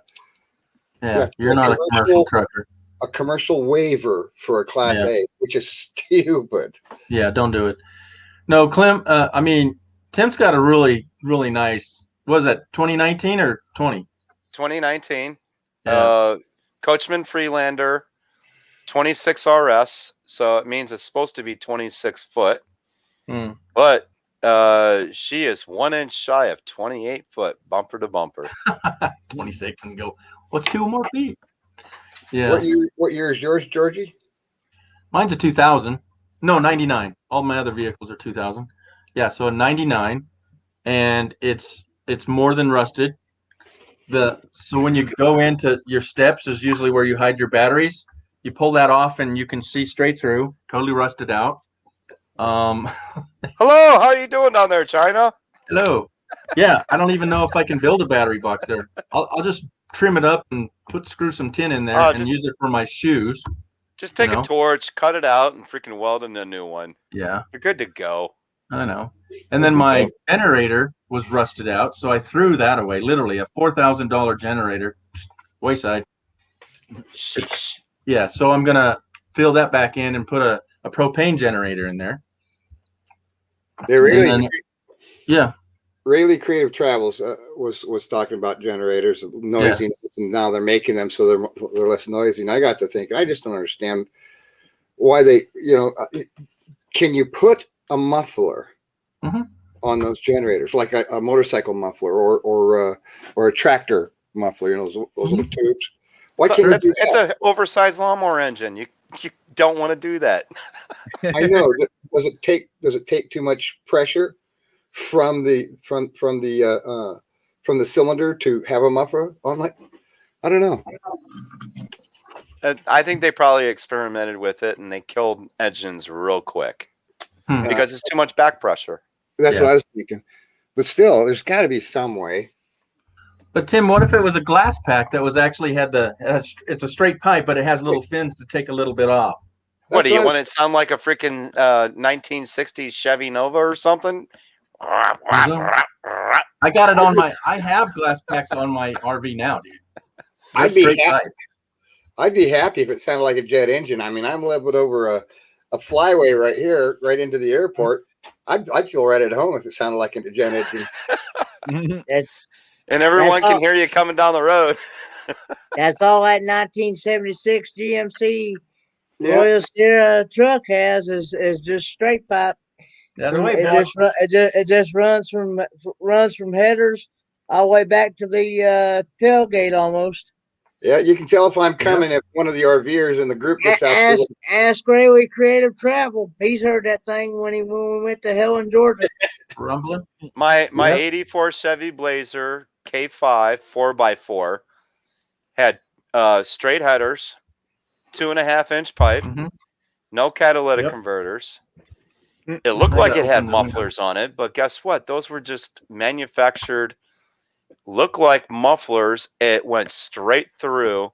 Yeah, you're not a commercial trucker. A commercial waiver for a Class A, which is stupid. Yeah, don't do it. No, Clem. Tim's got a really, really nice. What is that? 2019 or 20? 2019. Yeah. Coachman Freelander, 26 RS. So it means it's supposed to be 26 foot. But she is 1 inch shy of 28 foot, bumper to bumper. 26 and go. What's 2 more feet? Yeah. What year is yours, Georgie? Mine's a 2000. No, 99. All my other vehicles are 2000. Yeah, so a 99, and it's more than rusted. So when you go into your steps is usually where you hide your batteries. you pull that off and you can see straight through, totally rusted out. Hello, how you doing down there, China? Hello. Yeah, I don't even know if I can build a battery box there. I'll just trim it up and screw some tin in there and use it for my shoes. Just take a torch, cut it out, and freaking weld in a new one. Yeah. You're good to go. I know. And then my generator was rusted out, so I threw that away. Literally a $4,000 generator, wayside. Sheesh. Yeah, so I'm gonna fill that back in and put a propane generator in there. They really, then, yeah. Rayleigh Creative Travels was talking about generators, noisiness, and now they're making them so they're less noisy. And I got to thinking, I just don't understand why they, can you put a muffler on those generators, like a motorcycle muffler or a tractor muffler, those little tubes? Why can't you do that? It's an oversized lawnmower engine. You don't want to do that. I know. Does it take too much pressure from the cylinder to have a muffler on? Like, I don't know. I think they probably experimented with it and they killed engines real quick because it's too much back pressure. That's what I was thinking. But still, there's got to be some way. But Tim, what if it was a glass pack that was actually it's a straight pipe, but it has little fins to take a little bit off? What do you want it to sound like a freaking 1960s Chevy Nova or something? I got it on I have glass packs on my RV now, dude. I'd be happy if it sounded like a jet engine. I mean, I'm living over a flyway right here, right into the airport. I'd feel right at home if it sounded like a jet engine. And everyone can hear you coming down the road. That's all that 1976 GMC Royal Sierra truck has is just straight pipe. It just runs from headers all the way back to the tailgate almost. Yeah, you can tell if I'm coming if one of the RVers in the group gets out. Ask Rayleigh Creative Travel. He's heard that thing when we went to Helen, Georgia. Rumbling. My 84 Chevy Blazer K5 4x4 had straight headers, 2.5-inch pipe, no catalytic converters. It looked like it had mufflers on it, but guess what? Those were just manufactured, look like mufflers. It went straight through.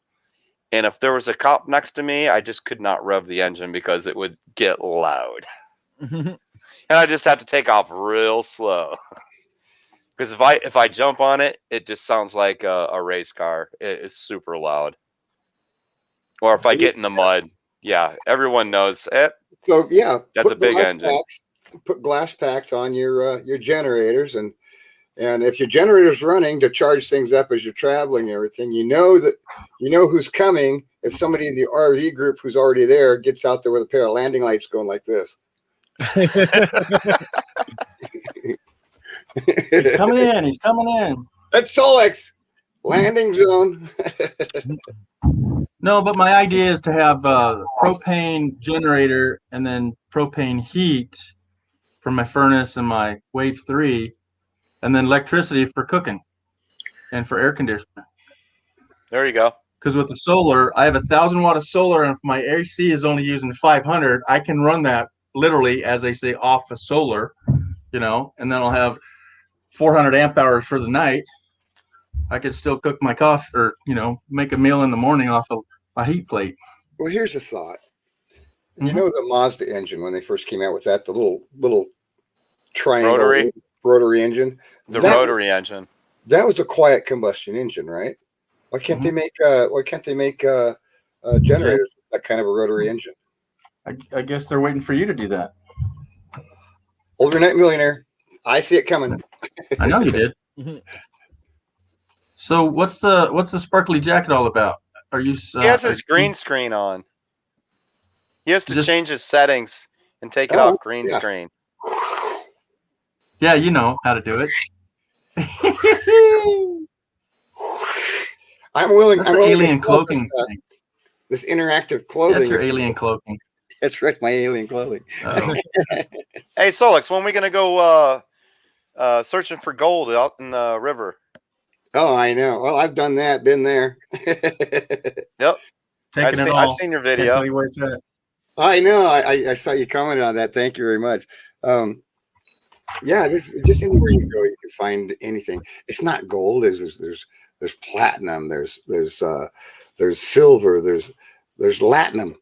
And if there was a cop next to me, I just could not rev the engine because it would get loud. And I just have to take off real slow. Because if I jump on it, it just sounds like a race car. It's super loud. Or if I get in the mud, everyone knows it. So that's a big engine. Put glass packs on your generators, and if your generator's running to charge things up as you're traveling and everything, you know who's coming. If somebody in the RV group who's already there gets out there with a pair of landing lights going like this. He's coming in. That's Solex landing zone. No, but my idea is to have a propane generator and then propane heat for my furnace and my Wave 3, and then electricity for cooking and for air conditioning. There you go. Because with the solar, I have 1,000 watt of solar, and if my AC is only using 500, I can run that literally, as they say, off of solar, and then I'll have 400 amp hours for the night. I could still cook my coffee or, make a meal in the morning off of a heat plate. Well, here's a thought. You know the Mazda engine, when they first came out with that, the little triangle rotary engine? Rotary engine. That was a quiet combustion engine, right? Why can't they make generators with that kind of a rotary engine? I guess they're waiting for you to do that. Overnight millionaire. I see it coming. I know you did. So what's the sparkly jacket all about? Are you? He has his green screen on. He has to change his settings and take it off green screen. Yeah, you know how to do it. I'm willing. Alien cloaking. This interactive clothing. That's your alien cloaking. That's right, my alien clothing. Oh. Hey, Solex, when are we gonna go searching for gold out in the river? Oh, I know. Well, I've done that. Been there. Yep. taking it I've all. seen your Can't video. tell you where it's at. I know. I saw you commented on that. Thank you very much. Yeah, this just anywhere you go, you can find anything. It's not gold. There's platinum. There's silver. There's latinum.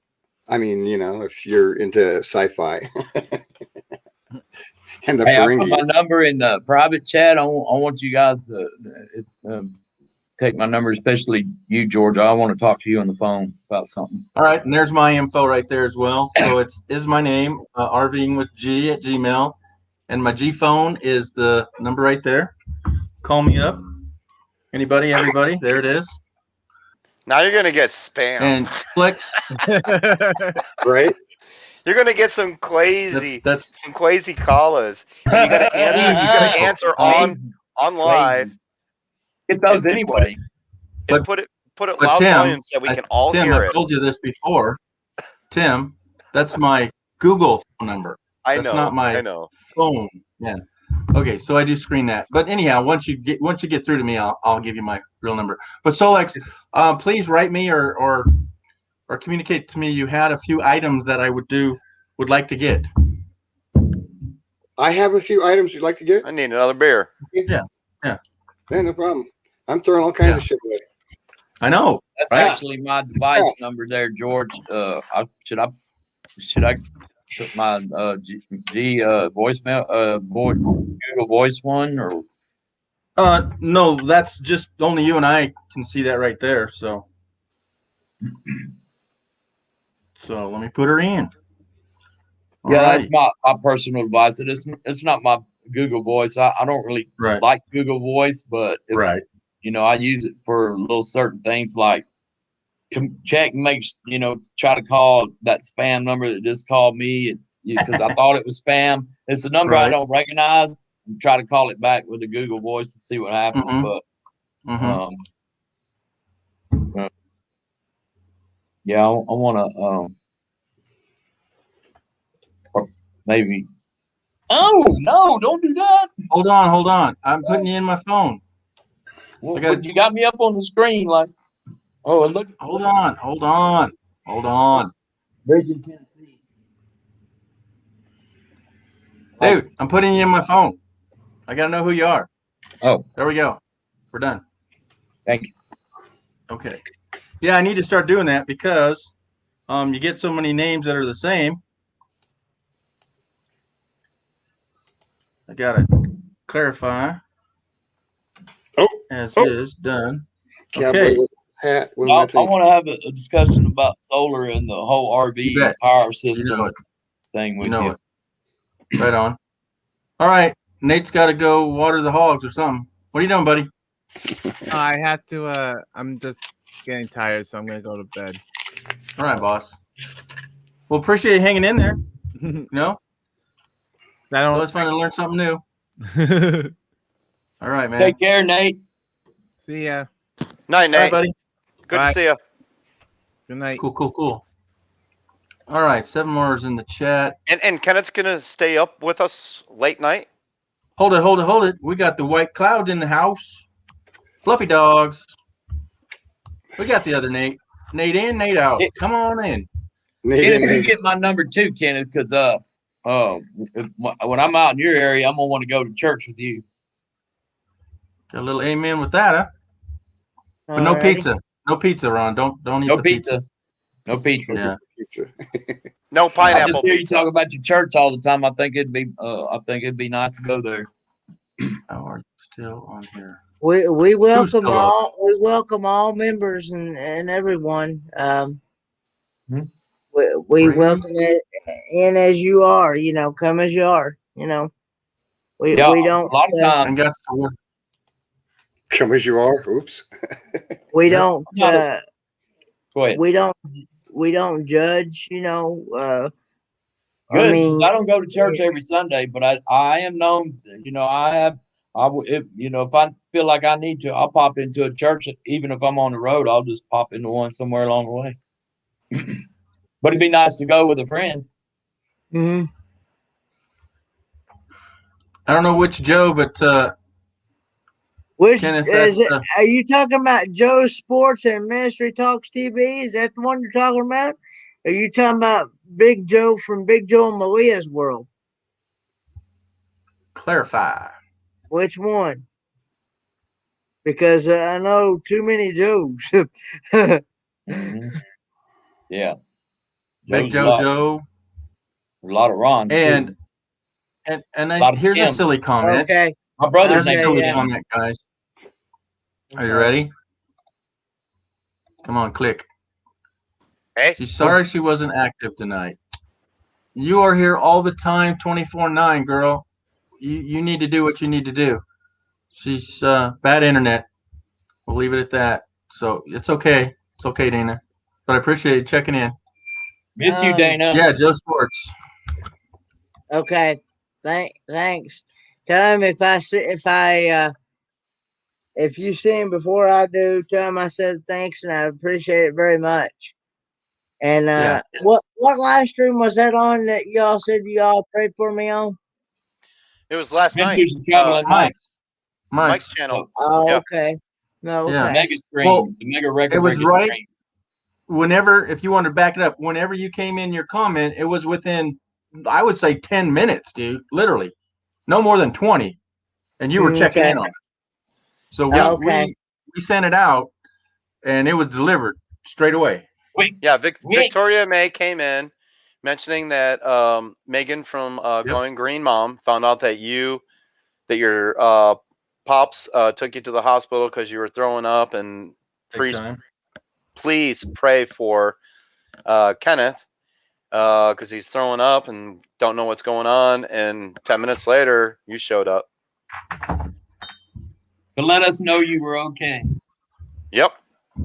I mean, you know, if you're into sci-fi. And the Hey, I put my Ferengis. number in the private chat. I want you guys to take my number, especially you, George. I want to talk to you on the phone about something. All right, and there's my info right there as well. So it's is my name, RVing with G at Gmail, and my G phone is the number right there. Call me up. Anybody, everybody, there it is. Now you're gonna get spammed. And Flex, Right? You're gonna get some crazy, that's some crazy callers. And you gotta answer. You gotta answer on live. Get those anyway. And But- put it but loud Tim, volume so we can all Tim, hear I've it. told you this before. Tim, that's my Google phone number. I That's know. not my I know. phone. Yeah. Okay, so I do screen that. But anyhow, once you get through to me, I'll give you my real number. But Solex, please write me or communicate to me. You had a few items that I would like to get. I have a few items you'd like to get. I need another beer. Yeah, no problem. I'm throwing all kinds of shit away. I know. That's Right. actually my device number there, George. Should I put my G voicemail Google Voice one or? No, that's just only you and I can see that right there. So let me put her in. Yeah, All that's right. my personal device. It's not my Google Voice. I don't really Right. like Google Voice, but Right. you know, I use it for little certain things like check, try to call that spam number that just called me because I thought it was spam. It's a number I Right. don't recognize. And try to call it back with the Google Voice and see what happens. Mhm. But Mhm. yeah, I want to or maybe. Oh no! Don't do that. Hold on. I'm putting you in my phone. Well, I gotta- but you got me up on the screen like. Oh, look. Hold on. Bridget Tennessee. Dude, I'm putting you in my phone. I gotta know who you are. Oh, There we go. We're done. thank you. Okay. Yeah, I need to start doing that because you get so many names that are the same. I gotta clarify. Oh, As oh. is done. Cowboy Okay. with a hat. What I, do I I think? want to have a discussion about solar and the whole RV You bet. power system You know it. thing with You know you. it. Right on. All right. Nate's got to go water the hogs or something. What are you doing, buddy? I have to. I'm just getting tired, so I'm gonna go to bed. All right, boss. Well, appreciate you hanging in there. You know, I so don't. it's fun to learn something new. All right, man. Take care, Nate. See ya. Night, All right, Nate. buddy. Good Bye. to see you. Good night. Cool. All right, 7 more is in the chat. And Kenneth's gonna stay up with us late night. Hold it. We got the white cloud in the house. Fluffy dogs. We got the other Nate. Nate in, Nate out. Come on in. Kenneth, you get my number too, Kenneth, because when I'm out in your area, I'm gonna want to go to church with you. Got a little amen with that, huh? But no Alrighty. pizza. No pizza, Ron. Don't eat No the pizza. No pizza. Yeah. Pizza. No I pineapple just hear you pizza. talk about your church all the time. I think it'd be nice to go there. Oh, are you still on here? We welcome still up? all we welcome all members and everyone. Hmm. We Brady? welcome it in as you are. You know, come as you are. You know, we Yeah, don't a lot of times. And got some work. Come as you are. Oops. we Yeah. don't Go ahead. we don't judge. You know, Good. I 'Cause mean, I don't go to church every Sunday, but I am known. You know, if I feel like I need to, I'll pop into a church. Even if I'm on the road, I'll just pop into one somewhere along the way. But it'd be nice to go with a friend. mhm. I don't know which Joe, but Which Kenneth, is that's, it? Are you talking about Joe Sports and Ministry Talks TV? Is that the one you're talking about? Are you talking about Big Joe from Big Joe and Malia's World? clarify. Which one? Because I know too many Joes. Mhm. Yeah. Big Joe's Joe. a lot of Rons And too. and A lot of here's a Tims. silly comment. Okay. My brother's Here's a name Okay, silly yeah. comment, guys. Are you Okay. ready? Come on, click. Hey, She's sorry she wasn't active tonight. You are here all the time, 24/9, girl. You need to do what you need to do. She's bad internet. We'll leave it at that. So it's okay. It's okay, Dana. But I appreciate you checking in. Miss you, Dana. Yeah, Joe Sports. Okay. Thanks. Tell him if you see him before I do, tell him I said thanks and I appreciate it very much. And Yeah. what live stream was that on that y'all said y'all prayed for me on? it was last night. Adventures of Traveling Mike. Mike. Mike's channel. Oh, Yeah. okay. No, okay. Yeah. Mega Stream. Well, the Mega Record. it was Mega right- Stream. Whenever, if you want to back it up, whenever you came in your comment, it was within, I would say, 10 minutes, dude. Literally. No more than 20. And you were checking Okay. in on it. So Okay. we sent it out and it was delivered straight away. Yeah, Wait. Victoria May came in mentioning that Megan from Going Green Mom found out that your pops took you to the hospital because you were throwing up, and please pray for Kenneth because he's throwing up and don't know what's going on. And 10 minutes later, you showed up. To let us know you were okay. Yep.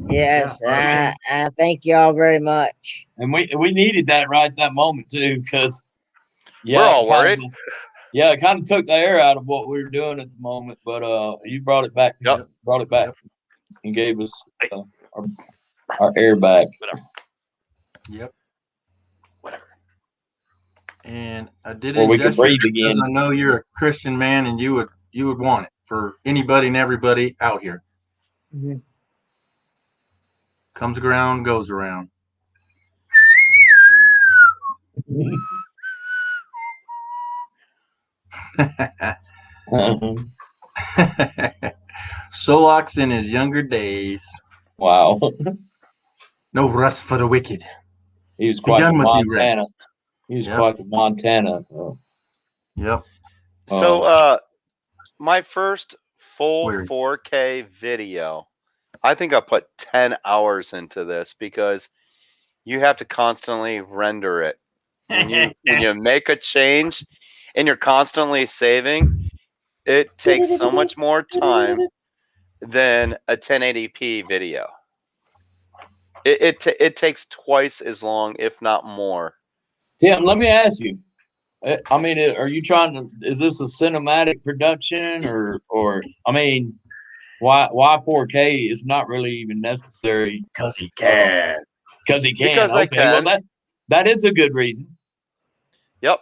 Yes, Yeah, I thank y'all very much. And we needed that right at that moment too, because We're all worried. It kind of took the air out of what we were doing at the moment, but you brought it back. Yep. Brought it back and gave us our air back. Yep. Whatever. And I did Or it we could just breathe because again. I know you're a Christian man and you would want it for anybody and everybody out here. Mhm. Comes around, goes around. Solak's in his younger days. Wow. No rest for the wicked. He was quite the Begun with you, Montana. rest. He was Yep. quite the Montana. Yep. So my first full Weird. 4K video, I think I put 10 hours into this because you have to constantly render it. When you make a change and you're constantly saving, it takes so much more time than a 1080p video. It takes twice as long, if not more. Tim, let me ask you. I mean, are you trying to? Is this a cinematic production, or I mean, why 4K is not really even necessary? Because he can. Because he can. Because I Okay, well can. that is a good reason. Yep.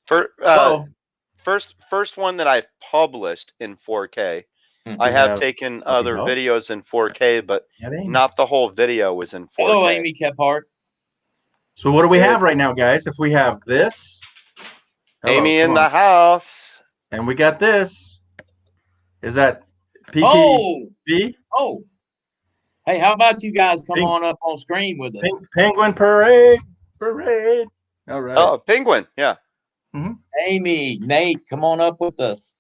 So First one that I've published in 4K. I We have have taken Puppy other Dog. videos in 4K, but Yeah, Amy. not the whole video was in 4K. hello, Amy Kephart. So what do we have right now, guys? If we have this, hello, Amy come in on. the house. And we got this. Is that PP? Oh. Hey, how about you guys come Pink- on up on screen with us? Penguin Parade. All right. Oh, Penguin. Yeah. Amy, Nate, come on up with us.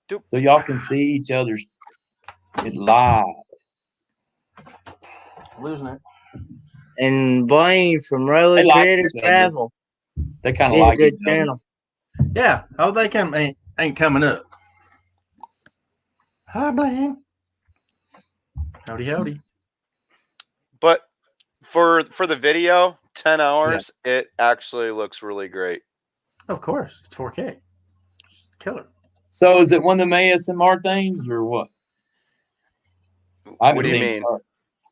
Doop. So y'all can see each other's live. Losing it. And Blaine from Roller They like Creative each other. Travel. They kind of He's a like good each other. channel. Yeah. How they ain't coming up. Hi, Blaine. Howdy. But for the video, 10 hours, it actually looks really great. Of course. It's 4K. Killer. So is it one of them ASMR things or what? I haven't What do you seen mean? it.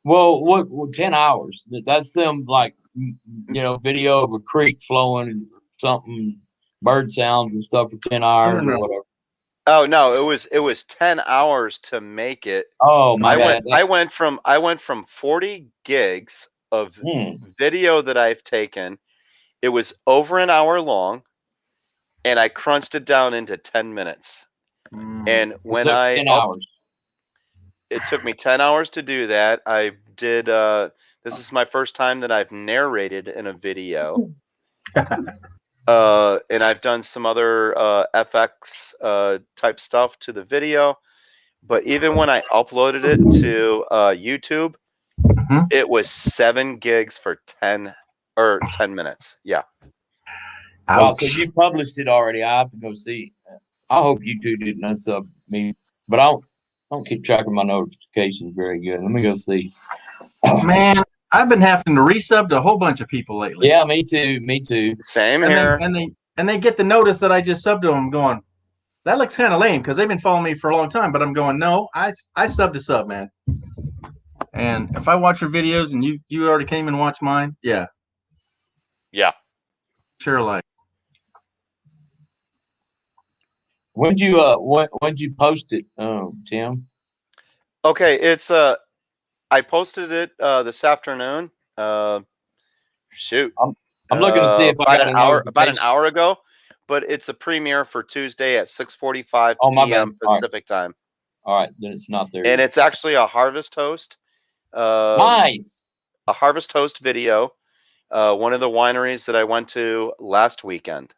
Well, 10 hours. That's them like, video of a creek flowing and something, bird sounds and stuff for 10 hours No. or whatever. Oh no, it was 10 hours to make it. Oh my bad. I went from 40 gigs of video that I've taken. It was over an hour long, and I crunched it down into 10 minutes. And when it took me 10 hours to do that. I did this is my first time that I've narrated in a video. And I've done some other FX type stuff to the video. But even when I uploaded it to YouTube, it was 7 gigs for 10 minutes. Yeah. Wow, so you published it already. I have to go see. I hope you two didn't unsub me, but I don't keep track of my notifications very good. Let me go see. Man, I've been having to resub to a whole bunch of people lately. Yeah, me too. Me too. Same here. And they get the notice that I just subbed to them, going, that looks kind of lame because they've been following me for a long time. But I'm going, no, I sub to sub, man. And if I watch your videos and you already came and watched mine, yeah, sure, like. When'd you post it, Tim? Okay, it's I posted it this afternoon. Shoot, I'm looking to see if I got about an hour ago, but it's a premiere for Tuesday at 6:45 p.m. Pacific time. All right, then it's not there. And it's actually a Harvest Toast. Nice. A Harvest Toast video. One of the wineries that I went to last weekend.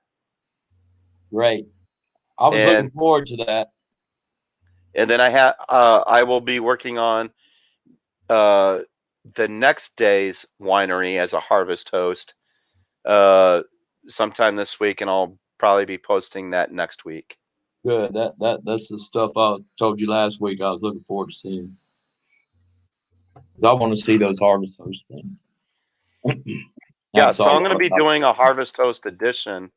Great. I was looking forward to that. And then I will be working on the next day's winery as a Harvest Toast sometime this week, and I'll probably be posting that next week. Good. That's the stuff I told you last week I was looking forward to seeing. Because I want to see those Harvest Toast things. Yeah, so I'm going to be doing a Harvest Toast edition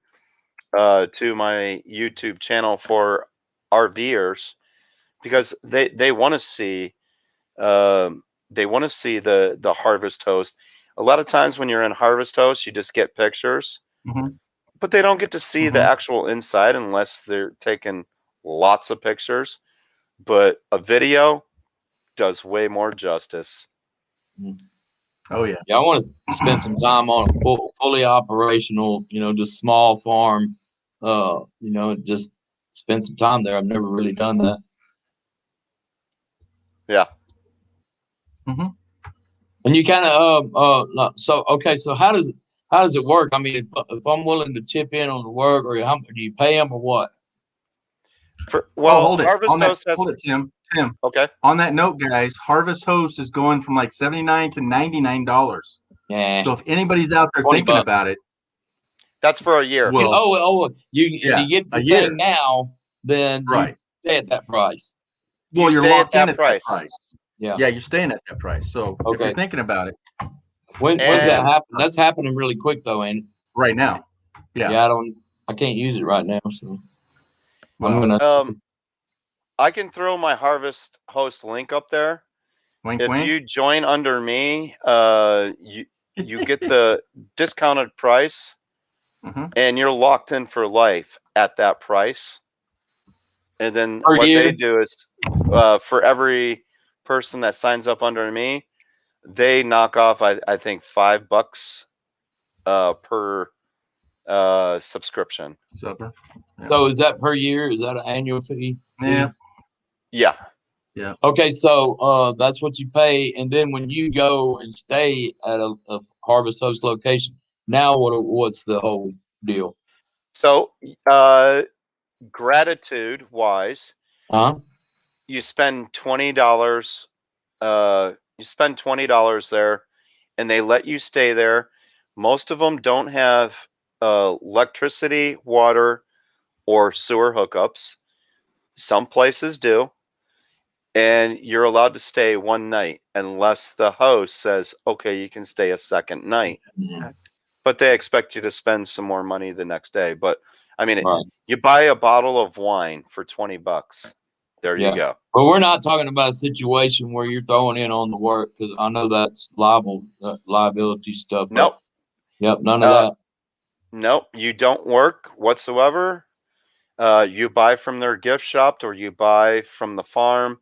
to my YouTube channel for RVers, because they want to see the Harvest Toast. A lot of times when you're in Harvest Toast, you just get pictures, but they don't get to see the actual inside unless they're taking lots of pictures. But a video does way more justice. Oh yeah. Yeah, I want to spend some time on a fully operational, just small farm. Just spend some time there. I've never really done that. Yeah. And you kind of so how does it work? I mean, if I'm willing to chip in on the work, or how do you pay them, or what? Hold it. Harvest Toast has. Hold it, Tim. Okay. On that note, guys, Harvest Toast is going from like $79 to $99. Yeah. So if anybody's out there thinking about it, that's for a year. Well, if you get the thing now, then you stay at that price. Well, you're locked in at that price. Yeah. Yeah, you're staying at that price. So if you're thinking about it, when's that happen? That's happening really quick though, ain't it? Right now. Yeah. Yeah, I can't use it right now, so I can throw my Harvest Host link up there. Wink, if wink. you join under me, you get the discounted price, and you're locked in for life at that price. And then they do is for every person that signs up under me, they knock off I think $5 per subscription. Supper. Yeah. So is that per year? Is that an annual fee? Yeah. Yeah. Yeah. Okay, so that's what you pay, and then when you go and stay at a Harvest Host location, now what's the whole deal? So gratitude wise, you spend $20. You spend $20 there, and they let you stay there. Most of them don't have electricity, water, or sewer hookups. Some places do. And you're allowed to stay one night unless the host says, okay, you can stay a second night. But they expect you to spend some more money the next day. But I mean, you buy a bottle of wine for $20. There you go. But we're not talking about a situation where you're throwing in on the work, because I know that's liability stuff. Nope. Yep, none of that. Nope, you don't work whatsoever. You buy from their gift shop, or you buy from the farm,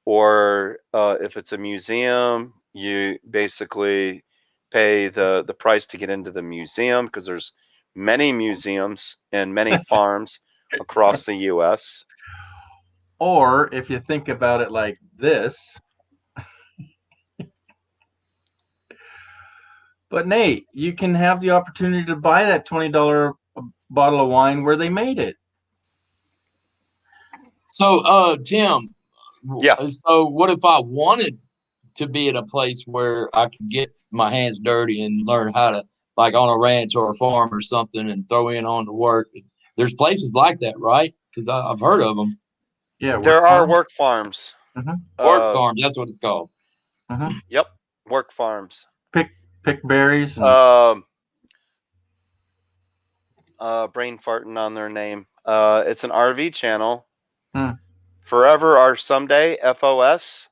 or if it's a museum, you basically pay the price to get into the museum, because there's many museums and many farms across the U.S. Or if you think about it like this, but Nate, you can have the opportunity to buy that $20 bottle of wine where they made it. So, Tim, Yeah. So what if I wanted to be at a place where I could get my hands dirty and learn how to, like on a ranch or a farm or something, and throw in on the work? There's places like that, right? Because I've heard of them. Yeah, There are work farms. Work farms, that's what it's called. Yep, work farms. Pick berries. And... brain farting on their name. It's an RV channel. Forever or Someday, FOS.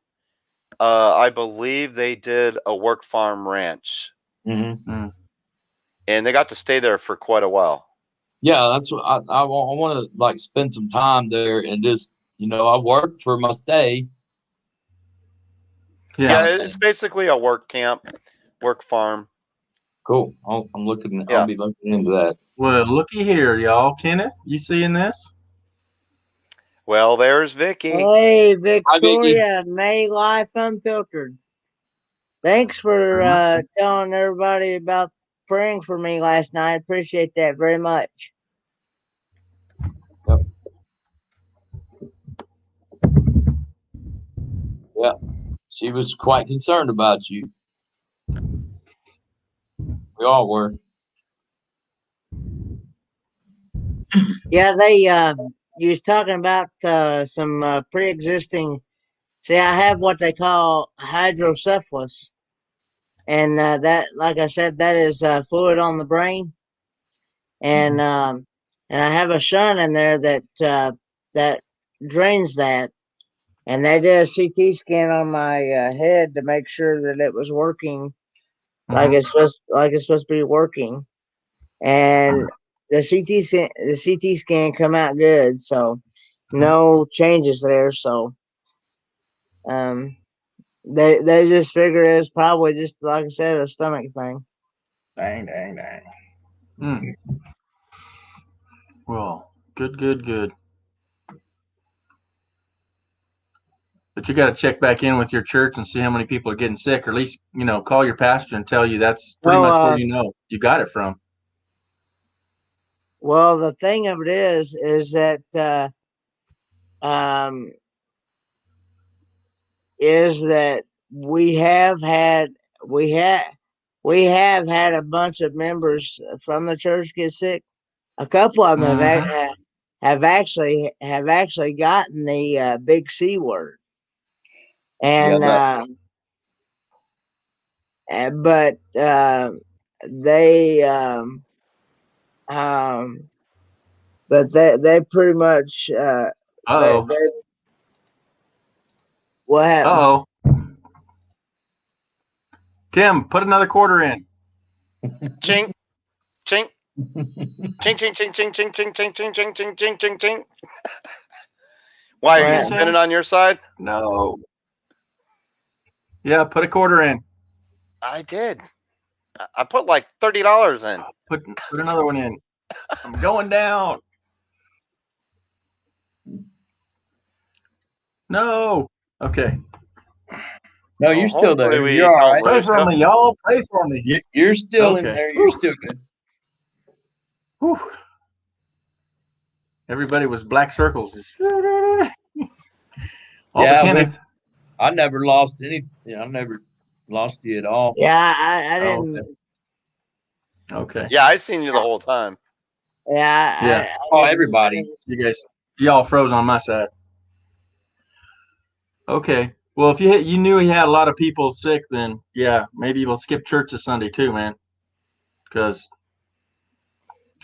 I believe they did a work farm ranch. And they got to stay there for quite a while. Yeah, that's what I want to like spend some time there and just, I work for my stay. Yeah, it's basically a work camp, work farm. Cool. I'll be looking into that. Well, looky here, y'all. Kenneth, you seeing this? Well, there's Vicky. Hey, Victoria, May Life Unfiltered. Thanks for telling everybody about praying for me last night. Appreciate that very much. Yep. Yeah, she was quite concerned about you. We all were. Yeah, you was talking about some pre-existing. See, I have what they call hydrocephalus, and that, like I said, that is fluid on the brain, and I have a shunt in there that drains that, and they did a CT scan on my head to make sure that it was working like it's supposed to be working, and the CT scan come out good, so no changes there. So they just figure it's probably just, like I said, a stomach thing. Dang. Well, good. But you got to check back in with your church and see how many people are getting sick, or at least, call your pastor and tell you that's pretty much where you got it from. Well, the thing of it is that we have had a bunch of members from the church get sick. A couple of them have actually gotten the big C word, and but they pretty much what happened? Tim, put another quarter in. Chink, chink, chink, chink, chink, chink, chink, chink, chink, chink, chink, chink, chink, chink, chink. Why are you spinning on your side? No. Yeah, put a quarter in. I did. I put like $30 in. Put another one in. I'm going down. No. Okay. No, you're still there. You're all right. Pray for me, y'all. Pray for me. You're still in there. You're still good. Whew. Everybody was black circles. Kenneth. I never lost any. I never lost you at all. Yeah, I didn't. Okay. Yeah, I seen you the whole time. Yeah. Everybody. Y'all froze on my side. Okay. Well, if you knew he had a lot of people sick, then yeah, maybe we'll skip church this Sunday too, man. Because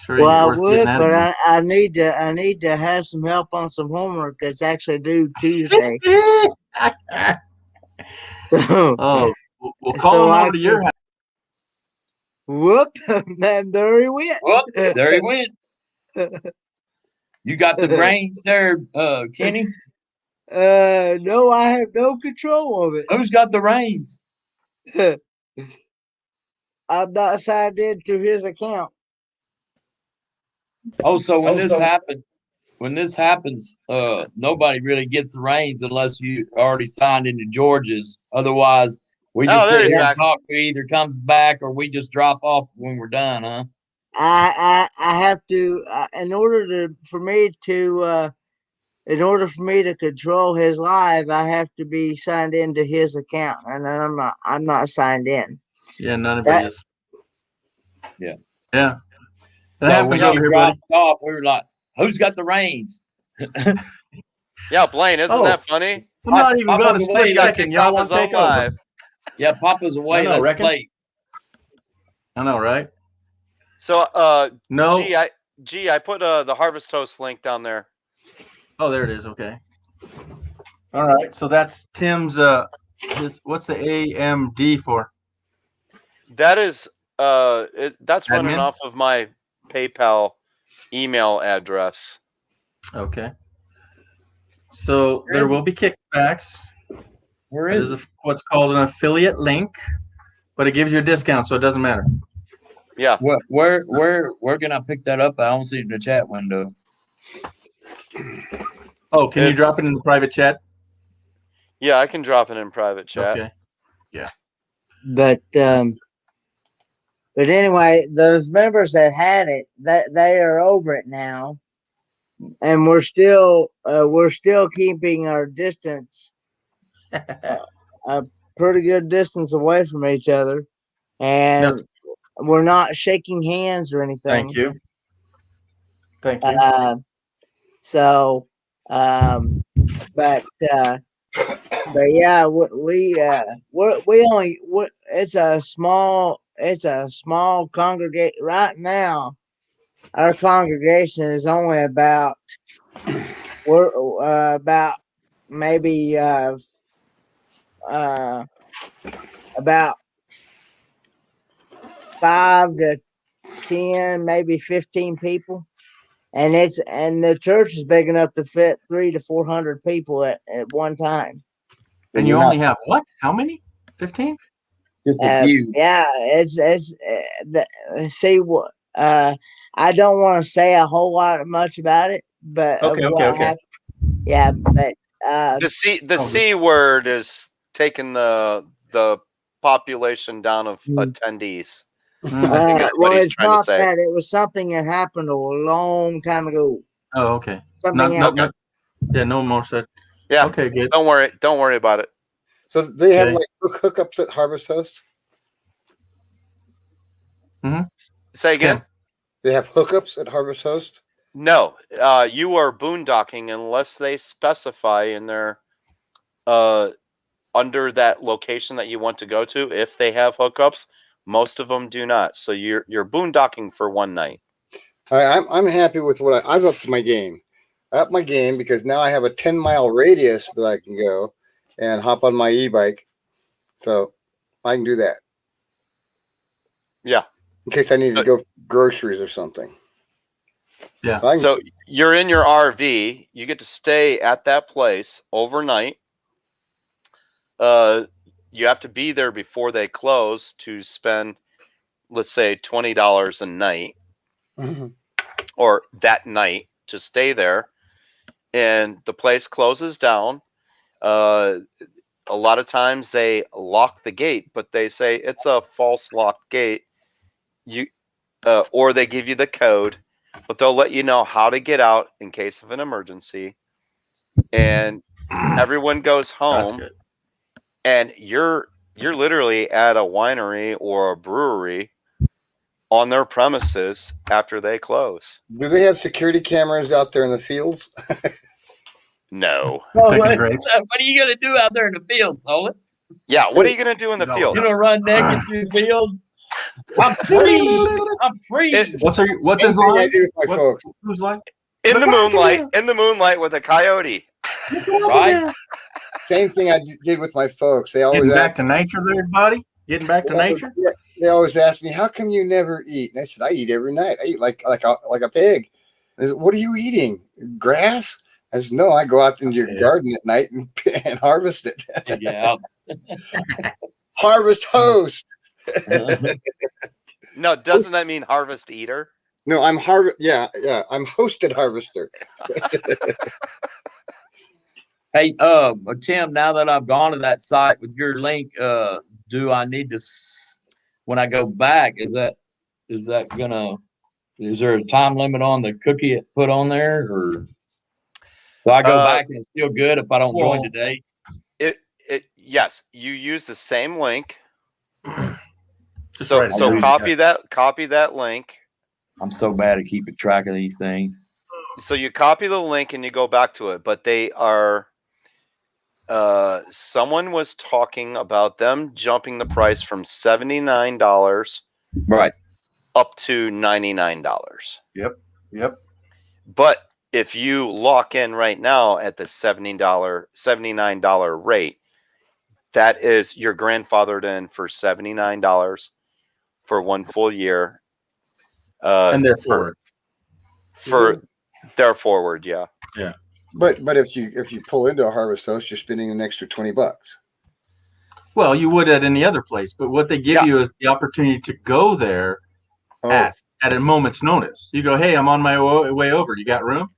I would, but I need to have some help on some homework that's actually due Tuesday. So, we'll call him over to your house. Whoop! And there he went. Whoop! There he went. You got the reins there, Kenny? No, I have no control of it. Who's got the reins? I'm not signed into his account. Oh, so when this happens, nobody really gets the reins unless you already signed into George's. Otherwise, we just sit here and talk. Who either comes back or we just drop off when we're done, huh? I have to in order for me to control his live, I have to be signed into his account, and I'm not signed in. Yeah, none of it is. Yeah. Yeah. So when you dropped off, we were like, "Who's got the reins?" Yeah, Blaine, isn't that funny? I'm not even going to split second. Y'all want to take over? Yeah, Papa's away. Let's play. I know, right? So, no. I put the Harvest Toast link down there. Oh, there it is. Okay. All right. So that's Tim's. What's the AMD for? That is. That's running Admin? off of my PayPal email address. Okay. So there will be kickbacks. Where is it? What's called an affiliate link, but it gives you a discount, so it doesn't matter. Yeah. Where can I pick that up? I don't see it in the chat window. Oh, can you drop it in the private chat? Yeah, I can drop it in private chat. Okay. Yeah. But anyway, those members that had it, that they are over it now, and we're still keeping our distance, a pretty good distance away from each other, and we're not shaking hands or anything. Thank you. Thank you. But yeah, we only it's a small congregation right now. Our congregation is only about maybe about 5 to 10, maybe 15 people. And the church is big enough to fit 300 to 400 people at one time. And you only have what? How many? 15? Yeah, see what I don't want to say a whole lot much about it, but okay. Yeah, but the C word is taking the population down of attendees. I think that's what he's trying to say. That. It was something that happened a long time ago. Oh, okay. Something else. No more said. Yeah. Okay, good. Don't worry about it. So they have like hookups at Harvest Host? Mm-hmm. Say again? They have hookups at Harvest Host? No. You are boondocking unless they specify in their under that location that you want to go to. If they have hookups, most of them do not. So you're boondocking for one night. All right, I'm happy with what I've upped my game. I upped my game because now I have a 10-mile radius that I can go and hop on my e-bike. So I can do that. Yeah. In case I need to go groceries or something. Yeah. So you're in your RV. You get to stay at that place overnight. You have to be there before they close to spend, let's say, $20 a night, or that night to stay there. And the place closes down. A lot of times they lock the gate, but they say it's a false lock gate. Or they give you the code, but they'll let you know how to get out in case of an emergency. And everyone goes home. And you're literally at a winery or a brewery on their premises after they close. Do they have security cameras out there in the fields? No. What are you gonna do out there in the field, Solid? Yeah, what are you gonna do in the field? You gonna run naked through the field? I'm free. I'm free. What's his line? I do with my folks. Whose line? In the moonlight with a coyote. Right. Same thing I did with my folks. They always Getting back to nature there, buddy? Getting back to nature? They always ask me, how come you never eat? And I said, I eat every night. I eat like a pig. What are you eating? Grass? I said, no, I go out into your garden at night and harvest it. Yeah. Harvest host. No, doesn't that mean harvest eater? No, I'm Yeah, I'm hosted harvester. Hey, Tim, now that I've gone to that site with your link, do I need to, when I go back, is there a time limit on the cookie it put on there, or so I go back and it's still good if I don't join today? Yes, you use the same link. Just So write it down. copy that link. I'm so bad at keeping track of these things. So you copy the link and you go back to it, but they are someone was talking about them jumping the price from $79 Right. up to $99. Yep. But if you lock in right now at the $79 rate, that is you're grandfathered in for $79 for one full year. And they're forward, yeah. Yeah. But if you pull into a Harvest Host, you're spending an extra $20. Well, you would at any other place, but what they give you is the opportunity to go there at a moment's notice. You go, hey, I'm on my way over. You got room?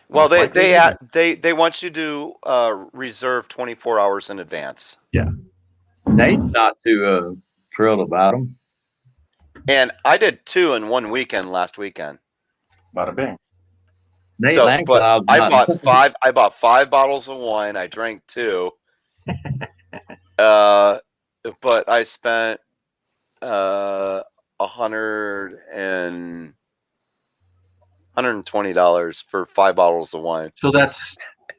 Well, they want you to reserve 24 hours in advance. Yeah. Nate's not too thrilled about them. And I did 2 in one weekend last weekend. Bada bing. Nate So, Langcloud's but I not- bought 5. I bought 5 bottles of wine. I drank 2. But I spent $120 for 5 bottles of wine.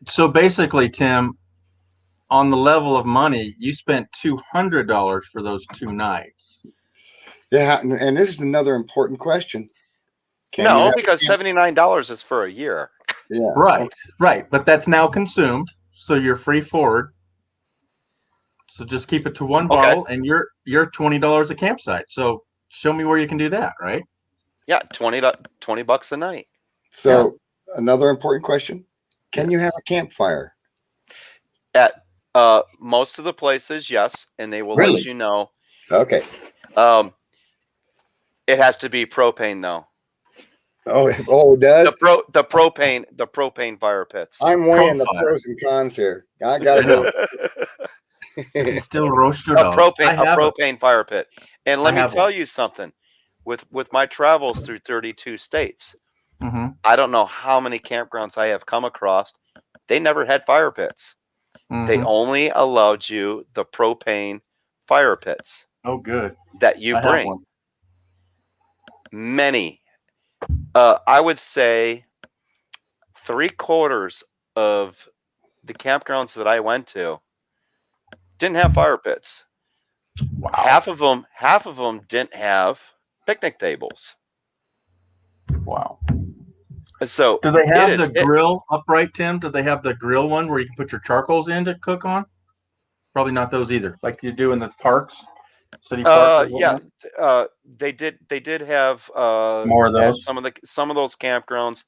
So basically, Tim, on the level of money, you spent $200 for those 2 nights. Yeah, and this is another important question. Because $79 is for a year. Yeah. Right. But that's now consumed, so you're free forward. So just keep it to 1 bottle, and you're $20 a campsite. So show me where you can do that, right? Yeah, $20 a night. So another important question: can you have a campfire? At most of the places, yes, and they will let you know. Okay. It has to be propane though. Oh, it does. The propane fire pits. I'm weighing the pros and cons here. I gotta go. Still roast your a dogs. propane fire pit. And let me tell you something. With my travels through 32 states, I don't know how many campgrounds I have come across. They never had fire pits. They only allowed you the propane fire pits. Oh, good. That you bring. Many. I would say 3/4 of the campgrounds that I went to didn't have fire pits. Wow. Half of them didn't have picnic tables. Wow. So do they have the grill upright, Tim? Do they have the grill one where you can put your charcoals in to cook on? Probably not those either, like you do in the parks. City parks. They did have more of those. Some of those campgrounds.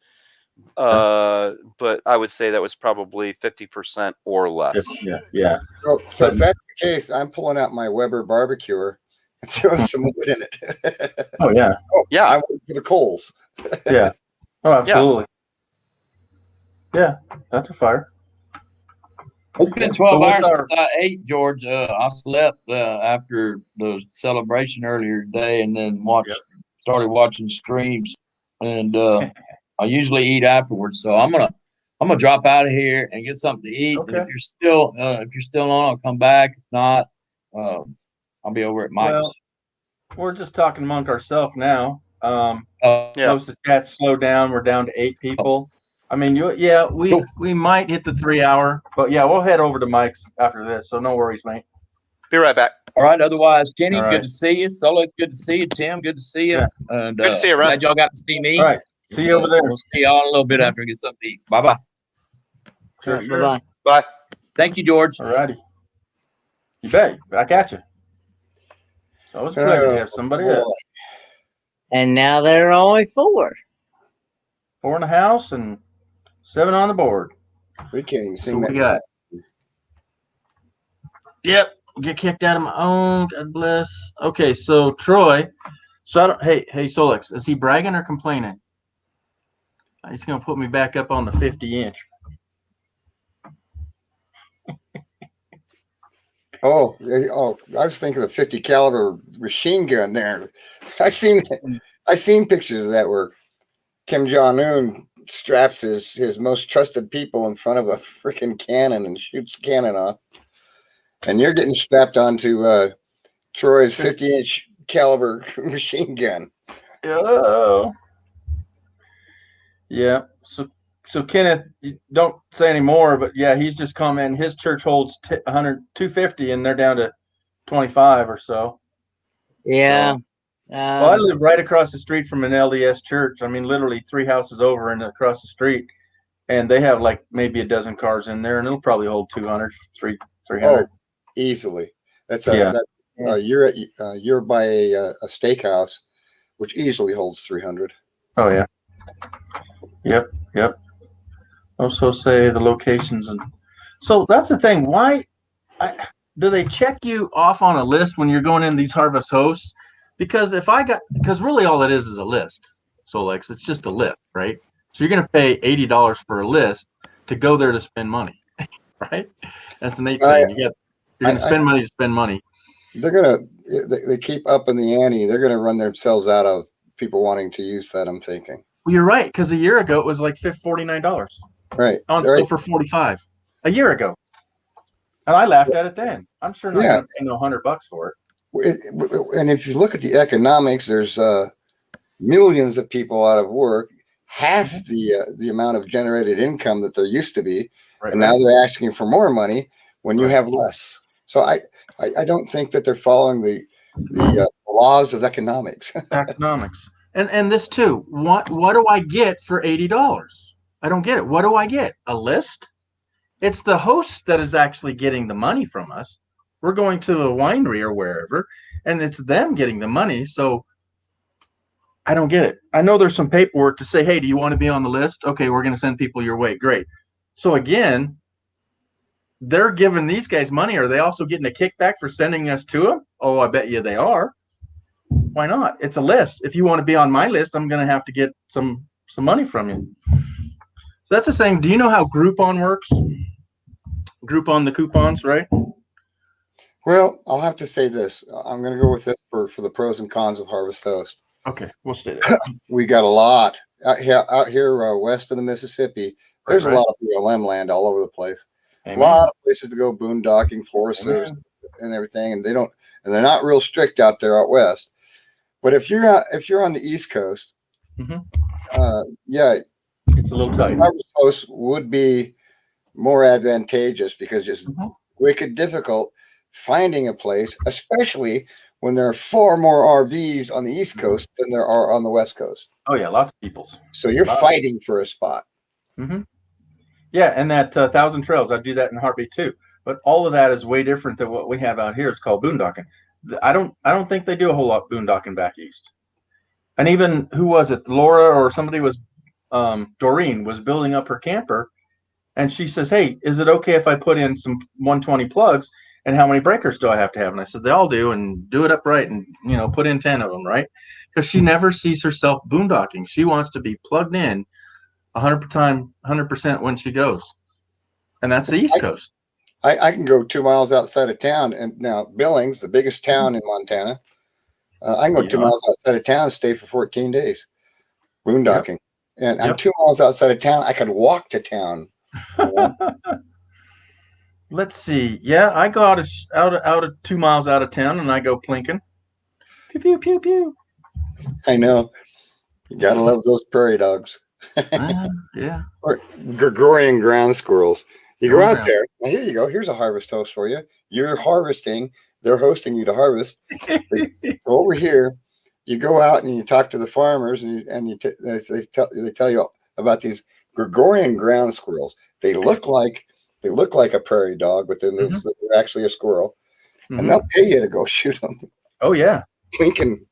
But I would say that was probably 50% or less. Yeah. Well, so if that's the case, I'm pulling out my Weber barbecuer and throwing some wood in it. Oh yeah. Oh yeah. I'm waiting for the coals. Yeah. Oh, absolutely. Yeah, that's a fire. It's been 12 hours since I ate, George. I slept after the celebration earlier today, and then started watching streams. And I usually eat afterwards, so I'm gonna drop out of here and get something to eat. Okay. And if you're still on, I'll come back. If not, I'll be over at Mike's. Well, we're just talking among ourselves now. Most of the chat's slowed down. We're down to 8 people. I mean, we might hit the 3 hour, but we'll head over to Mike's after this. So no worries, mate. Be right back. All right. Otherwise, Kenny, All right. good to see you. Solo, it's good to see you. Tim, good to see you. Yeah. And good to see you, Ron. glad y'all got to see me. All right. See you over there. We'll see y'all in a little bit after I get something to eat. Bye-bye. Sure. Bye. Bye. Thank you, George. All righty. You bet. Back at you. It's always a pleasure to have somebody else. And now there are only 4. 4 in the house and 7 on the board. We can't even So sing what that. we got? Yep. Get kicked out of my own. God bless. Okay, so Troy. So I don't. Hey, Solex. Is he bragging or complaining? He's gonna put me back up on the 50-inch. Oh, I was thinking of the 50 caliber machine gun there. I've seen pictures of that where Kim Jong-un straps his most trusted people in front of a freaking cannon and shoots the cannon off. And you're getting strapped onto Troy's 50-inch caliber machine gun. Oh. Yeah. So Kenneth, don't say any more, but yeah, he's just commenting. His church holds 250, and they're down to 25 or so. Yeah. Well, I live right across the street from an LDS church. I mean, literally 3 houses over and across the street, and they have like maybe a dozen cars in there, and it'll probably hold 200, 300. Oh, easily. That's Yeah. you're by a steakhouse, which easily holds 300. Oh yeah. Yep. Also say the locations, and so that's the thing. Why do they check you off on a list when you're going in these harvest hosts? Because because really all it is a list. So Lex, it's just a list, right? So you're going to pay $80 for a list to go there to spend money, right? That's the Nate saying. You're going to spend money to spend money. They keep upping the ante. They're going to run themselves out of people wanting to use that, I'm thinking. Well, you're right, because a year ago it was like $49. Right. On sale for $45 a year ago. And I laughed at it then. I'm sure not going to pay no $100 for it. And if you look at the economics, there's millions of people out of work, half the amount of generated income that there used to be, and now they're asking for more money when you have less. So I don't think that they're following the laws of economics. Economics. And this too. What do I get for $80? I don't get it. What do I get? A list? It's the host that is actually getting the money from us. We're going to a winery or wherever, and it's them getting the money. So I don't get it. I know there's some paperwork to say, hey, do you want to be on the list? Okay, we're going to send people your way. Great. So again, they're giving these guys money. Are they also getting a kickback for sending us to them? Oh, I bet you they are. Why not? It's a list. If you want to be on my list, I'm going to have to get some money from you. So that's the same. Do you know how Groupon works? Groupon the coupons, right? Well, I'll have to say this. I'm going to go with it for the pros and cons of Harvest Host. Okay, we'll stay there. We got a lot out here west of the Mississippi. There's a lot of BLM land all over the place. Amen. A lot of places to go boondocking, foresters, and everything, and they're not real strict out there out west. But if you're on the East Coast, it's a little tight. Harvest Host would be more advantageous because it's wicked difficult finding a place, especially when there are far more RVs on the East Coast than there are on the West Coast. Oh yeah, lots of people's. So you're fighting for a spot. Mm-hmm. Yeah, and that Thousand Trails, I do that in heartbeat too. But all of that is way different than what we have out here. It's called boondocking. I don't think they do a whole lot boondocking back east. And even who was it? Laura or somebody was Doreen was building up her camper, and she says, "Hey, is it okay if I put in some 120 plugs? And how many breakers do I have to have?" And I said, "They all do, and do it upright, and put in 10 of them, right?" Because she never sees herself boondocking. She wants to be plugged in 100% when she goes, and that's the East Coast. I can go 2 miles outside of town, and now Billings, the biggest town in Montana, I can go 2 miles outside of town and stay for 14 days, boondocking. And I'm 2 miles outside of town. I could walk to town. Let's see. Yeah, I go out of 2 miles out of town, and I go plinking. Pew pew pew pew. I know. You gotta love those prairie dogs. Yeah. Or Gregorian ground squirrels. You go out there. Now here you go. Here's a harvest host for you. You're harvesting. They're hosting you to harvest. Over here, you go out and you talk to the farmers, and they tell you about these Gregorian ground squirrels. They look like a prairie dog, but then they're actually a squirrel, and they'll pay you to go shoot them. Oh yeah, Lincoln.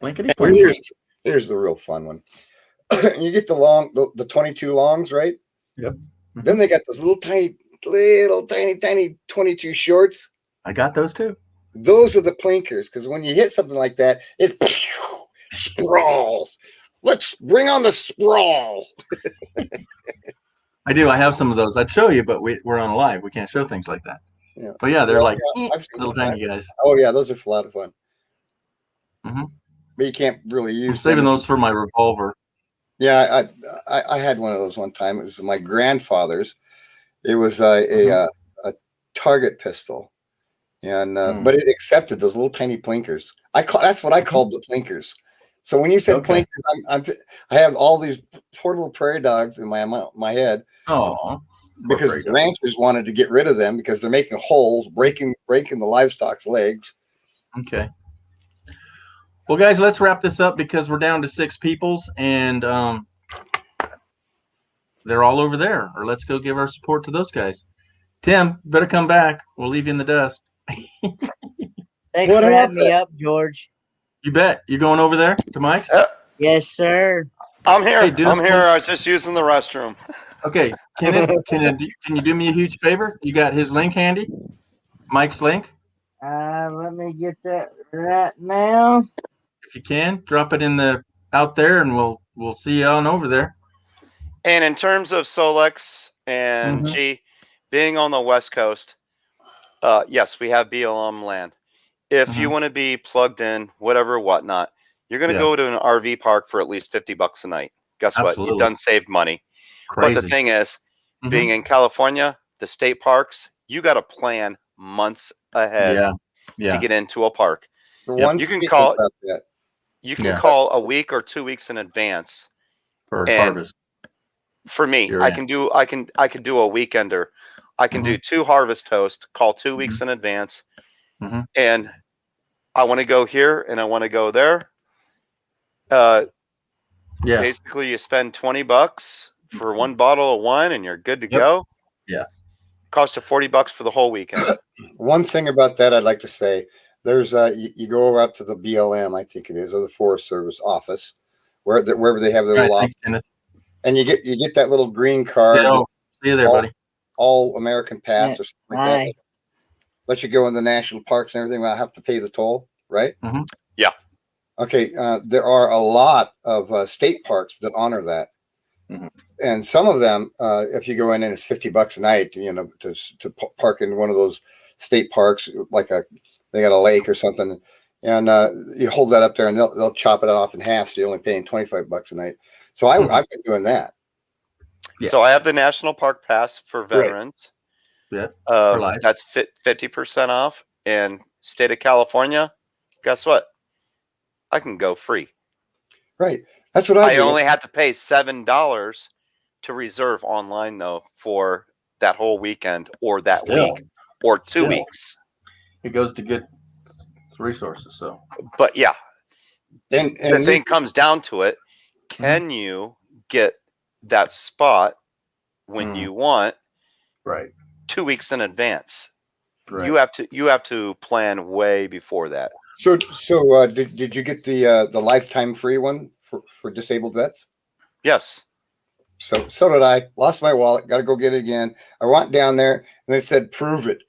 Linkety. Here's the real fun one. you get the 22 longs, right? Yep. Then they got those little tiny 22 shorts. I got those too. Those are the plinkers, because when you hit something like that, it sprawls. Let's bring on the sprawl. I do. I have some of those. I'd show you, but we're on a live. We can't show things like that. Yeah. But yeah, they're Well, like yeah, I've seen little them. tiny guys. Oh yeah, those are a lot of fun. Mhm. But you can't really I'm use saving them. those for my revolver. Yeah, I had one of those one time. It was my grandfather's. It was a target pistol, and but it accepted those little tiny plinkers. That's what I called the plinkers. So when you said Okay. plinkers, I have all these poor little prairie dogs in my head. Oh, Because the ranchers wanted to get rid of them because they're making holes, breaking the livestock's legs. okay. Well, guys, let's wrap this up because we're down to 6 peoples, and they're all over there. Or let's go give our support to those guys. Tim, better come back. We'll leave you in the dust. Thanks for having me up, George. You bet. You going over there to Mike's? Yes, sir. I'm here. Hey, do us I'm here. I was just using the restroom. Okay. Can you do me a huge favor? You got his link handy? Mike's link? Let me get that right now. If you can, drop it out there, and we'll see you on over there. And in terms of Solex and G being on the West Coast, yes, we have BLM land. If you want to be plugged in, whatever, whatnot, you're going to go to an RV park for at least $50 a night. Guess what? You've done saved money. Crazy. But the thing is, being in California, the state parks, you got to plan months ahead to get into a park. You can call a week or 2 weeks in advance for and harvest. For me, I can do a weekender. I can do 2 harvest hosts, call 2 weeks in advance, and I want to go here and I want to go there. Basically, you spend $20 for one bottle of wine and you're good to go. Yeah. Cost you $40 for the whole weekend. One thing about that I'd like to say, there's you go over up to the BLM, I think it is, or the Forest Service office, wherever they have their little office, and you get that little green card. See you there, buddy. All American Pass or something like that. Let you go in the national parks and everything. I have to pay the toll, right? Yeah. Okay. There are a lot of state parks that honor that. And some of them, if you go in and it's $50 a night, to park in one of those state parks, like they got a lake or something, and you hold that up there and they'll chop it off in half, so you're only paying $25 a night. So I've been doing that. So I have the National Park Pass for veterans. Yeah. For life. That's 50% off. And state of California, guess what? I can go free. Right. That's what I do. only have to pay $7 to reserve online though for that whole weekend or that week or 2 weeks. It goes to good resources. So, but yeah, and the thing comes down to it: can you get that spot when you want? Right. 2 weeks in advance. Right. You have to plan way before that. So did you get the lifetime free one for disabled vets? Yes. So did I. Lost my wallet. Got to go get it again. I went down there and they said, prove it.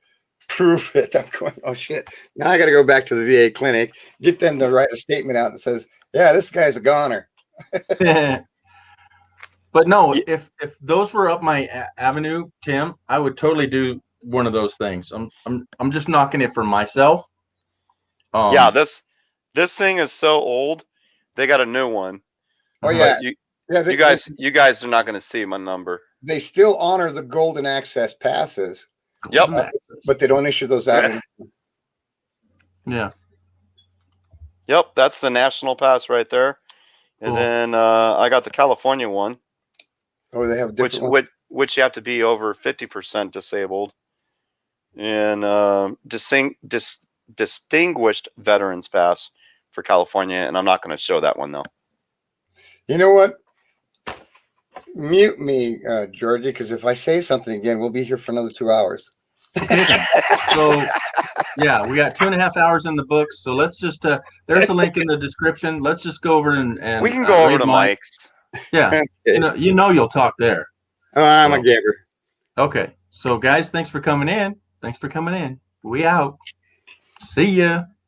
I'm going, oh shit. Now I got to go back to the VA clinic, get them to write a statement out that says, yeah, this guy's a goner. But no, if those were up my avenue, Tim, I would totally do one of those things. I'm just knocking it for myself. Yeah, this thing is so old. They got a new one. Oh yeah. You guys are not going to see my number. They still honor the golden access passes. Yep. But they don't issue those out. Yeah. Yep, that's the national pass right there. And then I got the California one. Oh, they have a different which you have to be over 50% disabled. And distinguished veterans pass for California, and I'm not going to show that one though. You know what? Mute me, Georgie, because if I say something again, we'll be here for another 2 hours. So, yeah, we got 2.5 hours in the books. So let's just there's a link in the description. Let's just go over and we can go over to Mike's. Yeah. Okay. You know you'll talk there. I'm a giver. Okay. So guys, thanks for coming in. We out. See ya.